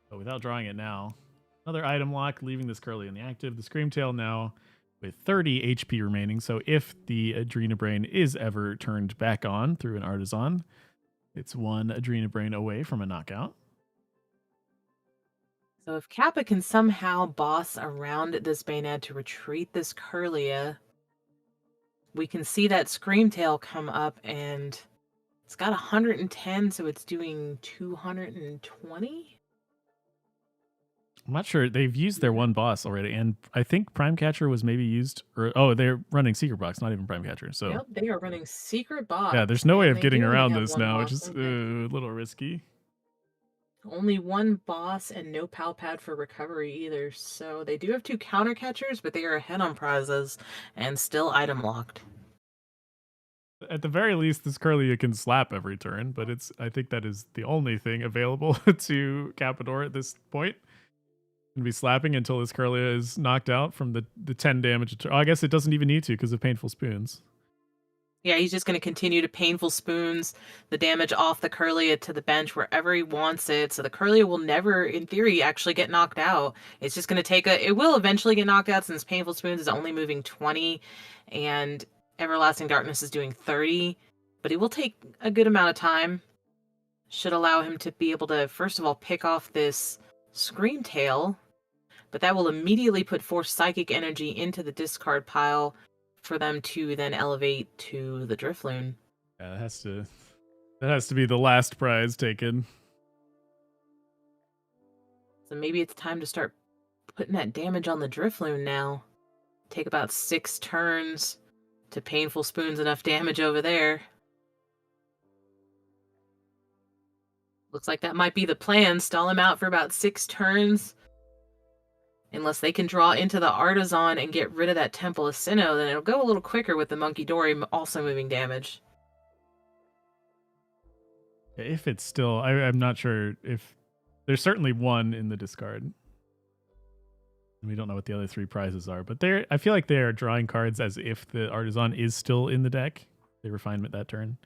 [SPEAKER 1] But without drawing it now. Another item lock, leaving this Kirlia in the active. The Screamtail now with 30 HP remaining. So if the Adrenabrain is ever turned back on through an Artisan, it's 1 Adrenabrain away from a knockout.
[SPEAKER 2] So if Kappa can somehow boss around this Bayonet to retreat this Kirlia, we can see that Screamtail come up, and it's got 110, so it's doing 220?
[SPEAKER 1] I'm not sure. They've used their 1 boss already, and I think Prime Catcher was maybe used. They're running Secret Box, not even Prime Catcher. So
[SPEAKER 2] yep, they are running Secret Box.
[SPEAKER 1] Yeah, there's no way of getting around this now, which is a little risky.
[SPEAKER 2] Only 1 boss and no Pal Pad for recovery either. So they do have 2 counter catchers, but they are ahead on prizes and still item locked.
[SPEAKER 1] At the very least, this Kirlia can slap every turn, but I think that is the only thing available to Cappador at this point. Be slapping until this Kirlia is knocked out from the 10 damage. I guess it doesn't even need to because of Painful Spoons.
[SPEAKER 2] Yeah, he's just going to continue to Painful Spoons the damage off the Kirlia to the bench wherever he wants it. So the Kirlia will never, in theory, actually get knocked out. It's just going to take it will eventually get knocked out since Painful Spoons is only moving 20 and Everlasting Darkness is doing 30. But it will take a good amount of time. Should allow him to be able to, first of all, pick off this Screamtail. But that will immediately put 4 Psychic Energy into the discard pile for them to then elevate to the Drifloon.
[SPEAKER 1] Yeah, that has to be the last prize taken.
[SPEAKER 2] So maybe it's time to start putting that damage on the Drifloon now. Take about 6 turns to Painful Spoons enough damage over there. Looks like that might be the plan. Stall him out for about 6 turns. Unless they can draw into the Artisan and get rid of that Temple of Sinnoh, then it'll go a little quicker with the Monkey Dory also moving damage.
[SPEAKER 1] If it's still, I'm not sure if there's certainly one in the discard. And we don't know what the other 3 prizes are, but I feel like they are drawing cards as if the Artisan is still in the deck. They refinement that turn.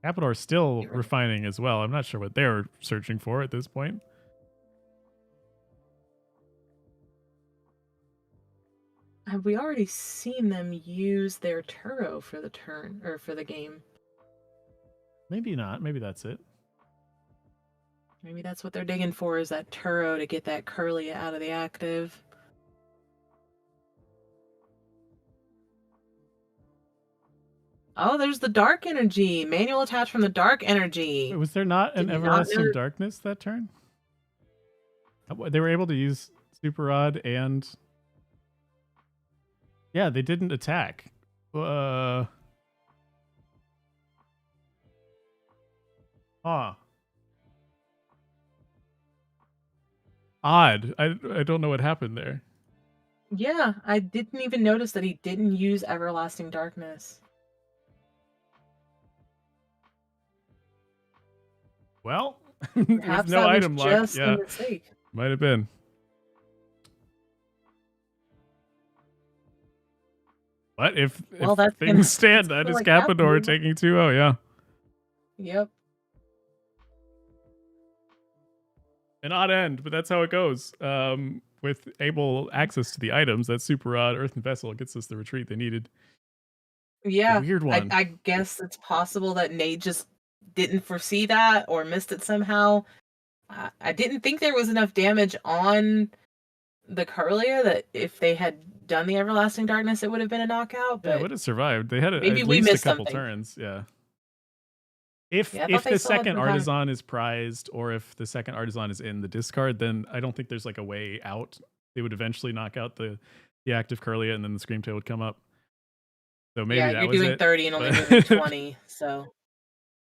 [SPEAKER 1] Capador still refining as well. I'm not sure what they're searching for at this point.
[SPEAKER 2] Have we already seen them use their Turo for the turn or for the game?
[SPEAKER 1] Maybe not. Maybe that's it.
[SPEAKER 2] Maybe that's what they're digging for, is that Turo to get that Curly out of the active. Oh, there's the Dark Energy. Manual attach from the Dark Energy.
[SPEAKER 1] Wait, was there not an Everlasting Darkness that turn? They were able to use Super Rod and... Yeah, they didn't attack. Huh. Odd. I don't know what happened there.
[SPEAKER 2] Yeah, I didn't even notice that he didn't use Everlasting Darkness.
[SPEAKER 1] Well, with no item luck, yeah, might have been. But if things stand, that is Capador taking 2-0, yeah.
[SPEAKER 2] Yep.
[SPEAKER 1] An odd end, but that's how it goes. With able access to the items, that Super Rod, Earthen Vessel gets us the retreat they needed.
[SPEAKER 2] Yeah,
[SPEAKER 1] Weird one.
[SPEAKER 2] I guess it's possible that Nate just didn't foresee that or missed it somehow. I didn't think there was enough damage on the Curlia that if they had done the Everlasting Darkness, it would have been a knockout. But
[SPEAKER 1] yeah, it would have survived. They had
[SPEAKER 2] maybe
[SPEAKER 1] at
[SPEAKER 2] we
[SPEAKER 1] least
[SPEAKER 2] missed
[SPEAKER 1] a couple
[SPEAKER 2] something.
[SPEAKER 1] turns. Yeah. If the second Artisan is prized, or if the second Artisan is in the discard, then I don't think there's like a way out. They would eventually knock out the active Curlia, and then the Screamtail would come up. So maybe that was it.
[SPEAKER 2] You're doing 30 and only moving 20, so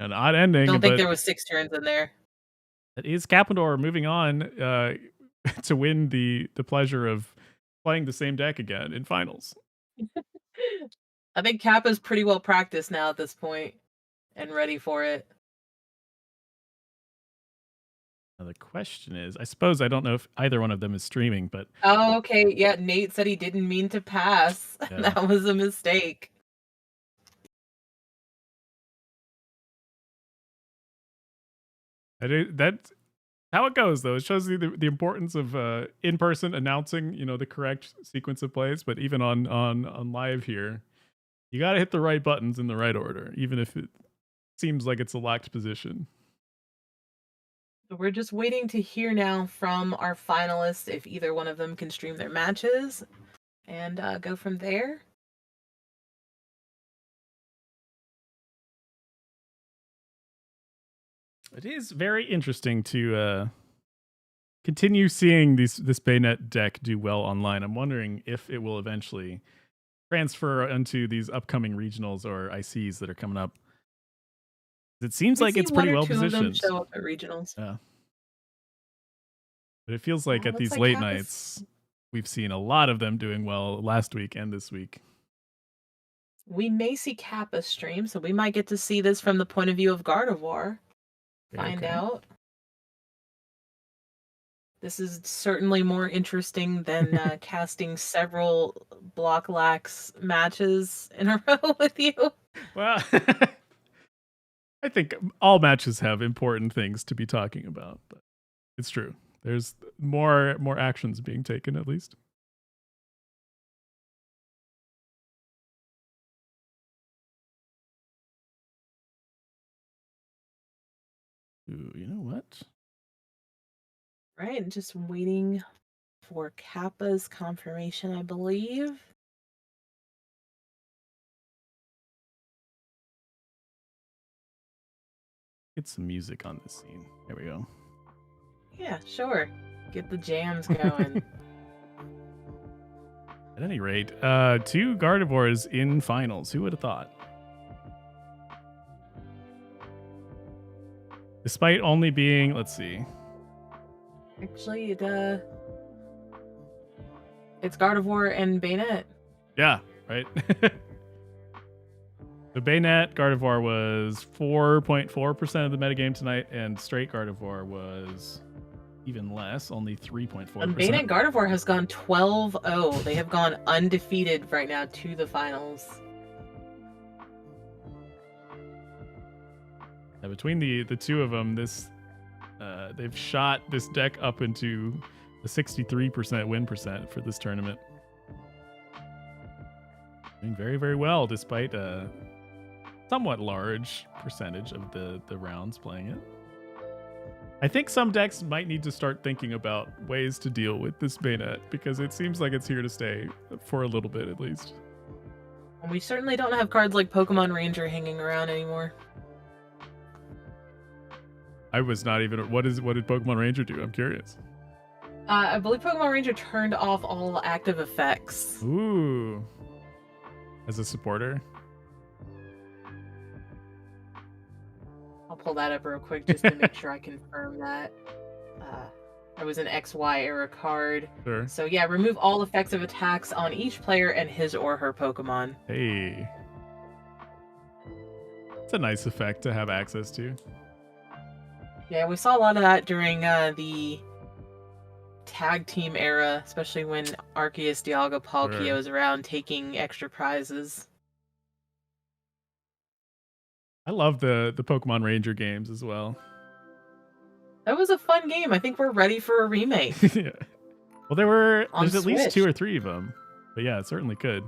[SPEAKER 1] an odd ending.
[SPEAKER 2] Don't think there was 6 turns in there.
[SPEAKER 1] That is Capador moving on to win the pleasure of playing the same deck again in finals.
[SPEAKER 2] I think Kappa's pretty well practiced now at this point and ready for it.
[SPEAKER 1] Now the question is, I suppose I don't know if either one of them is streaming, but...
[SPEAKER 2] Oh, okay. Yeah, Nate said he didn't mean to pass. Yeah. That was a mistake.
[SPEAKER 1] That's how it goes, though. It shows you the importance of in-person announcing, the correct sequence of plays. But even on live here, you got to hit the right buttons in the right order, even if it seems like it's a locked position.
[SPEAKER 2] We're just waiting to hear now from our finalists if either one of them can stream their matches and go from there.
[SPEAKER 1] It is very interesting to continue seeing this Baynet deck do well online. I'm wondering if it will eventually transfer into these upcoming regionals or ICs that are coming up. It seems like it's pretty well positioned.
[SPEAKER 2] Show up at regionals.
[SPEAKER 1] Yeah. But it feels like at these late nights, we've seen a lot of them doing well last week and this week.
[SPEAKER 2] We may see Kappa stream, so we might get to see this from the point of view of Gardevoir. Find out. This is certainly more interesting than casting several Block Lax matches in a row with you.
[SPEAKER 1] Well, I think all matches have important things to be talking about, but it's true. There's more actions being taken, at least. Ooh, you know what?
[SPEAKER 2] Right, just waiting for Kappa's confirmation, I believe.
[SPEAKER 1] Get some music on this scene. There we go.
[SPEAKER 2] Yeah, sure. Get the jams going.
[SPEAKER 1] At any rate, 2 Gardevoirs in finals. Who would have thought? Despite only being, let's see.
[SPEAKER 2] Actually, it's Gardevoir and Bayonet.
[SPEAKER 1] Yeah, right. The Bayonet Gardevoir was 4.4% of the metagame tonight, and straight Gardevoir was even less, only 3.4%.
[SPEAKER 2] And Bayonet Gardevoir has gone 12-0. They have gone undefeated right now to the finals.
[SPEAKER 1] Yeah, between the two of them, they've shot this deck up into a 63% win percent for this tournament. Doing very, very well, despite a somewhat large percentage of the rounds playing it. I think some decks might need to start thinking about ways to deal with this Bayonet, because it seems like it's here to stay for a little bit at least.
[SPEAKER 2] And we certainly don't have cards like Pokemon Ranger hanging around anymore.
[SPEAKER 1] I was not even. What did Pokemon Ranger do? I'm curious.
[SPEAKER 2] I believe Pokemon Ranger turned off all active effects.
[SPEAKER 1] Ooh. As a supporter?
[SPEAKER 2] I'll pull that up real quick just to make sure I confirm that. It was an XY era card.
[SPEAKER 1] Sure.
[SPEAKER 2] So yeah, remove all effects of attacks on each player and his or her Pokemon.
[SPEAKER 1] Hey. It's a nice effect to have access to.
[SPEAKER 2] Yeah, we saw a lot of that during the tag team era, especially when Arceus, Dialga, Palkia was around taking extra prizes.
[SPEAKER 1] I love the Pokemon Ranger games as well.
[SPEAKER 2] That was a fun game. I think we're ready for a remake.
[SPEAKER 1] Yeah. Well, there's at least
[SPEAKER 2] Switch.
[SPEAKER 1] 2 or 3 of them. But yeah, it certainly could.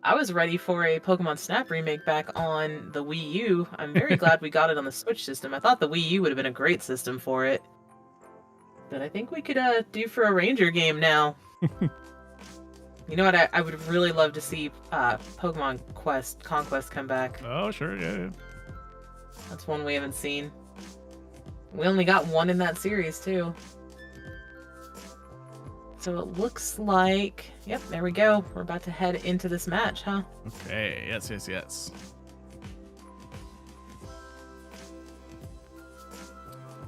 [SPEAKER 2] I was ready for a Pokemon Snap remake back on the Wii U. I'm very glad we got it on the Switch system. I thought the Wii U would have been a great system for it. But I think we could do for a Ranger game now. You know what? I would really love to see Pokemon Conquest come back.
[SPEAKER 1] Oh, sure, yeah.
[SPEAKER 2] That's one we haven't seen. We only got one in that series, too. So it looks like... Yep, there we go. We're about to head into this match, huh?
[SPEAKER 1] Okay, yes.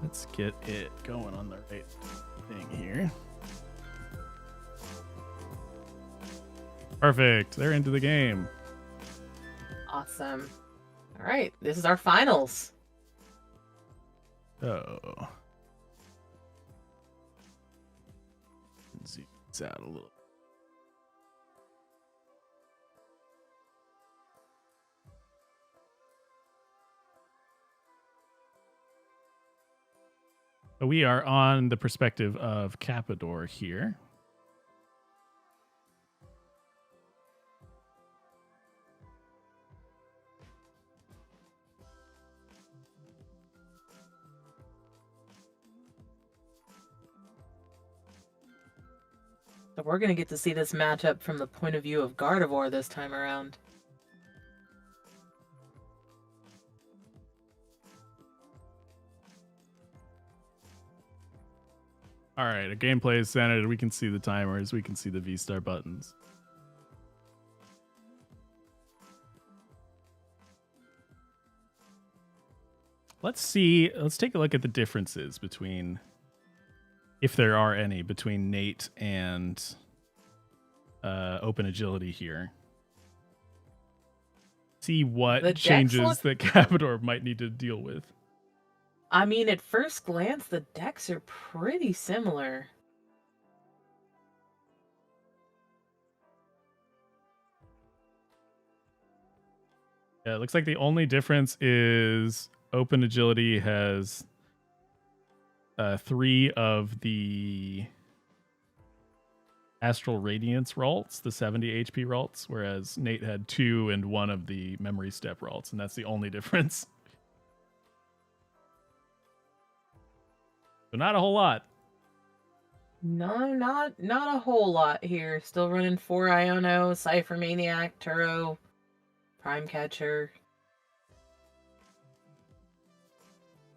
[SPEAKER 1] Let's get it going on the right thing here. Perfect. They're into the game.
[SPEAKER 2] Awesome. All right, this is our finals.
[SPEAKER 1] Oh. Zoom this out a little. So we are on the perspective of Capador here.
[SPEAKER 2] So we're going to get to see this matchup from the point of view of Gardevoir this time around.
[SPEAKER 1] All right, a gameplay is centered. We can see the timers. We can see the V-Star buttons. Let's take a look at the differences between, if there are any, between Nate and Open Agility here. See what changes that Capador might need to deal with.
[SPEAKER 2] I mean, at first glance, the decks are pretty similar.
[SPEAKER 1] Yeah, it looks like the only difference is Open Agility has 3 of the Astral Radiance Ralts, the 70 HP Ralts, whereas Nate had 2 and 1 of the Memory Step Ralts, and that's the only difference. So not a whole lot.
[SPEAKER 2] No, not a whole lot here. Still running 4 Iono, Cypher Maniac, Turo, Prime Catcher.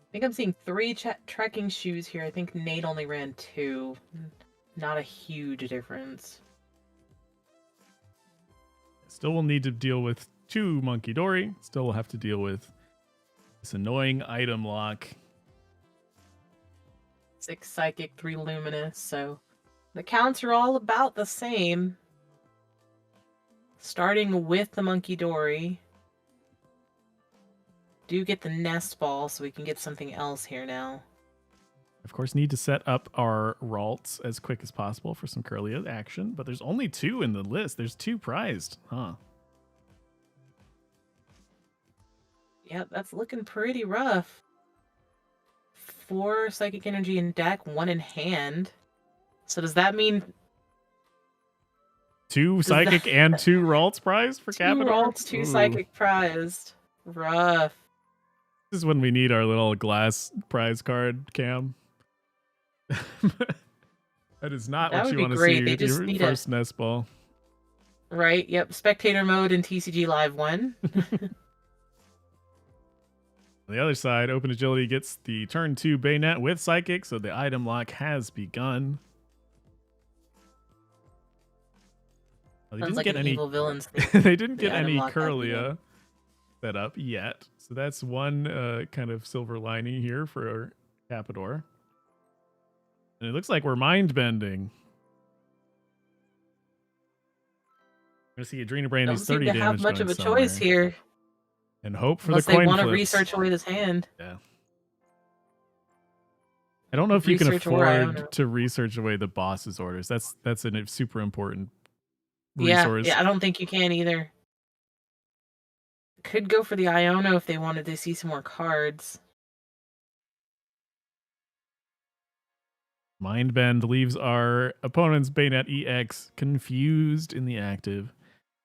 [SPEAKER 2] I think I'm seeing 3 trekking shoes here. I think Nate only ran 2. Not a huge difference.
[SPEAKER 1] Still will need to deal with 2 Monkey Dory. Still will have to deal with this annoying item lock.
[SPEAKER 2] 6 Psychic, 3 Luminous, so the counts are all about the same. Starting with the Monkey Dory. Do get the Nest Ball so we can get something else here now.
[SPEAKER 1] Of course, need to set up our Ralts as quick as possible for some Curlia action, but there's only 2 in the list. There's 2 prized, huh?
[SPEAKER 2] Yep, that's looking pretty rough. 4 Psychic Energy in deck, 1 in hand. So does that mean
[SPEAKER 1] 2 Psychic and 2 Ralts prized for Capita?
[SPEAKER 2] 2 Ralts, 2 Psychic prized. Rough.
[SPEAKER 1] This is when we need our little glass prize card, Cam. That is not
[SPEAKER 2] That
[SPEAKER 1] what
[SPEAKER 2] would
[SPEAKER 1] you
[SPEAKER 2] be
[SPEAKER 1] want to
[SPEAKER 2] great.
[SPEAKER 1] see.
[SPEAKER 2] They just
[SPEAKER 1] Your
[SPEAKER 2] need
[SPEAKER 1] first Nest Ball.
[SPEAKER 2] Right, yep. Spectator mode in TCG Live 1.
[SPEAKER 1] On the other side, Open Agility gets the turn 2 Bayonet with Psychic, so the item lock has begun. Well, they
[SPEAKER 2] Sounds
[SPEAKER 1] didn't
[SPEAKER 2] like
[SPEAKER 1] get
[SPEAKER 2] an
[SPEAKER 1] any
[SPEAKER 2] evil villain's
[SPEAKER 1] they didn't
[SPEAKER 2] the
[SPEAKER 1] get
[SPEAKER 2] item
[SPEAKER 1] any
[SPEAKER 2] lock has
[SPEAKER 1] Curlia set up yet. So that's one kind of silver lining here for Capidor. And it looks like we're mind bending. We're gonna see Adrena Brain
[SPEAKER 2] Don't
[SPEAKER 1] these
[SPEAKER 2] seem
[SPEAKER 1] 30
[SPEAKER 2] to
[SPEAKER 1] damage
[SPEAKER 2] have much
[SPEAKER 1] going
[SPEAKER 2] of a
[SPEAKER 1] somewhere.
[SPEAKER 2] choice here.
[SPEAKER 1] And hope for
[SPEAKER 2] Unless
[SPEAKER 1] the
[SPEAKER 2] they
[SPEAKER 1] coin
[SPEAKER 2] want to
[SPEAKER 1] flips.
[SPEAKER 2] research away this hand.
[SPEAKER 1] Yeah. I don't know if you can
[SPEAKER 2] Research or
[SPEAKER 1] afford to research away the boss's orders. That's a super important resource.
[SPEAKER 2] Yeah, I don't think you can either. Could go for the Iono if they wanted to see some more cards.
[SPEAKER 1] Mind Bend leaves our opponent's Bayonet EX confused in the active.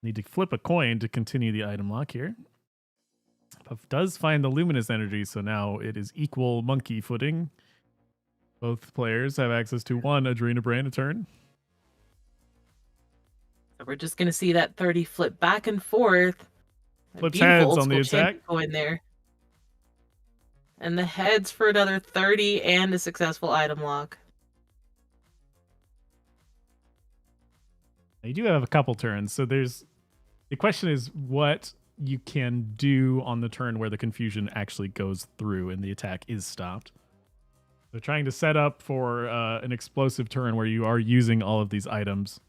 [SPEAKER 1] Need to flip a coin to continue the item lock here. Puff does find the Luminous Energy, so now it is equal monkey footing. Both players have access to 1 Adrena Brain a turn.
[SPEAKER 2] So we're just going to see that 30 flip back and forth.
[SPEAKER 1] Flips heads
[SPEAKER 2] old
[SPEAKER 1] on the
[SPEAKER 2] school
[SPEAKER 1] attack.
[SPEAKER 2] coin there. And the heads for another 30 and a successful item lock.
[SPEAKER 1] You do have a couple turns, so the question is what you can do on the turn where the confusion actually goes through and the attack is stopped. So trying to set up for an explosive turn where you are using all of these items.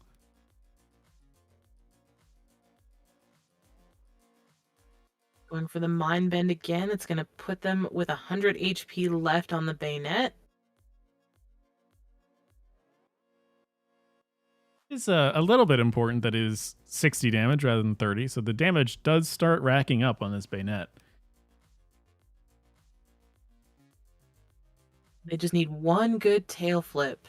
[SPEAKER 2] Going for the Mind Bend again. It's going to put them with 100 HP left on the Bayonet.
[SPEAKER 1] It's a little bit important that it is 60 damage rather than 30, so the damage does start racking up on this Bayonet.
[SPEAKER 2] They just need 1 good tail flip.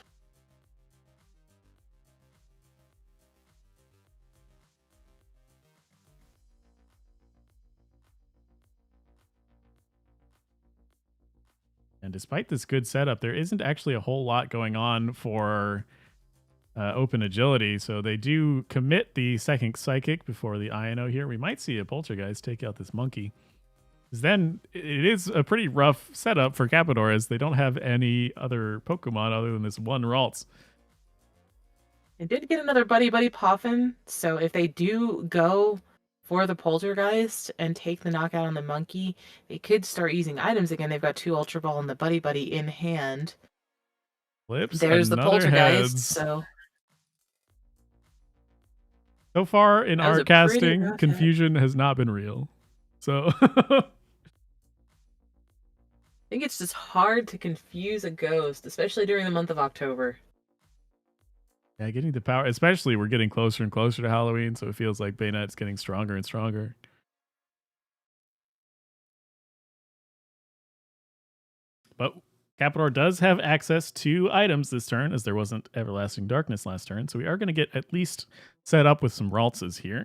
[SPEAKER 1] And despite this good setup, there isn't actually a whole lot going on for Open Agility, so they do commit the second Psychic before the Iono here. We might see a Poltergeist take out this Monkey. Then it is a pretty rough setup for Capidor, as they don't have any other Pokemon other than this 1 Ralts.
[SPEAKER 2] They did get another Buddy Buddy Poffin, so if they do go for the Poltergeist and take the knockout on the Monkey, they could start using items again. They've got 2 Ultra Ball and the Buddy Buddy in hand.
[SPEAKER 1] Flips
[SPEAKER 2] There's the Poltergeist,
[SPEAKER 1] heads. So far in our casting, confusion has not been real. So
[SPEAKER 2] I think it's just hard to confuse a ghost, especially during the month of October.
[SPEAKER 1] Yeah, getting the power, especially we're getting closer and closer to Halloween, so it feels like Bayonet's getting stronger and stronger. But Capidor does have access to items this turn, as there wasn't Everlasting Darkness last turn, so we are going to get at least set up with some Raltses here.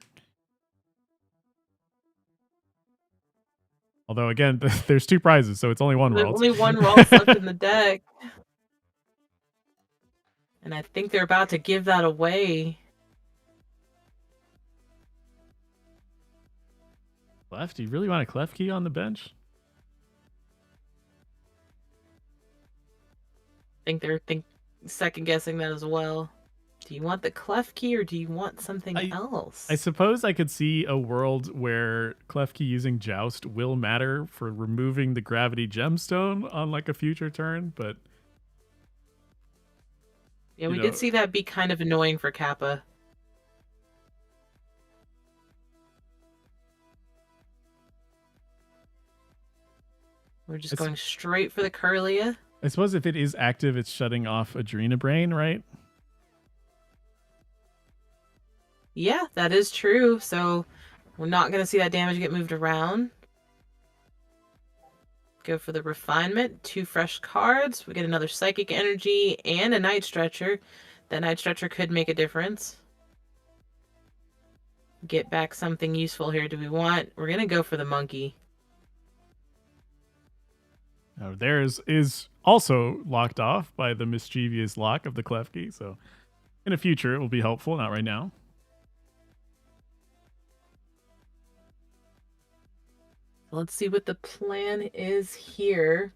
[SPEAKER 1] Although, again, there's 2 prizes, so it's only 1 Ralts.
[SPEAKER 2] Only 1 Ralts left in the deck. And I think they're about to give that away.
[SPEAKER 1] Clef? Do you really want a Clef key on the bench?
[SPEAKER 2] I think they're second guessing that as well. Do you want the Clef key or do you want something else?
[SPEAKER 1] I suppose I could see a world where Clef key using Joust will matter for removing the Gravity Gemstone on like a future turn, but
[SPEAKER 2] yeah, we did see that be kind of annoying for Kappa. We're just going straight for the Kirlia.
[SPEAKER 1] I suppose if it is active, it's shutting off Adrena Brain, right?
[SPEAKER 2] Yeah, that is true. So we're not going to see that damage get moved around. Go for the Refinement. 2 fresh cards. We get another Psychic Energy and a Night Stretcher. That Night Stretcher could make a difference. Get back something useful here. Do we want... We're going to go for the Monkey.
[SPEAKER 1] Now, theirs is also locked off by the mischievous lock of the Clef key, so in the future it will be helpful, not right now.
[SPEAKER 2] Let's see what the plan is here.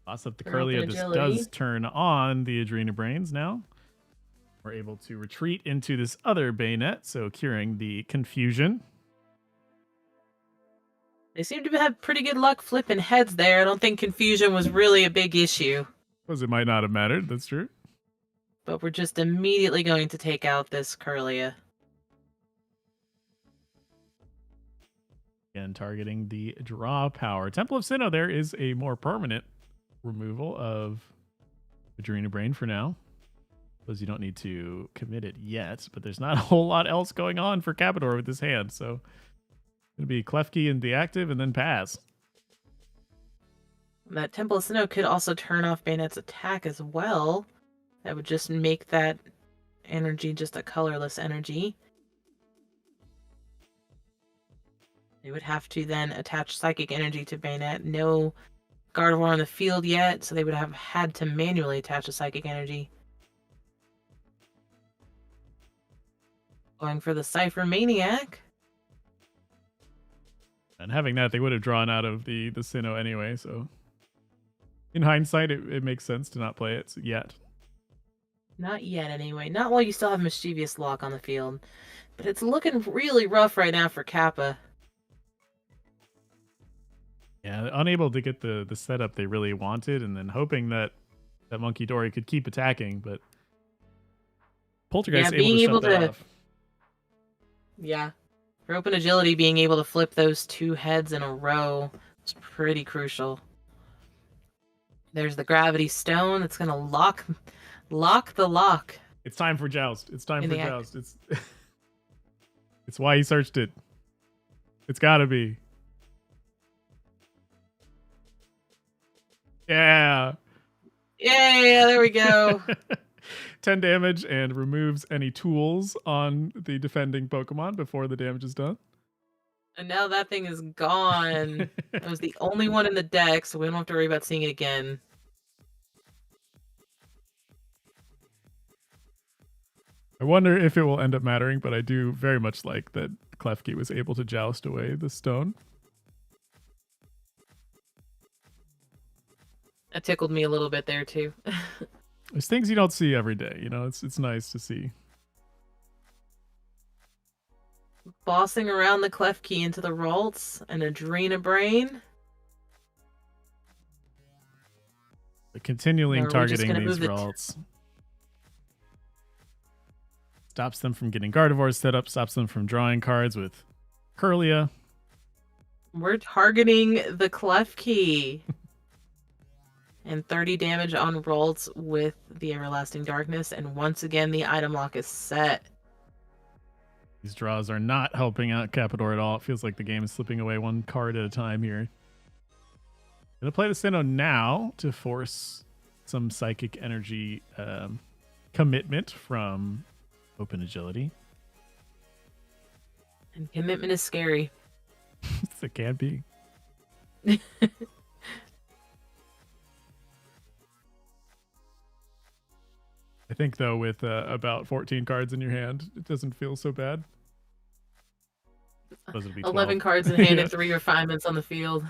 [SPEAKER 1] Toss up the Kirlia. This does turn on the Adrena Brains now. We're able to retreat into this other Bayonet, so curing the confusion.
[SPEAKER 2] They seem to have pretty good luck flipping heads there. I don't think confusion was really a big issue.
[SPEAKER 1] Because it might not have mattered, that's true.
[SPEAKER 2] But we're just immediately going to take out this Kirlia.
[SPEAKER 1] And targeting the draw power. Temple of Sinnoh, there is a more permanent removal of Adrena Brain for now. Suppose you don't need to commit it yet, but there's not a whole lot else going on for Capador with this hand, so it'll be Clef key in the active and then pass.
[SPEAKER 2] That Temple of Sinnoh could also turn off Bayonet's attack as well. That would just make that energy just a colorless energy. They would have to then attach Psychic Energy to Bayonet. No Gardevoir on the field yet, so they would have had to manually attach a Psychic Energy. Going for the Cypher Maniac.
[SPEAKER 1] And having that, they would have drawn out of the Sinnoh anyway, so in hindsight, it makes sense to not play it yet.
[SPEAKER 2] Not yet, anyway. Not while you still have Mischievous Lock on the field. But it's looking really rough right now for Kappa.
[SPEAKER 1] Yeah, unable to get the setup they really wanted, and then hoping that Monkey Dory could keep attacking, but Poltergeist able to shut that off.
[SPEAKER 2] Yeah. For Open Agility, being able to flip those 2 heads in a row is pretty crucial. There's the Gravity Stone. It's going to lock the lock.
[SPEAKER 1] It's time for Joust. It's time for Joust. It's why he searched it. It's got to be. Yeah.
[SPEAKER 2] Yeah, there we go.
[SPEAKER 1] 10 damage and removes any tools on the defending Pokemon before the damage is done.
[SPEAKER 2] And now that thing is gone. That was the only one in the deck, so we don't have to worry about seeing it again.
[SPEAKER 1] I wonder if it will end up mattering, but I do very much like that Klefki was able to joust away the stone.
[SPEAKER 2] That tickled me a little bit there too.
[SPEAKER 1] There's things you don't see every day, you know. It's nice to see.
[SPEAKER 2] Bossing around the Klefki into the Ralts and Adrena Brain.
[SPEAKER 1] But continually targeting these Ralts stops them from getting Gardevoir's set up, stops them from drawing cards with Kirlia.
[SPEAKER 2] We're targeting the Klefki. And 30 damage on Ralts with the Everlasting Darkness. And once again, the item lock is set.
[SPEAKER 1] These draws are not helping out Capador at all. It feels like the game is slipping away one card at a time here. Gonna play the Sinnoh now to force some Psychic Energy commitment from Open Agility.
[SPEAKER 2] And commitment is scary.
[SPEAKER 1] It can be. I think though, with about 14 cards in your hand, it doesn't feel so bad. Those would be 12.
[SPEAKER 2] 11 cards in hand
[SPEAKER 1] Yeah.
[SPEAKER 2] and 3 refinements on the field.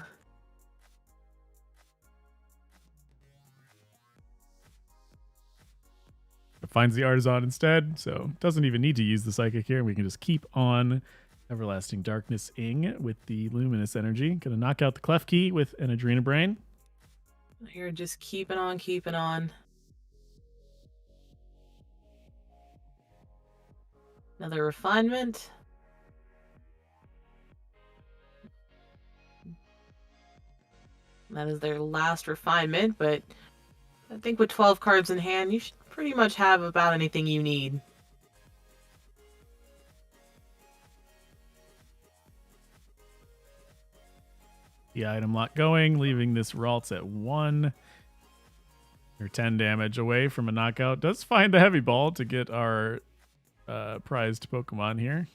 [SPEAKER 1] It finds the Artisan instead, so doesn't even need to use the Psychic here. We can just keep on Everlasting Darkness-ing with the Luminous Energy. Gonna knock out the Clef Key with an Adrena Brain.
[SPEAKER 2] Here, just keeping on, keeping on. Another refinement. That is their last refinement, but I think with 12 cards in hand, you should pretty much have about anything you need.
[SPEAKER 1] The item lock going, leaving this Ralts at 1 or 10 damage away from a knockout. Does find the Heavy Ball to get our prized Pokemon here.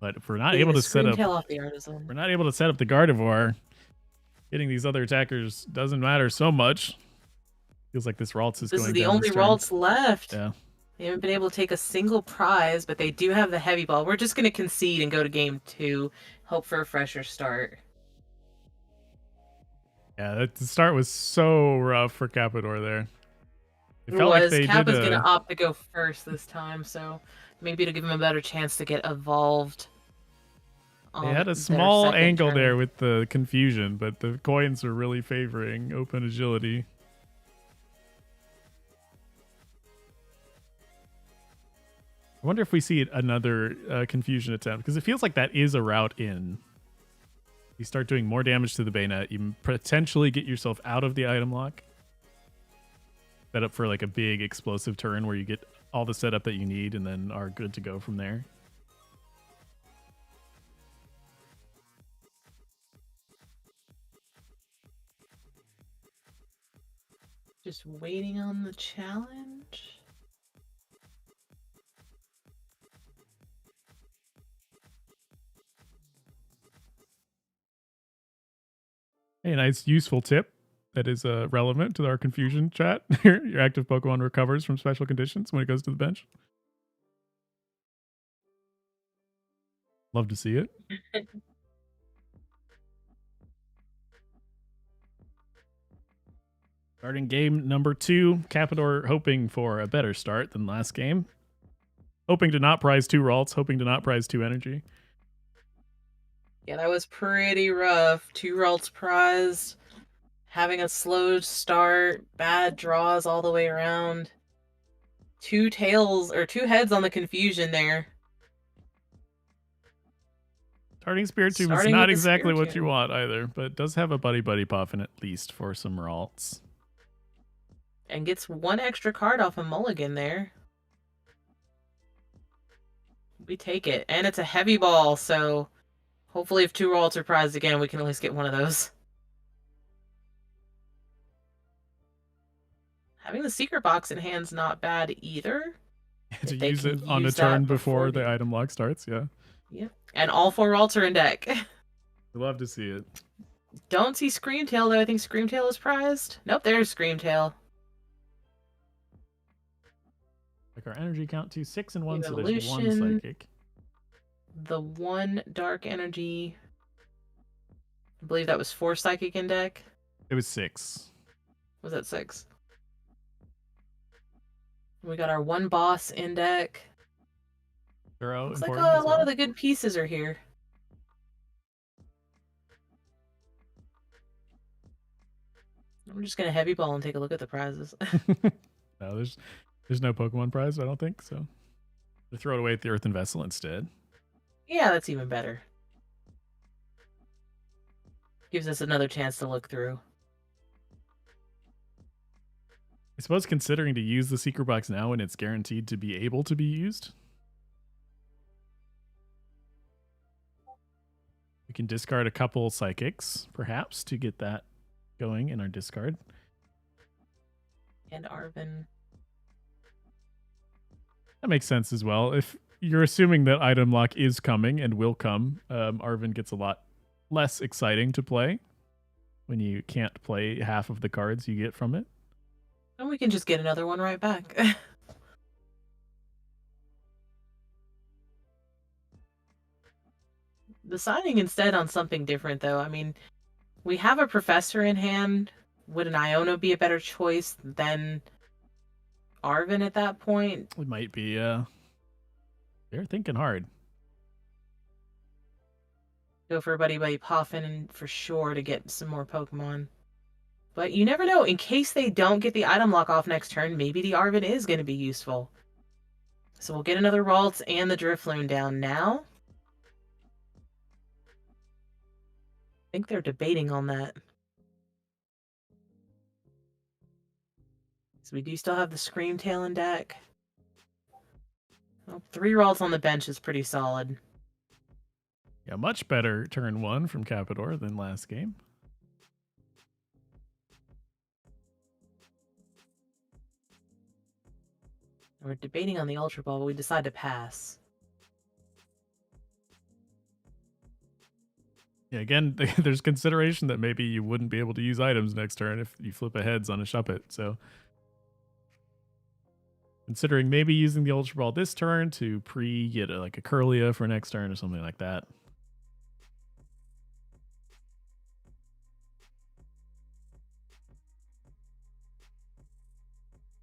[SPEAKER 1] But if we're not able to set up,
[SPEAKER 2] off the Artisan.
[SPEAKER 1] we're not able to set up the Gardevoir, hitting these other attackers doesn't matter so much. Feels like this Ralts is
[SPEAKER 2] This
[SPEAKER 1] going
[SPEAKER 2] is the
[SPEAKER 1] down
[SPEAKER 2] only
[SPEAKER 1] this turn.
[SPEAKER 2] Ralts left.
[SPEAKER 1] Yeah.
[SPEAKER 2] They haven't been able to take a single prize, but they do have the Heavy Ball. We're just going to concede and go to game 2. Hope for a fresher start.
[SPEAKER 1] Yeah, the start was so rough for Capador there.
[SPEAKER 2] It
[SPEAKER 1] felt like
[SPEAKER 2] was.
[SPEAKER 1] they
[SPEAKER 2] Kappa's
[SPEAKER 1] did
[SPEAKER 2] going to opt to go first this time, so maybe it'll give him a better chance to get evolved.
[SPEAKER 1] They had a small angle there with the confusion, but the coins were really favoring open agility. I wonder if we see another confusion attempt, because it feels like that is a route in. You start doing more damage to the Baynet, you potentially get yourself out of the item lock. Set up for like a big explosive turn where you get all the setup that you need and then are good to go from there.
[SPEAKER 2] Just waiting on the challenge.
[SPEAKER 1] Hey, a nice useful tip that is relevant to our confusion chat. Your active Pokemon recovers from special conditions when it goes to the bench. Love to see it. Starting game number 2, Capador hoping for a better start than last game. Hoping to not prize 2 Ralts, hoping to not prize 2 energy.
[SPEAKER 2] Yeah, that was pretty rough. 2 Ralts prized, having a slow start, bad draws all the way around. 2 tails, or 2 heads on the confusion there.
[SPEAKER 1] Starting Spirit Tomb is not exactly what you want either, but it does have a Buddy Puff in at least for some Ralts.
[SPEAKER 2] And gets 1 extra card off a mulligan there. We take it. And it's a Heavy Ball, so hopefully if 2 Ralts are prized again, we can at least get 1 of those. Having the Secret Box in hand's not bad either.
[SPEAKER 1] To use it on a turn before the item lock starts, yeah.
[SPEAKER 2] Yeah. And all 4 Ralts are in deck.
[SPEAKER 1] We love to see it.
[SPEAKER 2] Don't see Screamtail, though. I think Screamtail is prized. Nope, there's Screamtail.
[SPEAKER 1] Like our energy count to 6 and 1, so there's
[SPEAKER 2] Evolution.
[SPEAKER 1] 1 psychic.
[SPEAKER 2] The 1 dark energy. I believe that was 4 psychic in deck.
[SPEAKER 1] It was 6.
[SPEAKER 2] Was that 6? We got our 1 boss in deck. Looks like a lot of the good pieces are here. I'm just gonna Heavy Ball and take a look at the prizes.
[SPEAKER 1] No, there's no Pokemon prize, I don't think, so we'll throw it away at the Earthen Vessel instead.
[SPEAKER 2] Yeah, that's even better. Gives us another chance to look through.
[SPEAKER 1] I suppose considering to use the Secret Box now when it's guaranteed to be able to be used, we can discard a couple Psychics, perhaps, to get that going in our discard.
[SPEAKER 2] And Arven.
[SPEAKER 1] That makes sense as well. If you're assuming that item lock is coming and will come, Arven gets a lot less exciting to play when you can't play half of the cards you get from it.
[SPEAKER 2] And we can just get another one right back. Deciding instead on something different, though. I mean, we have a professor in hand. Would an Iono be a better choice than Arvin at that point?
[SPEAKER 1] It might be, they're thinking hard.
[SPEAKER 2] Go for Buddy Poffin for sure to get some more Pokemon. But you never know. In case they don't get the item lock off next turn, maybe the Arvin is going to be useful. So we'll get another Ralts and the Drifloon down now. I think they're debating on that. So we do still have the Screamtail in deck. Well, 3 Ralts on the bench is pretty solid.
[SPEAKER 1] Yeah, much better turn 1 from Capador than last game.
[SPEAKER 2] We're debating on the Ultra Ball, but we decide to pass.
[SPEAKER 1] Yeah, again, there's consideration that maybe you wouldn't be able to use items next turn if you flip a heads on a Shuppet. So considering maybe using the Ultra Ball this turn to get like a Curlia for next turn or something like that.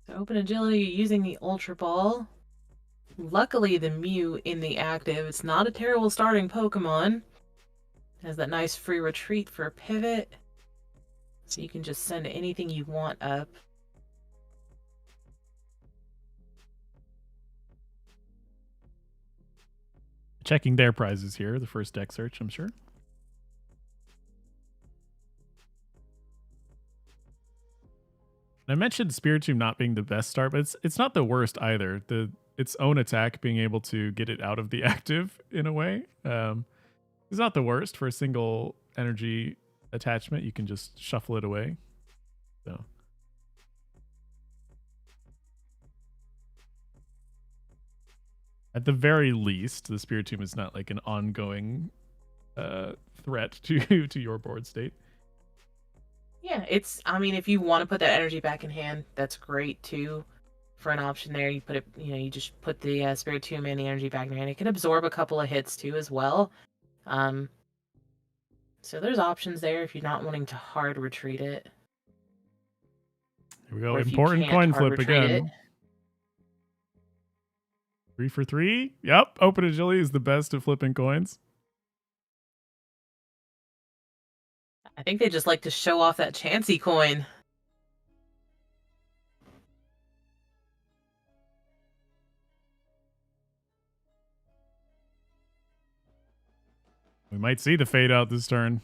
[SPEAKER 2] So open agility using the Ultra Ball. Luckily, the Mew in the active, it's not a terrible starting Pokemon. Has that nice free retreat for a pivot. So you can just send anything you want up.
[SPEAKER 1] Checking their prizes here, the first deck search, I'm sure. I mentioned Spiritomb not being the best start, but it's not the worst either. Its own attack being able to get it out of the active in a way is not the worst for a single energy attachment. You can just shuffle it away. So at the very least, the Spiritomb is not like an ongoing threat to your board state.
[SPEAKER 2] Yeah, I mean, if you want to put that energy back in hand, that's great too. For an option there, you put it, you just put the Spiritomb and the energy back in hand. It can absorb a couple of hits too as well. So there's options there if you're not wanting to hard retreat it.
[SPEAKER 1] Here we go. Important coin flip again. 3 for 3. Yep. Open agility is the best at flipping coins.
[SPEAKER 2] I think they just like to show off that Chansey coin.
[SPEAKER 1] We might see the fade out this turn.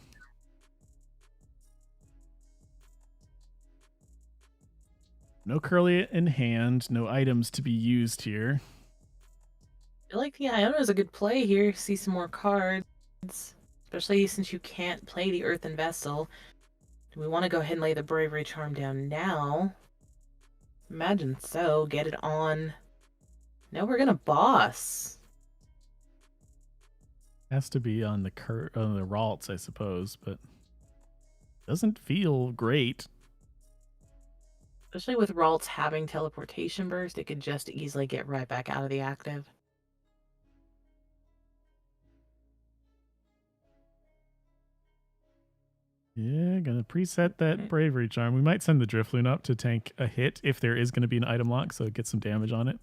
[SPEAKER 1] No Curly in hand, no items to be used here.
[SPEAKER 2] I feel like the Iono is a good play here. See some more cards, especially since you can't play the Earthen Vessel. Do we want to go ahead and lay the Bravery Charm down now? Imagine so. Get it on. No, we're gonna boss.
[SPEAKER 1] Has to be on the Ralts, I suppose, but doesn't feel great.
[SPEAKER 2] Especially with Ralts having teleportation burst, it could just easily get right back out of the active.
[SPEAKER 1] Yeah, gonna preset that Bravery Charm. We might send the Drifloon up to tank a hit if there is going to be an item lock, so it gets some damage on it.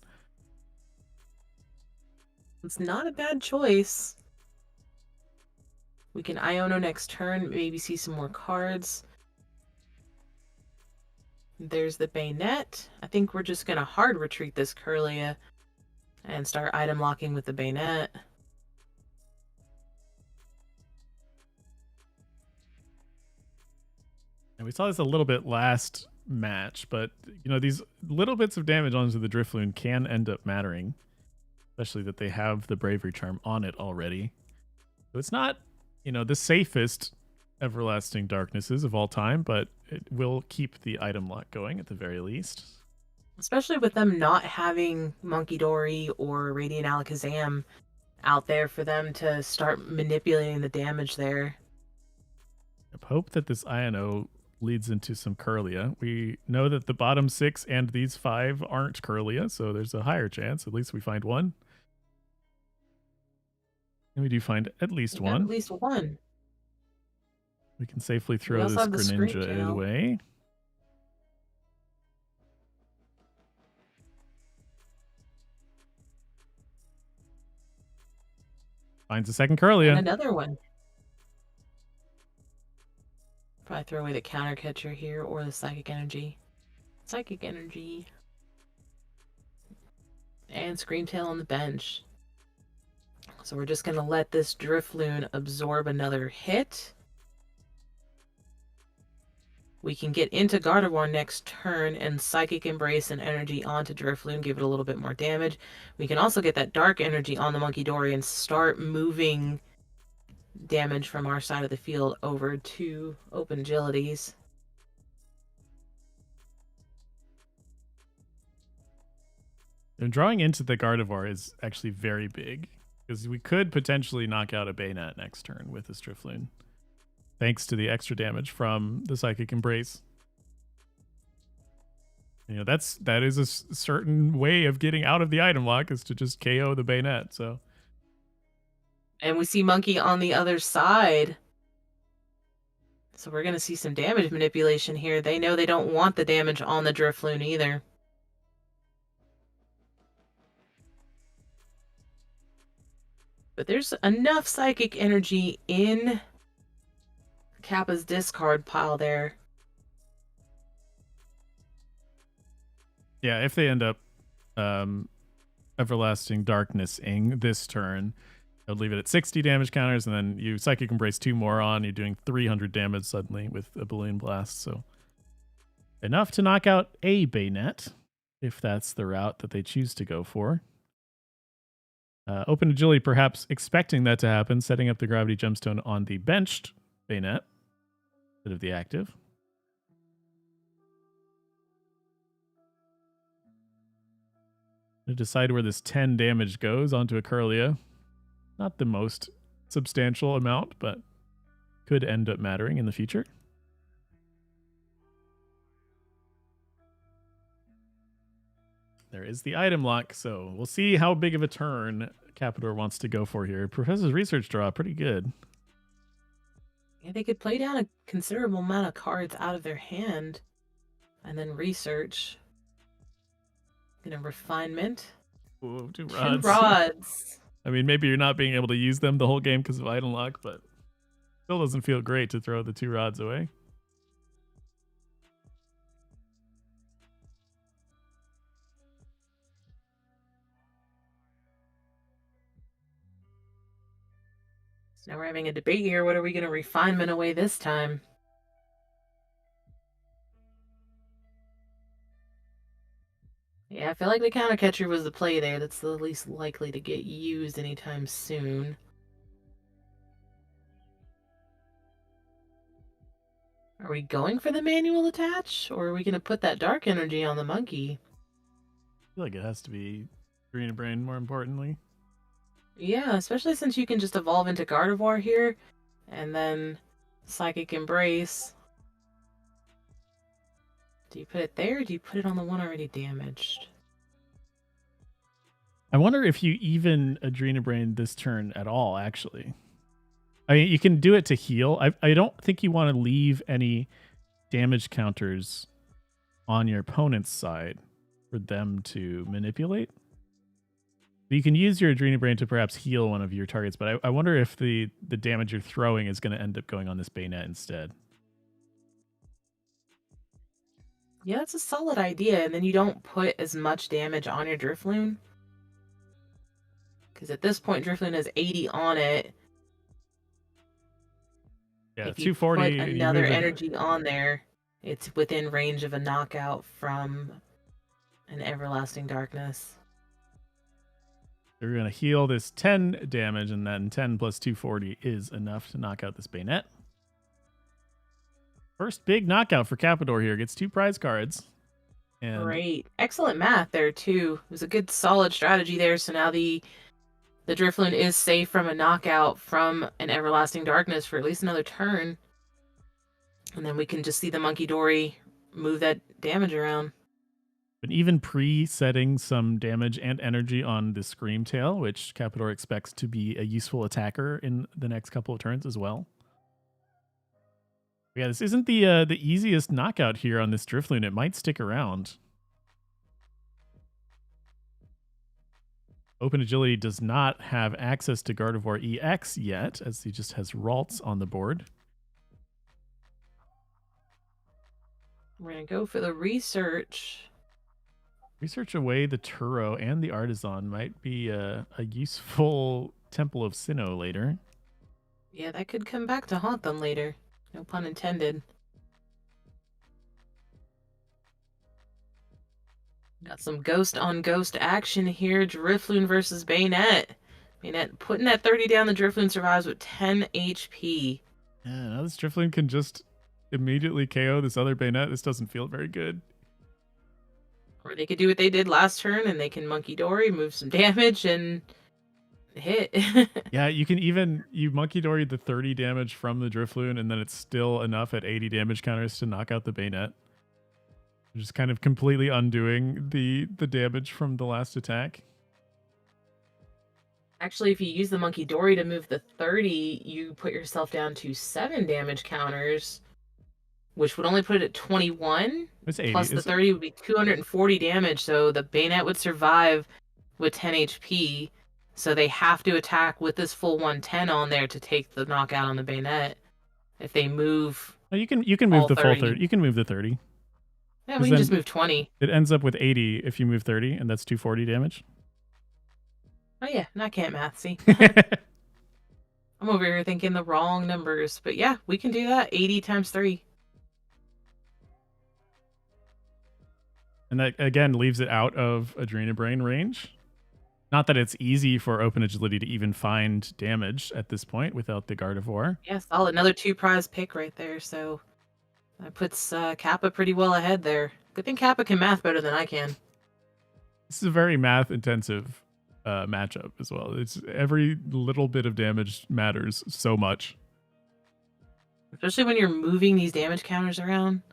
[SPEAKER 2] It's not a bad choice. We can Iono next turn, maybe see some more cards. There's the Bayonet. I think we're just going to hard retreat this Curlia and start item locking with the Bayonet.
[SPEAKER 1] And we saw this a little bit last match, but these little bits of damage onto the Drifloon can end up mattering, especially that they have the Bravery Charm on it already. So it's not, the safest Everlasting Darknesses of all time, but it will keep the item lock going at the very least.
[SPEAKER 2] Especially with them not having Monkey Dory or Radiant Alakazam out there for them to start manipulating the damage there.
[SPEAKER 1] Hope that this INO leads into some Curlia. We know that the bottom 6 and these 5 aren't Curlia, so there's a higher chance. At least we find one. And we do find at least
[SPEAKER 2] We got
[SPEAKER 1] one.
[SPEAKER 2] at least one.
[SPEAKER 1] We can safely
[SPEAKER 2] We
[SPEAKER 1] throw
[SPEAKER 2] also
[SPEAKER 1] this
[SPEAKER 2] have the screen
[SPEAKER 1] Greninja
[SPEAKER 2] channel.
[SPEAKER 1] away. Finds a second Curlia.
[SPEAKER 2] And another one. Probably throw away the counter catcher here or the psychic energy. Psychic energy. And Screamtail on the bench. So we're just going to let this Drifloon absorb another hit. We can get into Gardevoir next turn and Psychic Embrace and Energy onto Drifloon, give it a little bit more damage. We can also get that Dark Energy on the Monkey Dory and start moving damage from our side of the field over to Open Agilities.
[SPEAKER 1] And drawing into the Gardevoir is actually very big, because we could potentially knock out a Baynet next turn with this Drifloon, thanks to the extra damage from the Psychic Embrace. You know, that is a certain way of getting out of the item lock, is to just KO the Baynet. So,
[SPEAKER 2] and we see Monkey on the other side. So we're going to see some damage manipulation here. They know they don't want the damage on the Drifloon either. But there's enough psychic energy in Kappa's discard pile there.
[SPEAKER 1] yeah, if they end up Everlasting Darkness-ing this turn, I'll leave it at 60 damage counters, and then you Psychic Embrace 2 more on. You're doing 300 damage suddenly with a Balloon Blast. So enough to knock out a Baynet, if that's the route that they choose to go for. Open Agility perhaps expecting that to happen, setting up the Gravity Gemstone on the benched Baynet instead of the active. To decide where this 10 damage goes onto a Curlia. Not the most substantial amount, but could end up mattering in the future. There is the item lock, so we'll see how big of a turn Capador wants to go for here. Professor's Research draw, pretty good.
[SPEAKER 2] Yeah, they could play down a considerable amount of cards out of their hand and then research. Gonna Refinement.
[SPEAKER 1] Ooh, 2
[SPEAKER 2] 2
[SPEAKER 1] rods.
[SPEAKER 2] rods.
[SPEAKER 1] I mean, maybe you're not being able to use them the whole game because of item lock, but still doesn't feel great to throw the 2 rods away.
[SPEAKER 2] So now we're having a debate here. What are we gonna Refinement away this time? Yeah, I feel like the counter catcher was the play there. That's the least likely to get used anytime soon. Are we going for the manual attach, or are we going to put that dark energy on the monkey?
[SPEAKER 1] I feel like it has to be Green Brain, more importantly.
[SPEAKER 2] Yeah, especially since you can just evolve into Gardevoir here, and then Psychic Embrace. Do you put it there, or do you put it on the one already damaged?
[SPEAKER 1] I wonder if you even Adrenabrain this turn at all, actually. I mean, you can do it to heal. I don't think you want to leave any damage counters on your opponent's side for them to manipulate. You can use your Adrenabrain to perhaps heal one of your targets, but I wonder if the damage you're throwing is going to end up going on this Baynet instead.
[SPEAKER 2] Yeah, that's a solid idea, and then you don't put as much damage on your Drifloon. Because at this point, Drifloon has 80 on it.
[SPEAKER 1] Yeah,
[SPEAKER 2] if you
[SPEAKER 1] 240.
[SPEAKER 2] put another energy on there, it's within range of a knockout from an Everlasting Darkness.
[SPEAKER 1] We're going to heal this 10 damage, and then 10 plus 240 is enough to knock out this Baynet. First big knockout for Capador here. Gets 2 prize cards. And
[SPEAKER 2] Great. Excellent math there, too. It was a good, solid strategy there. So now the Drifloon is safe from a knockout from an Everlasting Darkness for at least another turn. And then we can just see the Monkey Dory move that damage around.
[SPEAKER 1] But even pre-setting some damage and energy on the Screamtail, which Capador expects to be a useful attacker in the next couple of turns as well. Yeah, this isn't the easiest knockout here on this Drifloon. It might stick around. Open Agility does not have access to Gardevoir EX yet, as he just has Ralts on the board.
[SPEAKER 2] We're going to go for the research.
[SPEAKER 1] Research away the Turo and the Artisan might be a useful Temple of Sinnoh later.
[SPEAKER 2] Yeah, that could come back to haunt them later. No pun intended. Got some ghost on ghost action here. Drifloon versus Bayonet. Bayonet putting that 30 down. The Drifloon survives with 10 HP.
[SPEAKER 1] Yeah, now this Drifloon can just immediately KO this other Bayonet. This doesn't feel very good.
[SPEAKER 2] Or they could do what they did last turn and they can Monkey Dory, move some damage, and hit.
[SPEAKER 1] Yeah, you can you Monkey Dory the 30 damage from the Drifloon, and then it's still enough at 80 damage counters to knock out the Bayonet. Just kind of completely undoing the damage from the last attack.
[SPEAKER 2] Actually, if you use the Monkey Dory to move the 30, you put yourself down to 7 damage counters, which would only put it at 21.
[SPEAKER 1] It's 80.
[SPEAKER 2] Plus the 30 would be 240 damage, so the Bayonet would survive with 10 HP. So they have to attack with this full 110 on there to take the knockout on the Bayonet. If they move,
[SPEAKER 1] oh, you can move the 30. Full 30. You can move the 30.
[SPEAKER 2] Yeah, we can just move 20.
[SPEAKER 1] It ends up with 80 if you move 30, and that's 240 damage.
[SPEAKER 2] Oh yeah, I can't math, see? I'm over here thinking the wrong numbers. But yeah, we can do that. 80 times 3.
[SPEAKER 1] And that, again, leaves it out of Adrenabrain range. Not that it's easy for Open Agility to even find damage at this point without the Gardevoir.
[SPEAKER 2] Yeah, solid. Another 2 prize pick right there, so that puts Kappa pretty well ahead there. Good thing Kappa can math better than I can.
[SPEAKER 1] This is a very math-intensive matchup as well. It's every little bit of damage matters so much.
[SPEAKER 2] Especially when you're moving these damage counters around.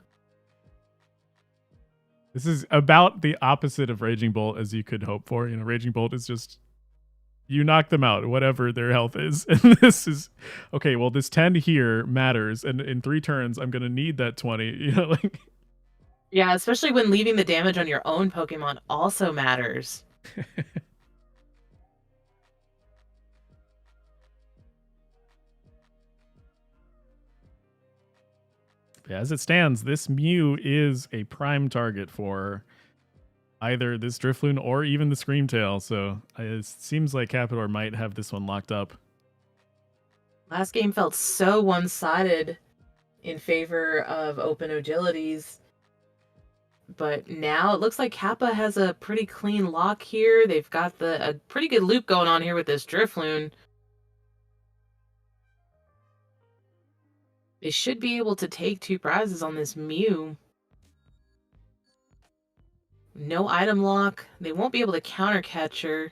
[SPEAKER 1] This is about the opposite of Raging Bolt as you could hope for. You know, Raging Bolt is just, you knock them out, whatever their health is. And this is, okay, well, this 10 here matters. And in 3 turns, I'm going to need that 20. You know, like.
[SPEAKER 2] Yeah, especially when leaving the damage on your own Pokemon also matters.
[SPEAKER 1] As it stands, this Mew is a prime target for either this Drifloon or even the Screamtail, so it seems like Capador might have this one locked up.
[SPEAKER 2] Last game felt so one-sided in favor of Open Agilities, but now it looks like Kappa has a pretty clean lock here. They've got a pretty good loop going on here with this Drifloon. They should be able to take 2 prizes on this Mew. No item lock. They won't be able to counter Catcher.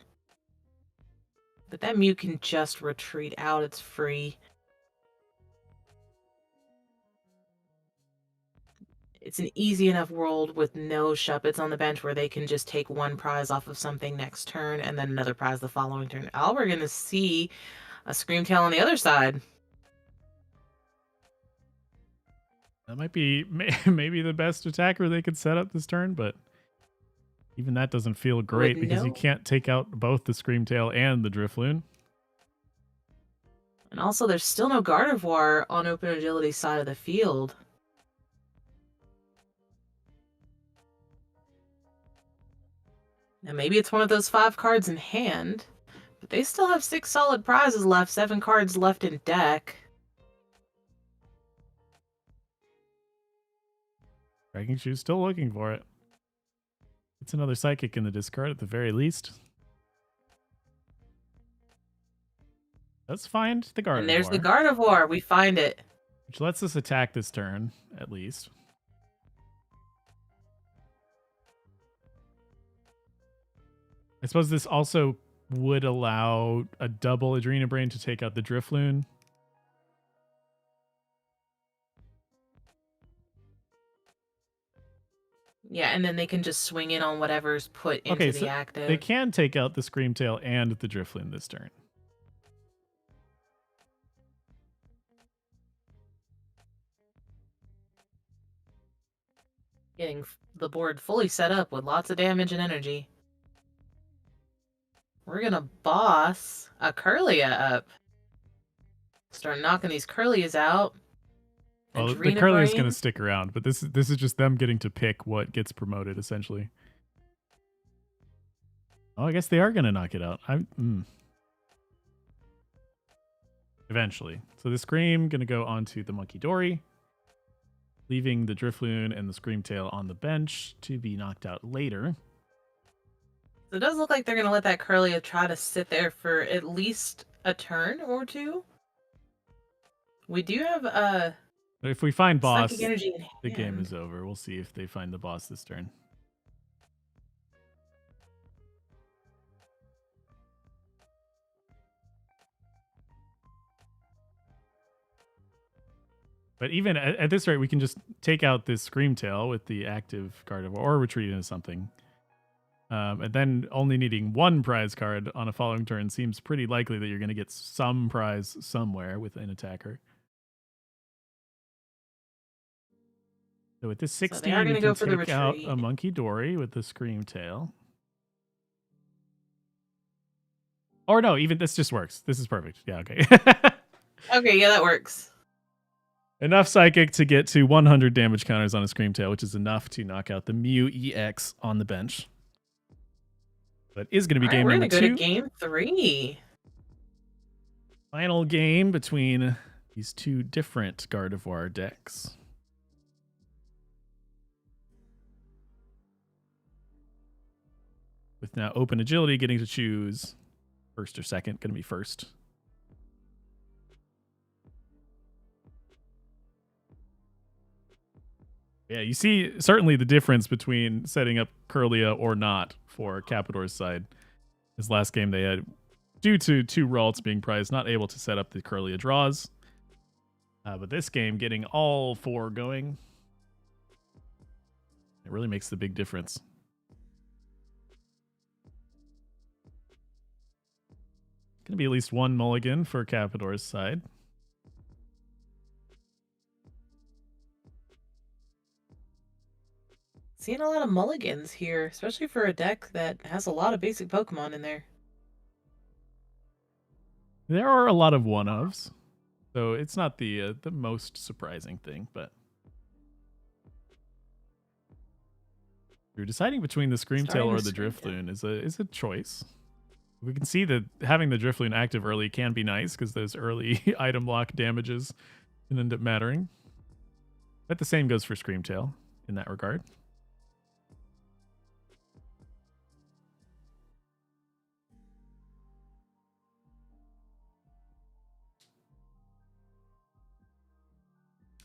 [SPEAKER 2] But that Mew can just retreat out. It's free. It's an easy enough world with no Shuppets on the bench where they can just take 1 prize off of something next turn and then another prize the following turn. Oh, we're going to see a Screamtail on the other side.
[SPEAKER 1] That might be maybe the best attacker they could set up this turn, but even that doesn't feel great because you can't take out both the Screamtail and the Drifloon.
[SPEAKER 2] And also, there's still no Gardevoir on Open Agility side of the field. Now, maybe it's one of those 5 cards in hand, but they still have 6 solid prizes left, 7 cards left in deck.
[SPEAKER 1] Dragon Shoe's still looking for it. It's another Psychic in the discard at the very least. Let's find the Gardevoir.
[SPEAKER 2] And there's the Gardevoir. We find it.
[SPEAKER 1] Which lets us attack this turn, at least. I suppose this also would allow a double Adrenabrain to take out the Drifloon.
[SPEAKER 2] Yeah, and then they can just swing in on whatever's put into
[SPEAKER 1] Okay,
[SPEAKER 2] the
[SPEAKER 1] so they
[SPEAKER 2] active.
[SPEAKER 1] can take out the Screamtail and the Drifloon this turn.
[SPEAKER 2] Getting the board fully set up with lots of damage and energy. We're gonna boss a Curlia up. Start knocking these Curlias out.
[SPEAKER 1] Well, the
[SPEAKER 2] Adrena
[SPEAKER 1] Curly is going to
[SPEAKER 2] Brain.
[SPEAKER 1] stick around, but this is just them getting to pick what gets promoted, essentially. Oh, I guess they are going to knock it out. Eventually. So the Scream going to go onto the Monkey Dory, leaving the Drifloon and the Screamtail on the bench to be knocked out later.
[SPEAKER 2] So it does look like they're gonna let that Curlia try to sit there for at least a turn or two. We do have
[SPEAKER 1] If we find boss,
[SPEAKER 2] psychic energy in
[SPEAKER 1] the game
[SPEAKER 2] hand.
[SPEAKER 1] is over. We'll see if they find the boss this turn. But even at this rate, we can just take out this Screamtail with the active Gardevoir or retreat into something. And then only needing one prize card on a following turn seems pretty likely that you're going to get some prize somewhere with an attacker. So with this
[SPEAKER 2] So they
[SPEAKER 1] 16,
[SPEAKER 2] are
[SPEAKER 1] we
[SPEAKER 2] gonna
[SPEAKER 1] can
[SPEAKER 2] go for the
[SPEAKER 1] take out
[SPEAKER 2] retreat.
[SPEAKER 1] a Monkey Dory with the Screamtail. Or no, even this just works. This is perfect. Yeah, okay.
[SPEAKER 2] Okay, yeah, that works.
[SPEAKER 1] Enough Psychic to get to 100 damage counters on a Screamtail, which is enough to knock out the Mew EX on the bench. But is going to be
[SPEAKER 2] All right,
[SPEAKER 1] game
[SPEAKER 2] we're
[SPEAKER 1] number
[SPEAKER 2] gonna go to
[SPEAKER 1] 2.
[SPEAKER 2] game 3.
[SPEAKER 1] Final game between these two different Gardevoir decks. With now Open Agility getting to choose first or second. Going to be first. Yeah, you see certainly the difference between setting up Curlia or not for Capador's side. This last game they had, due to 2 Ralts being prized, not able to set up the Curlia draws. But this game, getting all 4 going, it really makes the big difference. Going to be at least 1 mulligan for Capador's side.
[SPEAKER 2] Seeing a lot of mulligans here, especially for a deck that has a lot of basic Pokemon in there.
[SPEAKER 1] There are a lot of one-ofs, so it's not the most surprising thing, but you're deciding between the Screamtail or the Drifloon is a choice. We can see that having the Drifloon active early can be nice because those early item lock damages can end up mattering. But the same goes for Screamtail in that regard.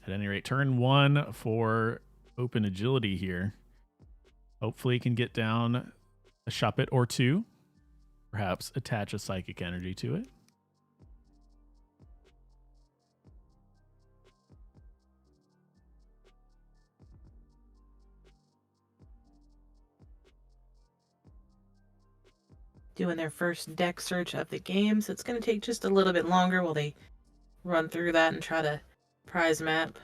[SPEAKER 1] At any rate, turn 1 for Open Agility here. Hopefully can get down a Shuppet or 2. Perhaps attach a Psychic Energy to it.
[SPEAKER 2] Doing their first deck search of the game, so it's going to take just a little bit longer while they run through that and try to prize map.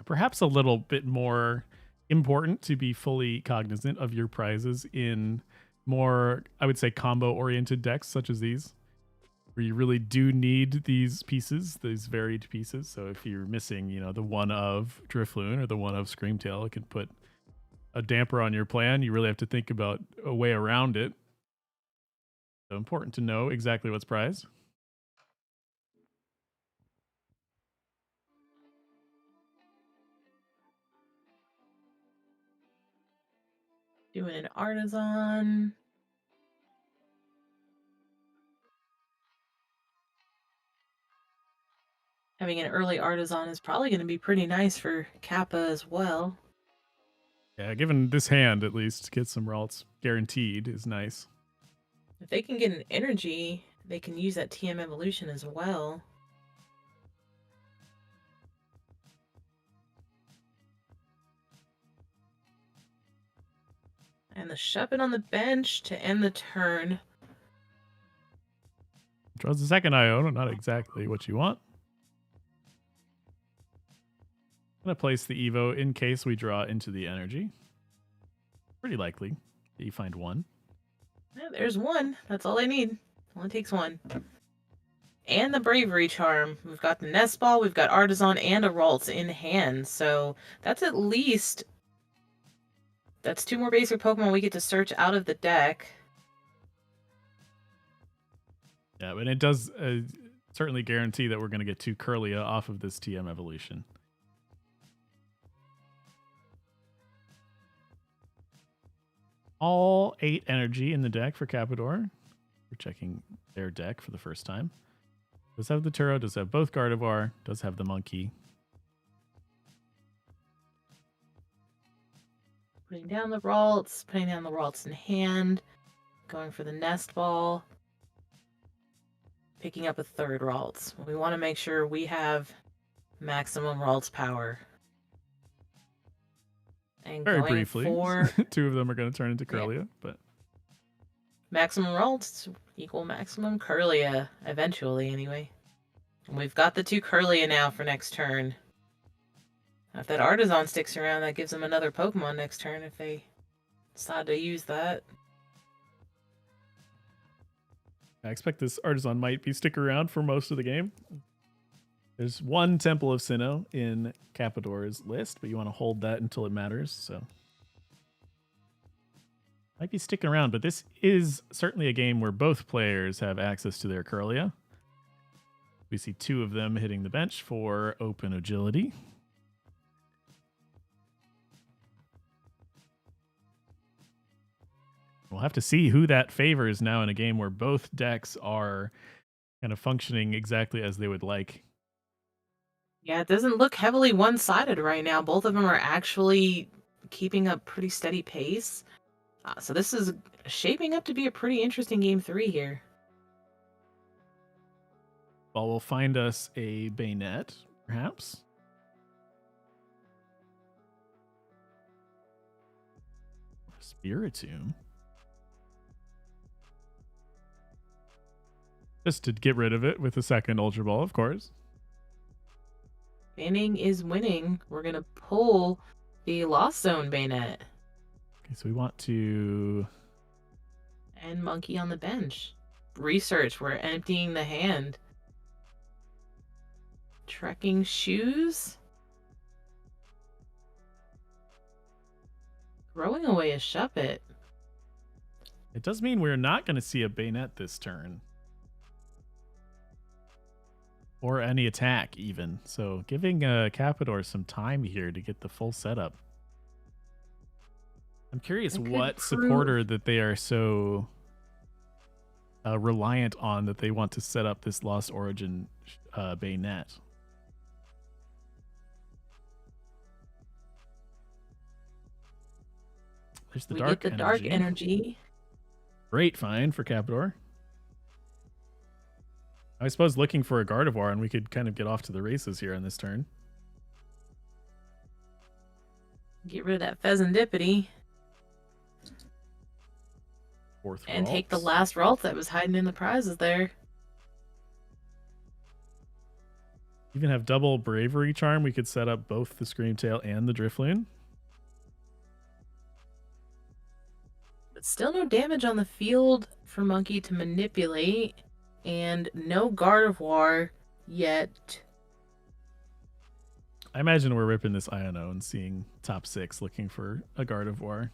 [SPEAKER 1] Perhaps a little bit more important to be fully cognizant of your prizes in more, I would say, combo-oriented decks such as these, where you really do need these pieces, these varied pieces. So if you're missing, the one of Drifloon or the one of Screamtail, it can put a damper on your plan. You really have to think about a way around it. So important to know exactly what's prized.
[SPEAKER 2] Doing an Artisan. Having an early Artisan is probably going to be pretty nice for Kappa as well.
[SPEAKER 1] Yeah, given this hand, at least, get some Ralts guaranteed is nice.
[SPEAKER 2] If they can get an energy, they can use that TM evolution as well. And the Shuppet on the bench to end the turn.
[SPEAKER 1] Draws the second Iona, not exactly what you want. I'm going to place the Evo in case we draw into the energy. Pretty likely that you find one.
[SPEAKER 2] Yeah, there's one. That's all I need. Only takes one. And the Bravery Charm. We've got the Nest Ball, we've got Artisan, and a Ralts in hand. So that's at least... That's 2 more basic Pokemon we get to search out of the deck.
[SPEAKER 1] Yeah, but it does certainly guarantee that we're going to get 2 Curlia off of this TM evolution. All 8 energy in the deck for Capador. We're checking their deck for the first time. Does have the Turo, does have both Gardevoir, does have the Monkey.
[SPEAKER 2] Putting down the Ralts in hand. Going for the Nest Ball. Picking up a third Ralts. We want to make sure we have maximum Ralts power. And
[SPEAKER 1] Very
[SPEAKER 2] going
[SPEAKER 1] briefly,
[SPEAKER 2] for
[SPEAKER 1] 2 of them are going to turn into Curlia, but
[SPEAKER 2] maximum Ralts equal maximum Curlia, eventually anyway. And we've got the 2 Curlia now for next turn. If that Artisan sticks around, that gives them another Pokemon next turn if they decide to use that.
[SPEAKER 1] I expect this Artisan might be stick around for most of the game. There's 1 Temple of Sinnoh in Capador's list, but you want to hold that until it matters, so might be sticking around, but this is certainly a game where both players have access to their Curlia. We see 2 of them hitting the bench for open agility. We'll have to see who that favors now in a game where both decks are kind of functioning exactly as they would like.
[SPEAKER 2] Yeah, it doesn't look heavily one-sided right now. Both of them are actually keeping a pretty steady pace. So this is shaping up to be a pretty interesting game 3 here.
[SPEAKER 1] Well, we'll find us a Bayonet, perhaps. Spiritomb. Just to get rid of it with a second Ultra Ball, of course.
[SPEAKER 2] Banning is winning. We're going to pull the Lost Zone Bayonet.
[SPEAKER 1] Okay, so we want to...
[SPEAKER 2] And Monkey on the bench. Research, we're emptying the hand. Trekking Shoes. Throwing away a Shuppet.
[SPEAKER 1] It does mean we're not going to see a Bayonet this turn. Or any attack, even. So giving Capador some time here to get the full setup. I'm curious what supporter that they are so reliant on that they want to set up this Lost Origin Bayonet. There's the dark energy.
[SPEAKER 2] Dark energy.
[SPEAKER 1] Great find for Capador. I suppose looking for a Gardevoir, and we could kind of get off to the races here on this turn.
[SPEAKER 2] Get rid of that Pheasantipity.
[SPEAKER 1] Fourth
[SPEAKER 2] and
[SPEAKER 1] Ralts.
[SPEAKER 2] take the last Ralts that was hiding in the prizes there.
[SPEAKER 1] Even have double Bravery Charm. We could set up both the Screamtail and the Drifloon.
[SPEAKER 2] But still no damage on the field for Monkey to manipulate. And no Gardevoir yet.
[SPEAKER 1] I imagine we're ripping this Iono and seeing top 6 looking for a Gardevoir.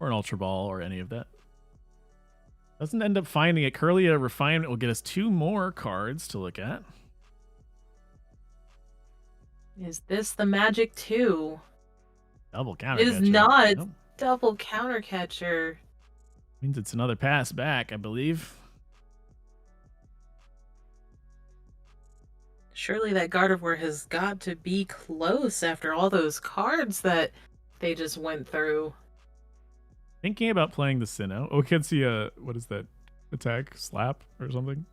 [SPEAKER 1] Or an Ultra Ball or any of that. Doesn't end up finding it. Curlia Refinement will get us 2 more cards to look at.
[SPEAKER 2] Is this the Magic 2?
[SPEAKER 1] Double counter
[SPEAKER 2] It is
[SPEAKER 1] catcher.
[SPEAKER 2] not. It's
[SPEAKER 1] Nope.
[SPEAKER 2] double counter catcher.
[SPEAKER 1] Means it's another pass back, I believe.
[SPEAKER 2] Surely that Gardevoir has got to be close after all those cards that they just went through.
[SPEAKER 1] Thinking about playing the Sinnoh. Oh, we can see a, what is that? Attack? Slap or something?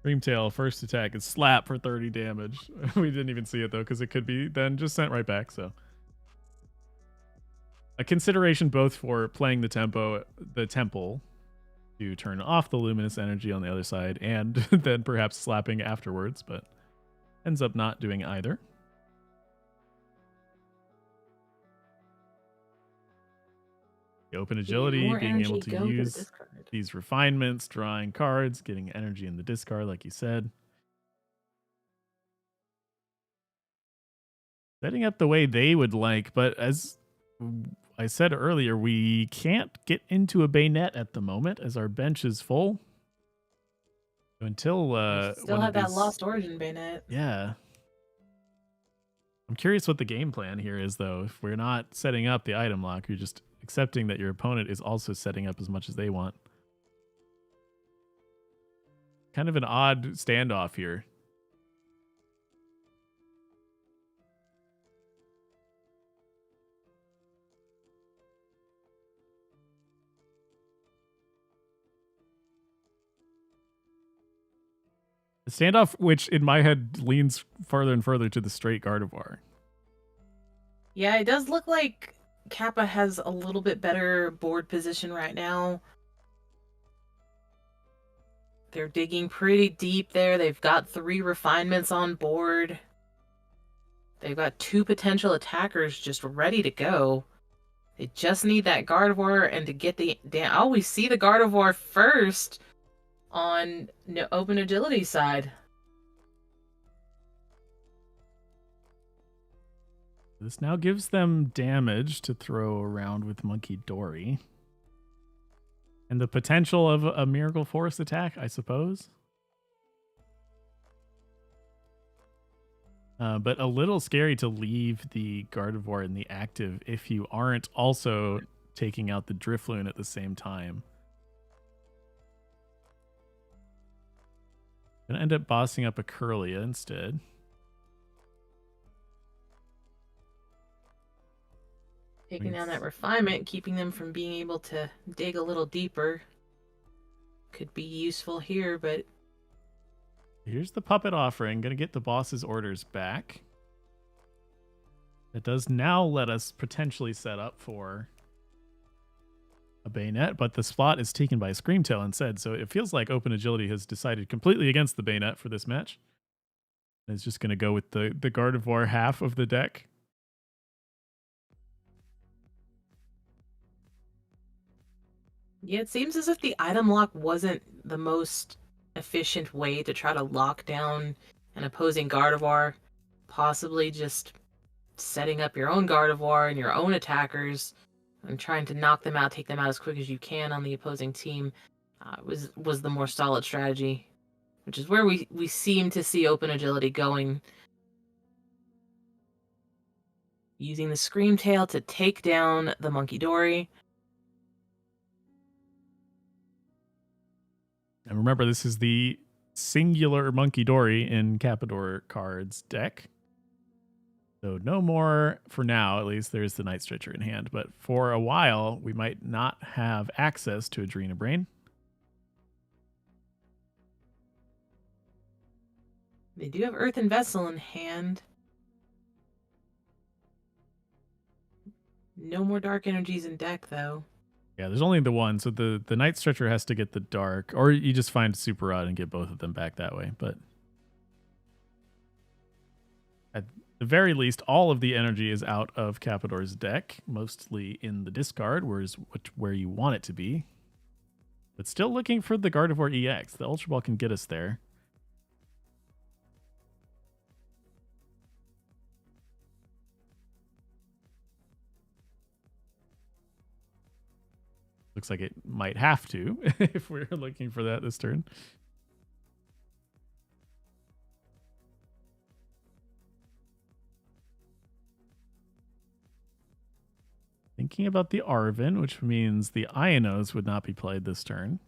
[SPEAKER 1] Dreamtail, first attack is slap for 30 damage. We didn't even see it though, because it could be then just sent right back. So a consideration both for playing the temple to turn off the luminous energy on the other side, and then perhaps slapping afterwards, but ends up not doing either. The open agility,
[SPEAKER 2] More
[SPEAKER 1] being able
[SPEAKER 2] energy
[SPEAKER 1] to
[SPEAKER 2] go to the
[SPEAKER 1] use
[SPEAKER 2] discard.
[SPEAKER 1] these refinements, drawing cards, getting energy in the discard, like you said. Setting up the way they would like, but as I said earlier, we can't get into a Bayonet at the moment as our bench is full. Until
[SPEAKER 2] Still have that Lost Origin Bayonet.
[SPEAKER 1] Yeah. I'm curious what the game plan here is, though. If we're not setting up the item lock, you're just accepting that your opponent is also setting up as much as they want. Kind of an odd standoff here. A standoff which, in my head, leans farther and further to the straight Gardevoir.
[SPEAKER 2] Yeah, it does look like Kappa has a little bit better board position right now. They're digging pretty deep there. They've got 3 refinements on board. They've got 2 potential attackers just ready to go. They just need that Gardevoir and to get the... Oh, we see the Gardevoir first on open agility side.
[SPEAKER 1] This now gives them damage to throw around with Monkey Dory. And the potential of a Miracle Force attack, I suppose. But a little scary to leave the Gardevoir in the active if you aren't also taking out the Drifloon at the same time. Gonna end up bossing up a Curlia instead.
[SPEAKER 2] Taking down that refinement, keeping them from being able to dig a little deeper. Could be useful here, but...
[SPEAKER 1] Here's the Puppet offering. Gonna get the boss's orders back. It does now let us potentially set up for a Bayonet, but the spot is taken by Screamtail instead, so it feels like Open Agility has decided completely against the Bayonet for this match. It's just gonna go with the Gardevoir half of the deck.
[SPEAKER 2] Yeah, it seems as if the item lock wasn't the most efficient way to try to lock down an opposing Gardevoir. Possibly just setting up your own Gardevoir and your own attackers and trying to knock them out, take them out as quick as you can on the opposing team was the more solid strategy, which is where we seem to see Open Agility going. Using the Screamtail to take down the Monkey Dory.
[SPEAKER 1] And remember, this is the singular Monkey Dory in Capador cards deck. So no more, for now at least, there's the Night Stretcher in hand. But for a while, we might not have access to Adrena Brain.
[SPEAKER 2] They do have Earthen Vessel in hand. No more Dark Energies in deck, though.
[SPEAKER 1] Yeah, there's only the one, so the Night Stretcher has to get the Dark, or you just find Super Rod and get both of them back that way. But at the very least, all of the energy is out of Capador's deck, mostly in the discard, where you want it to be. But still looking for the Gardevoir EX. The Ultra Ball can get us there. Looks like it might have to if we're looking for that this turn. Thinking about the Arven, which means the Ionos would not be played this turn.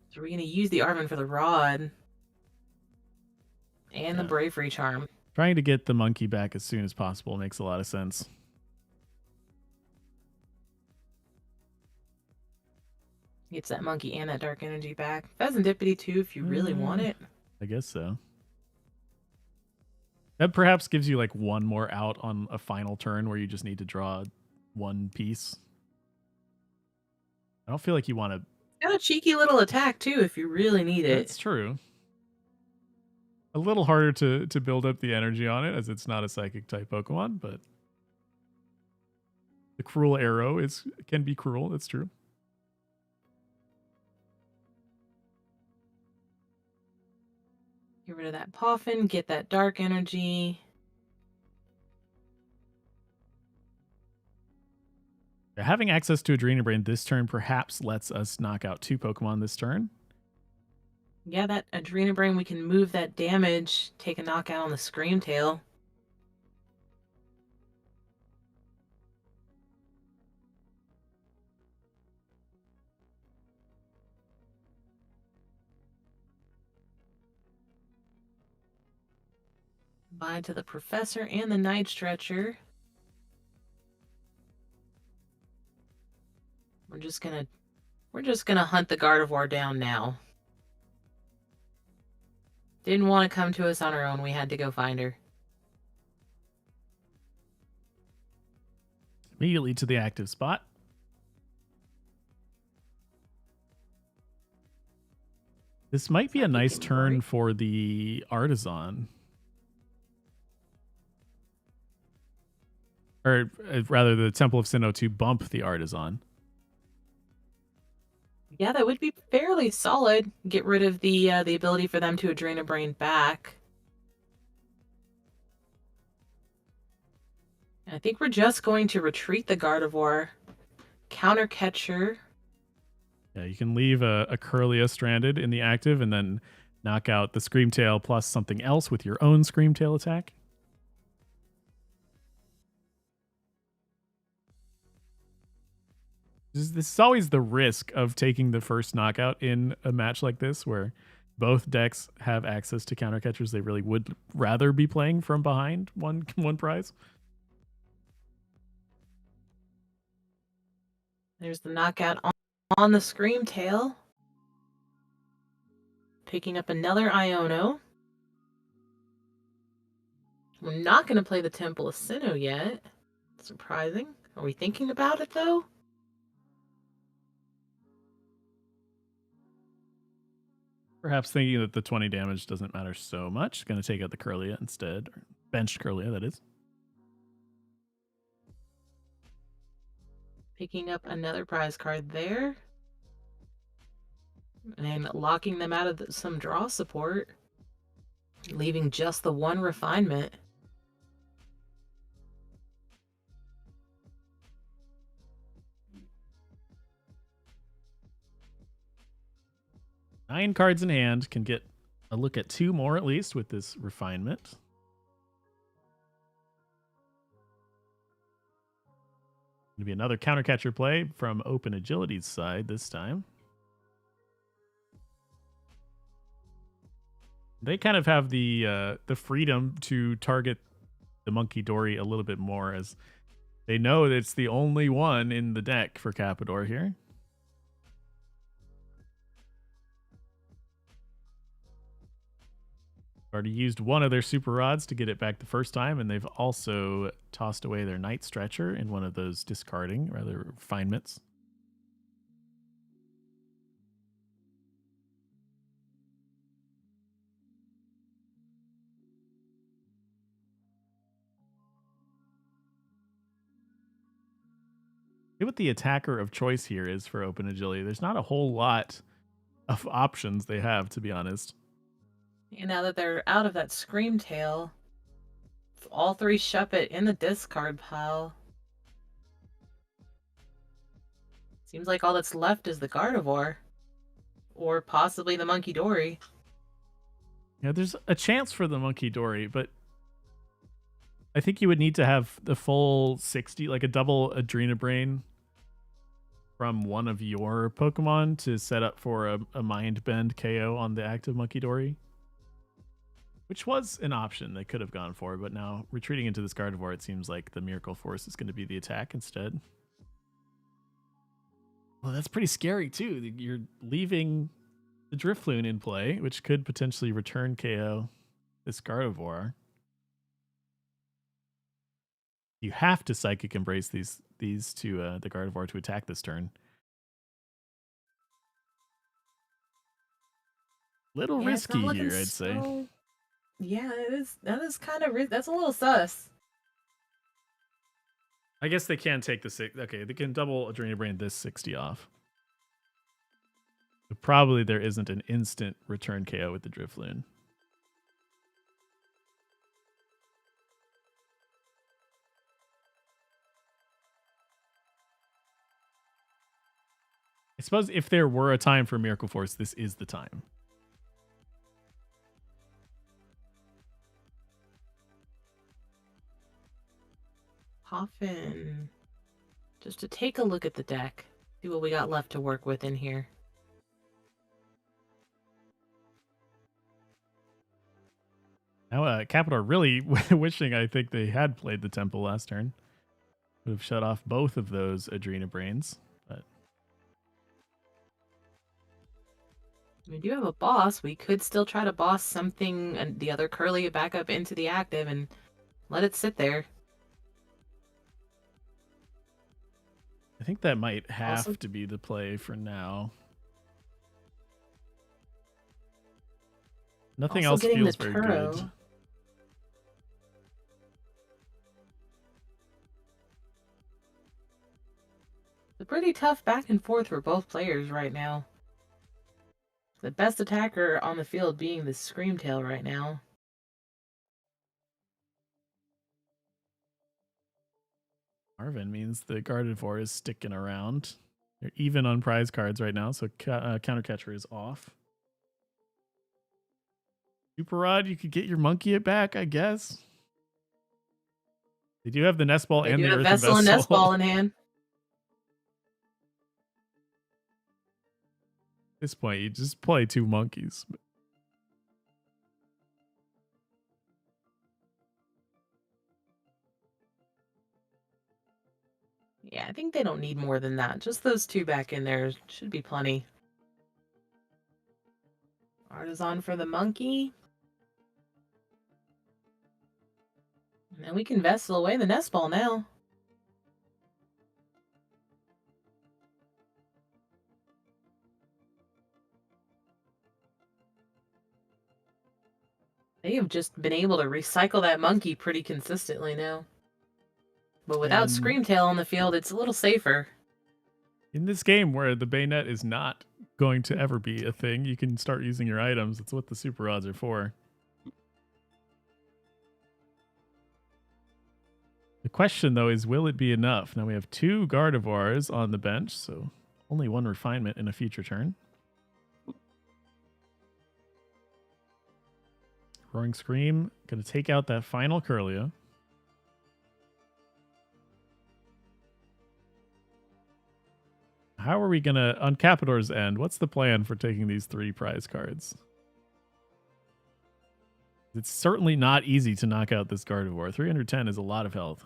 [SPEAKER 2] So we're going to use the Arven for the Rod. And the Bravery Charm.
[SPEAKER 1] Trying to get the monkey back as soon as possible makes a lot of sense.
[SPEAKER 2] Gets that monkey and that dark energy back. Pheasantipity too, if you really want it.
[SPEAKER 1] I guess so. That perhaps gives you like one more out on a final turn where you just need to draw one piece. I don't feel like you want to.
[SPEAKER 2] Got a cheeky little attack too, if you really need it.
[SPEAKER 1] That's true. A little harder to build up the energy on it as it's not a psychic type Pokemon, but the cruel arrow can be cruel. That's true.
[SPEAKER 2] Get rid of that Poffin, get that dark energy.
[SPEAKER 1] Having access to Adrena Brain this turn perhaps lets us knock out 2 Pokemon this turn.
[SPEAKER 2] Yeah, that Adrena Brain, we can move that damage, take a knockout on the Screamtail. Bye to the Professor and the Night Stretcher. We're just gonna hunt the Gardevoir down now. Didn't want to come to us on her own. We had to go find her.
[SPEAKER 1] Immediately to the active spot. This might be a nice turn for the Artisan. Or rather, the Temple of Sinnoh to bump the Artisan.
[SPEAKER 2] Yeah, that would be fairly solid. Get rid of the ability for them to Adrena Brain back. And I think we're just going to retreat the Gardevoir. Counter Catcher.
[SPEAKER 1] Yeah, you can leave a Curlia stranded in the active and then knock out the Screamtail plus something else with your own Screamtail attack. This is always the risk of taking the first knockout in a match like this where both decks have access to counter catchers they really would rather be playing from behind one prize.
[SPEAKER 2] There's the knockout on the Screamtail. Picking up another Iono. We're not going to play the Temple of Sinnoh yet. Surprising. Are we thinking about it, though?
[SPEAKER 1] Perhaps thinking that the 20 damage doesn't matter so much. Going to take out the Curlia instead. Or benched Curlia, that is.
[SPEAKER 2] Picking up another prize card there. And locking them out of some draw support. Leaving just the one refinement.
[SPEAKER 1] Nine cards in hand. Can get a look at 2 more at least with this refinement. Going to be another counter catcher play from Open Agility's side this time. They kind of have the freedom to target the Monkey Dory a little bit more as they know that it's the only one in the deck for Capador here. Already used one of their super rods to get it back the first time, and they've also tossed away their Night Stretcher in one of those discarding, rather, refinements. See what the attacker of choice here is for Open Agility. There's not a whole lot of options they have, to be honest.
[SPEAKER 2] And now that they're out of that Screamtail, all 3 Shuppet in the discard pile. Seems like all that's left is the Gardevoir. Or possibly the Monkey Dory.
[SPEAKER 1] Yeah, there's a chance for the Monkey Dory, but I think you would need to have the full 60, like a double Adrena Brain from one of your Pokemon to set up for a Mind Bend KO on the active Monkey Dory. Which was an option they could have gone for, but now retreating into this Gardevoir, it seems like the Miracle Force is going to be the attack instead. Well, that's pretty scary too. You're leaving the Drifloon in play, which could potentially return KO this Gardevoir. You have to Psychic Embrace these to the Gardevoir to attack this turn. Little
[SPEAKER 3] Yeah, it's not
[SPEAKER 1] risky
[SPEAKER 3] looking
[SPEAKER 1] here, I'd say.
[SPEAKER 3] so. Yeah, it is. That is kind of. That's a little sus.
[SPEAKER 1] I guess they can take the 6. Okay, they can double Adrena Brain this 60 off. But probably there isn't an instant return KO with the Drifloon. I suppose if there were a time for Miracle Force, this is the time.
[SPEAKER 3] Coffin. Just to take a look at the deck. See what we got left to work with in here.
[SPEAKER 1] Now, Capital really wishing I think they had played the Temple last turn. Would have shut off both of those Adrena Brains. But
[SPEAKER 3] We do have a boss. We could still try to boss something and the other Curly back up into the active and let it sit there.
[SPEAKER 1] I think that might have
[SPEAKER 3] Also-
[SPEAKER 1] to be the play for now. Nothing
[SPEAKER 3] Also
[SPEAKER 1] else
[SPEAKER 3] getting
[SPEAKER 1] feels
[SPEAKER 3] the
[SPEAKER 1] very
[SPEAKER 3] Turo.
[SPEAKER 1] good.
[SPEAKER 3] It's a pretty tough back and forth for both players right now. The best attacker on the field being the Screamtail right now.
[SPEAKER 1] Marvin means the Gardevoir is sticking around. They're even on prize cards right now, so Countercatcher is off. Super Rod, you could get your monkey it back, I guess. They do have the Nest Ball
[SPEAKER 3] They
[SPEAKER 1] and
[SPEAKER 3] do
[SPEAKER 1] the
[SPEAKER 3] have
[SPEAKER 1] Earthen
[SPEAKER 3] Vessel and Nest Ball in hand.
[SPEAKER 1] At this point, you just play 2 monkeys.
[SPEAKER 3] Yeah, I think they don't need more than that. Just those 2 back in there should be plenty. Artisan for the monkey. And then we can Vessel away the Nest Ball now. They have just been able to recycle that monkey pretty consistently now. But without
[SPEAKER 1] And
[SPEAKER 3] Screamtail on the field, it's a little safer.
[SPEAKER 1] in this game where the Bayonet is not going to ever be a thing, you can start using your items. It's what the Super Rods are for. The question, though, is will it be enough? Now we have 2 Gardevoirs on the bench, so only 1 refinement in a future turn. Roaring Scream, going to take out that final Curlia. How are we going to, on Capitor's end, what's the plan for taking these 3 prize cards? It's certainly not easy to knock out this Gardevoir. 310 is a lot of health.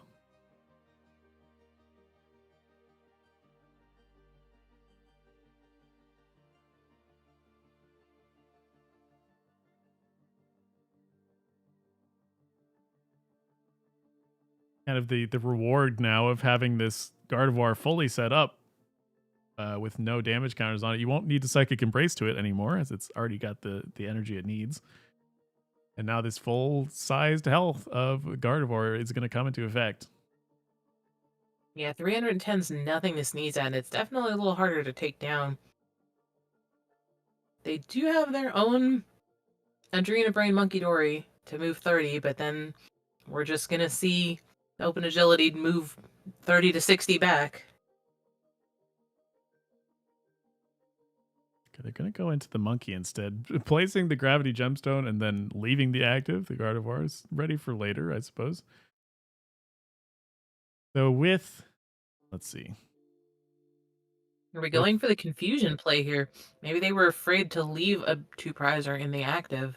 [SPEAKER 1] Kind of the reward now of having this Gardevoir fully set up with no damage counters on it. You won't need to Psychic Embrace to it anymore, as it's already got the energy it needs. And now this full-sized health of Gardevoir is going to come into effect.
[SPEAKER 3] Yeah, 310's nothing to sneeze at. It's definitely a little harder to take down. They do have their own Adrena Brain Monkey Dory to move 30, but then we're just going to see Open Agility move 30 to 60 back.
[SPEAKER 1] Okay, they're going to go into the monkey instead, placing the Gravity Gemstone and then leaving the active. The Gardevoir is ready for later, I suppose. So with, let's see.
[SPEAKER 3] Are we going for the confusion play here? Maybe they were afraid to leave a 2-prizer in the active.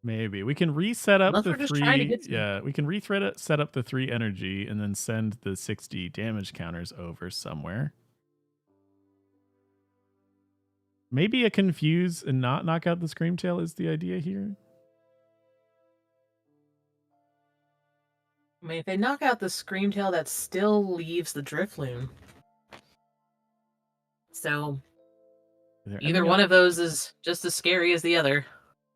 [SPEAKER 1] Maybe we can reset up
[SPEAKER 3] Unless
[SPEAKER 1] the
[SPEAKER 3] we're just trying to
[SPEAKER 1] 3.
[SPEAKER 3] get some-
[SPEAKER 1] Yeah, we can set up the 3 energy and then send the 60 damage counters over somewhere. Maybe a confuse and not knock out the Screamtail is the idea here.
[SPEAKER 3] I mean, if they knock out the Screamtail, that still leaves the Drifloon. So
[SPEAKER 1] They're
[SPEAKER 3] either
[SPEAKER 1] ending
[SPEAKER 3] one
[SPEAKER 1] up-
[SPEAKER 3] of those is just as scary as the other.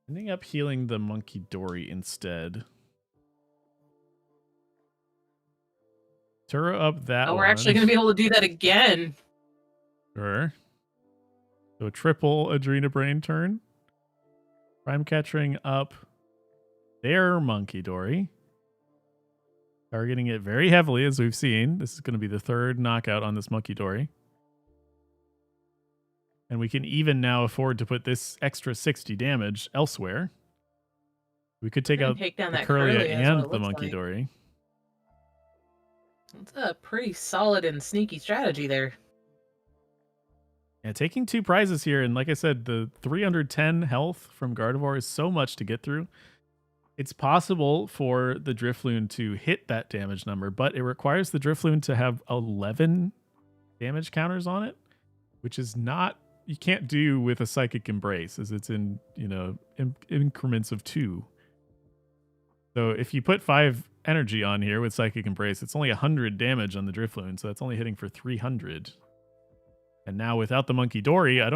[SPEAKER 1] Ending up healing the Monkey Dory instead. Turo up that
[SPEAKER 3] Oh,
[SPEAKER 1] one.
[SPEAKER 3] we're actually going to be able to do that again.
[SPEAKER 1] Sure. So triple Adrena Brain turn. Prime Catching up their Monkey Dory. Targeting it very heavily, as we've seen. This is going to be the third knockout on this Monkey Dory. And we can even now afford to put this extra 60 damage elsewhere. We could take out
[SPEAKER 3] Take down
[SPEAKER 1] the
[SPEAKER 3] that
[SPEAKER 1] Curlia
[SPEAKER 3] Curlia is what
[SPEAKER 1] and
[SPEAKER 3] it
[SPEAKER 1] the
[SPEAKER 3] looks
[SPEAKER 1] Monkey
[SPEAKER 3] like.
[SPEAKER 1] Dory.
[SPEAKER 3] It's a pretty solid and sneaky strategy there.
[SPEAKER 1] Yeah, taking 2 prizes here, and like I said, the 310 health from Gardevoir is so much to get through. It's possible for the Drifloon to hit that damage number, but it requires the Drifloon to have 11 damage counters on it, which is not, you can't do with a Psychic Embrace, as it's in, increments of 2. So if you put 5 energy on here with Psychic Embrace, it's only 100 damage on the Drifloon, so that's only hitting for 300. And now without the Monkey Dory, I don't